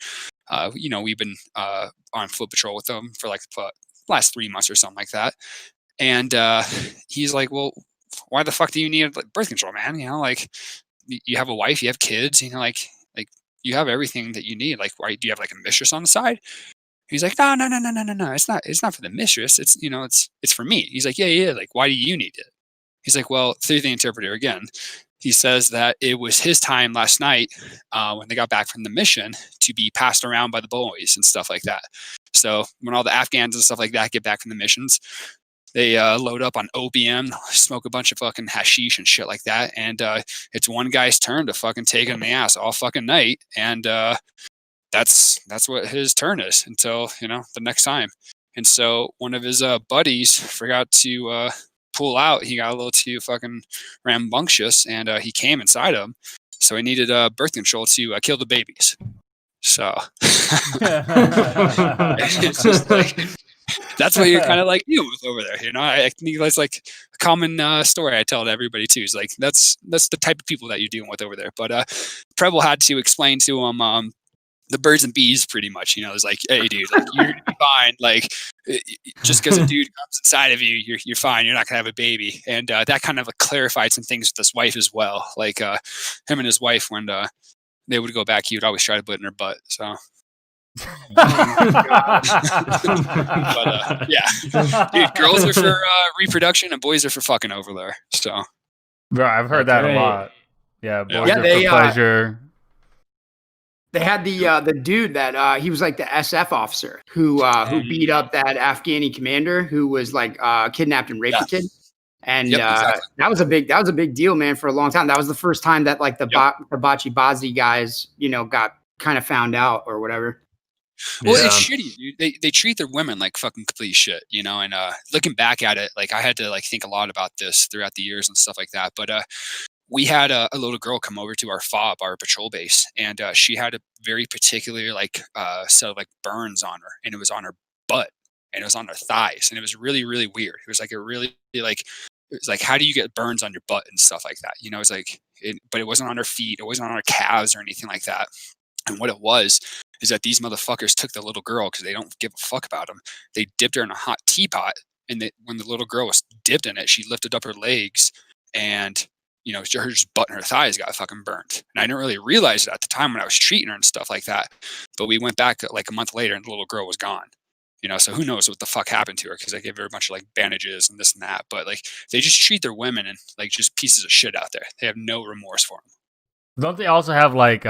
We've been on foot patrol with him for like the last 3 months or something like that. And he's like, well, why the fuck do you need birth control, man? Like you have a wife, you have kids, like you have everything that you need. Like, why do you have like a mistress on the side? He's like, no. It's not for the mistress. It's, it's for me. He's like, yeah. Like, why do you need it? He's like, well, through the interpreter again, he says that it was his time last night when they got back from the mission to be passed around by the boys and stuff like that. So when all the Afghans and stuff like that get back from the missions, they load up on opium, smoke a bunch of fucking hashish and shit like that. And it's one guy's turn to fucking take it in the ass all fucking night. And that's what his turn is until, the next time. And so one of his buddies forgot to pull out. He got a little too fucking rambunctious, and he came inside him. So he needed birth control to kill the babies. So it's just like, that's what you're kind of like dealing with over there. I think that's like a common story I tell to everybody too. Is like, that's the type of people that you're dealing with over there. But Preble had to explain to him the birds and bees pretty much. It's like, hey dude, like, you're gonna be fine. Like, just because a dude comes inside of you, you're fine. You're not gonna have a baby. And that kind of clarified some things with his wife as well. Like him and his wife, when they would go back, he would always try to put in her butt. So yeah, dude, girls are for reproduction and boys are for fucking over there. So bro, I've heard that a lot. Yeah, boys are they, for pleasure. They had the dude that he was like the SF officer who beat up that Afghani commander who was like kidnapped and raped a kid. And exactly. that was a big deal, man, for a long time. That was the first time that like the Bachi Bazi guys, got kind of found out or whatever. Well, it's shitty, dude. They treat their women like fucking complete shit, and looking back at it, like I had to like think a lot about this throughout the years and stuff like that. But we had a little girl come over to our FOB, our patrol base, and she had a very particular like set of like burns on her, and it was on her butt and it was on her thighs, and it was really, really weird. It was like it was like, how do you get burns on your butt and stuff like that? It was like, but it wasn't on her feet, it wasn't on her calves or anything like that. And what it was is that these motherfuckers took the little girl, because they don't give a fuck about them. They dipped her in a hot teapot, and when the little girl was dipped in it, she lifted up her legs, and her just butt and her thighs got fucking burnt. And I didn't really realize it at the time when I was treating her and stuff like that. But we went back like a month later, and the little girl was gone. So who knows what the fuck happened to her, because they gave her a bunch of like bandages and this and that. But like, they just treat their women and like just pieces of shit out there. They have no remorse for them. Don't they also have like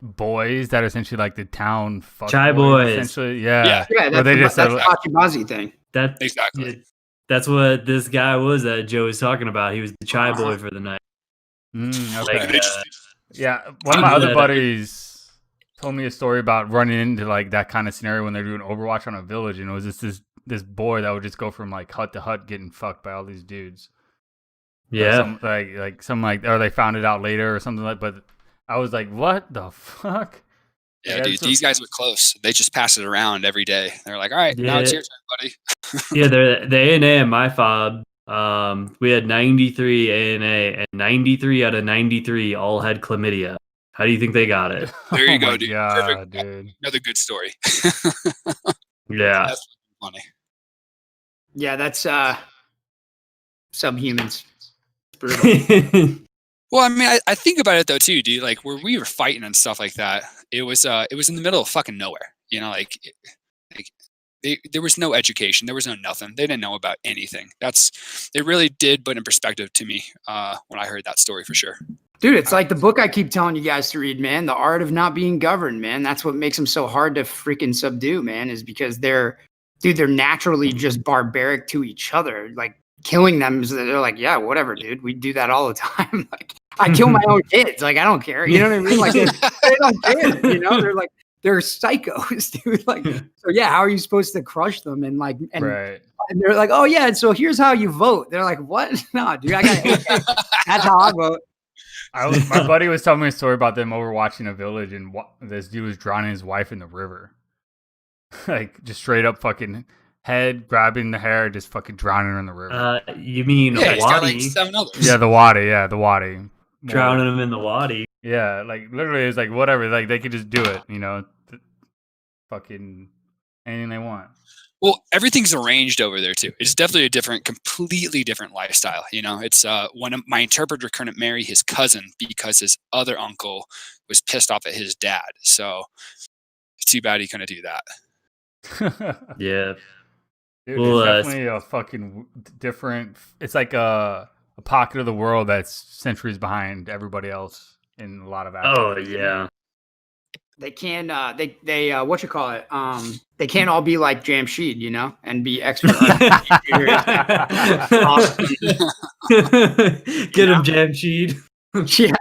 boys that are essentially like the town fuck Chai boys? Essentially, yeah. That's the Bachi thing. Exactly. That's what this guy was that Joe was talking about. He was the chai boy for the night. Okay. Like, one of my other buddies told me a story about running into like that kind of scenario when they're doing Overwatch on a village, and it was this boy that would just go from like hut to hut getting fucked by all these dudes. Yeah, or they found it out later or something like. But I was like, what the fuck? Yeah, dude, these guys were close. They just pass it around every day. They're like, all right, now it's your turn, buddy. Yeah, the ANA in my FOB. We had 93 ANA, and 93 out of 93 all had chlamydia. How do you think they got it? There you go, dude. God, dude. Another good story. Yeah. That's funny. Yeah, that's subhumans. Brutal. Well, I mean, I think about it though too, dude. Like where we were fighting and stuff like that, it was in the middle of fucking nowhere. There was no education, there was no nothing. They didn't know about anything. They really did put in perspective to me when I heard that story for sure. Dude, it's like the book I keep telling you guys to read, man. The Art of Not Being Governed, man. That's what makes them so hard to freaking subdue, man. Is because they're naturally just barbaric to each other. Like killing them, they're like, yeah, whatever, dude. We do that all the time. Like I kill my own kids. Like I don't care. You know what I mean? Like they don't care. They're like they're psychos, dude. Like so, yeah. How are you supposed to crush them and like right? And they're like, oh yeah. And so here's how you vote. They're like, what? No, dude. That's how I vote. My buddy was telling me a story about them overwatching a village, and this dude was drowning his wife in the river. Like just straight up fucking head grabbing the hair, just fucking drowning her in the river. You mean Wadi? Like 7 others. Yeah, the Wadi. Yeah, the Wadi. Drowning him in the Wadi. Yeah, like literally, it's like whatever. Like they could just do it, fucking anything they want. Well, everything's arranged over there too. It's definitely a completely different lifestyle. It's when my interpreter couldn't marry his cousin because his other uncle was pissed off at his dad. So it's too bad he couldn't do that. Yeah. Dude, Well, it's definitely a fucking different. It's like a pocket of the world that's centuries behind everybody else in a lot of aspects. Oh yeah. They can they what you call it? They can't all be like Jamshed, you know, and be expert. Get him, Jamshed. Yeah.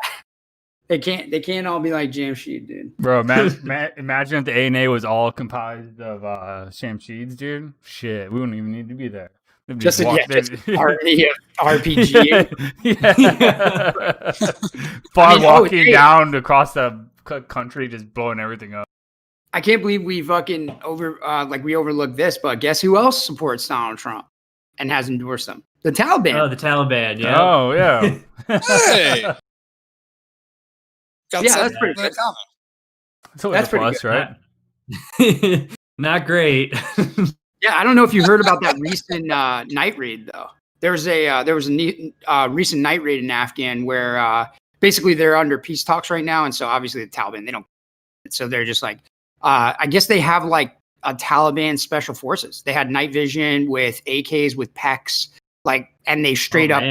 They can't all be like Jamshed, dude. Bro, imagine if the A&A was all comprised of Shamsheeds, dude. Shit, we wouldn't even need to be there. Just RPG. Far walking down across the country, just blowing everything up. I can't believe we fucking we overlooked this, but guess who else supports Donald Trump and has endorsed him? The Taliban. Oh, the Taliban. Yeah. Oh, yeah. Hey. That's pretty good. That's pretty plus, good, right? Not great. Yeah, I don't know if you heard about that recent night raid though. There was a recent night raid in Afghan where basically they're under peace talks right now, and so obviously the Taliban they don't. So they're just like, I guess they have like a Taliban special forces. They had night vision with AKs with PECs, like, and they straight up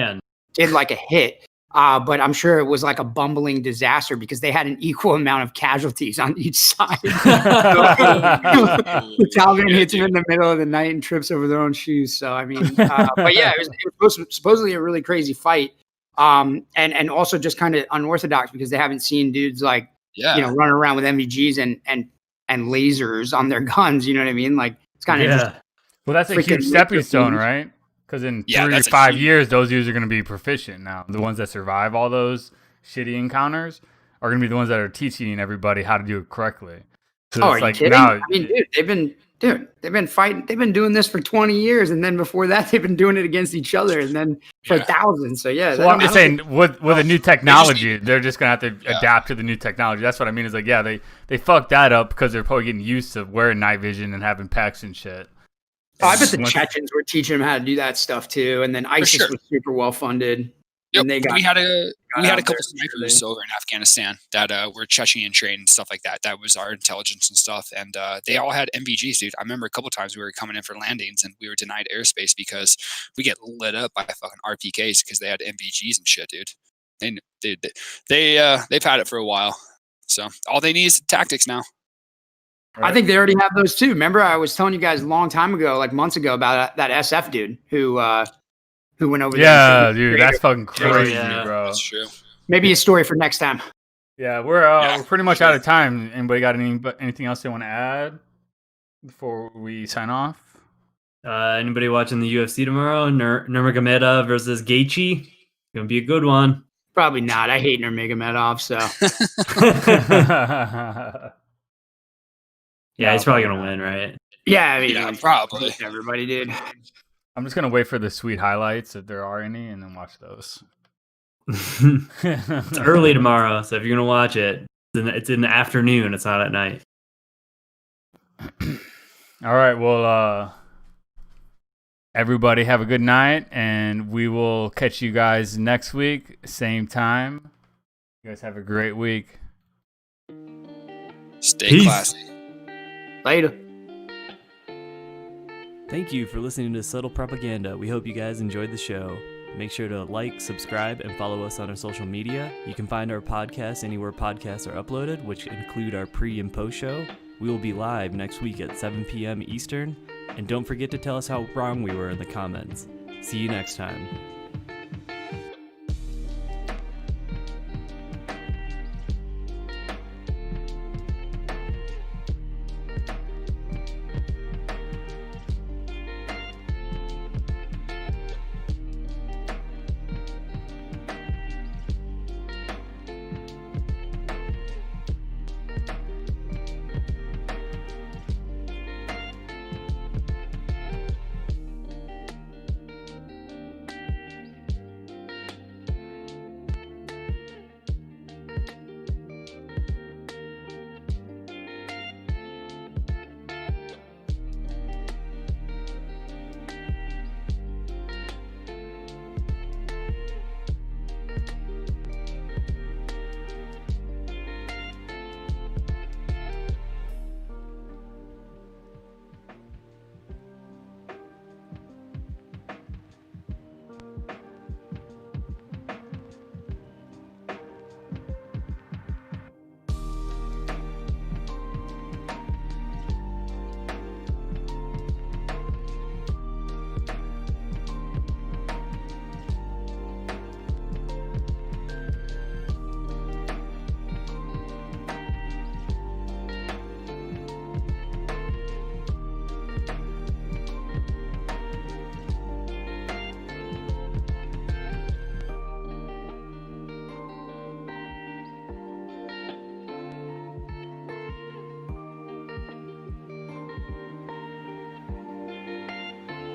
did like a hit. But I'm sure it was like a bumbling disaster because they had an equal amount of casualties on each side. The Taliban hits them in the middle of the night and trips over their own shoes. So, I mean, but yeah, it was supposedly a really crazy fight. And also just kind of unorthodox because they haven't seen dudes like, running around with MVGs and lasers on their guns. You know what I mean? Like, it's kind of well, that's a huge stepping stone, right? Because in 3 to 5 years, those dudes are going to be proficient now. The ones that survive all those shitty encounters are going to be the ones that are teaching everybody how to do it correctly. So are you kidding? I mean, dude, they've been fighting. They've been doing this for 20 years, and then before that, they've been doing it against each other, and then for thousands. So yeah. Well, I'm just saying, with the new technology, they're just going to have to adapt to the new technology. That's what I mean. Is like, they fucked that up because they're probably getting used to wearing night vision and having PECs and shit. Oh, I bet the Chechens were teaching them how to do that stuff too, and then ISIS was super well funded. Yep. And we had a couple snipers over in Afghanistan that were Chechen trained and stuff like that. That was our intelligence and stuff, and they all had MVGs, dude. I remember a couple times we were coming in for landings and we were denied airspace because we get lit up by fucking RPKs because they had MVGs and shit, dude. They've had it for a while, so all they need is tactics now. Right. I think they already have those too. Remember, I was telling you guys a long time ago, like months ago, about that SF dude who went over there. Yeah, dude, that's fucking crazy, bro. That's true. Maybe a story for next time. Yeah, we're pretty much out of time. Anybody got anything else they want to add before we sign off? Anybody watching the UFC tomorrow? Nurmagomedov versus Gaethje. Gonna be a good one. Probably not. I hate Nurmagomedov, so. Yeah, he's probably gonna win, right? Yeah, I mean, probably. Everybody did. I'm just gonna wait for the sweet highlights if there are any, and then watch those. It's early tomorrow, so if you're gonna watch it, it's in the afternoon. It's not at night. All right. Well, everybody have a good night, and we will catch you guys next week, same time. You guys have a great week. Stay classy. Later. Thank you for listening to Subtle Propaganda. We hope you guys enjoyed the show. Make sure to like, subscribe, and follow us on our social media. You can find our podcast anywhere podcasts are uploaded, which include our pre- and post show. We will be live next week at 7 p.m. Eastern. And don't forget to tell us how wrong we were in the comments. See you next time.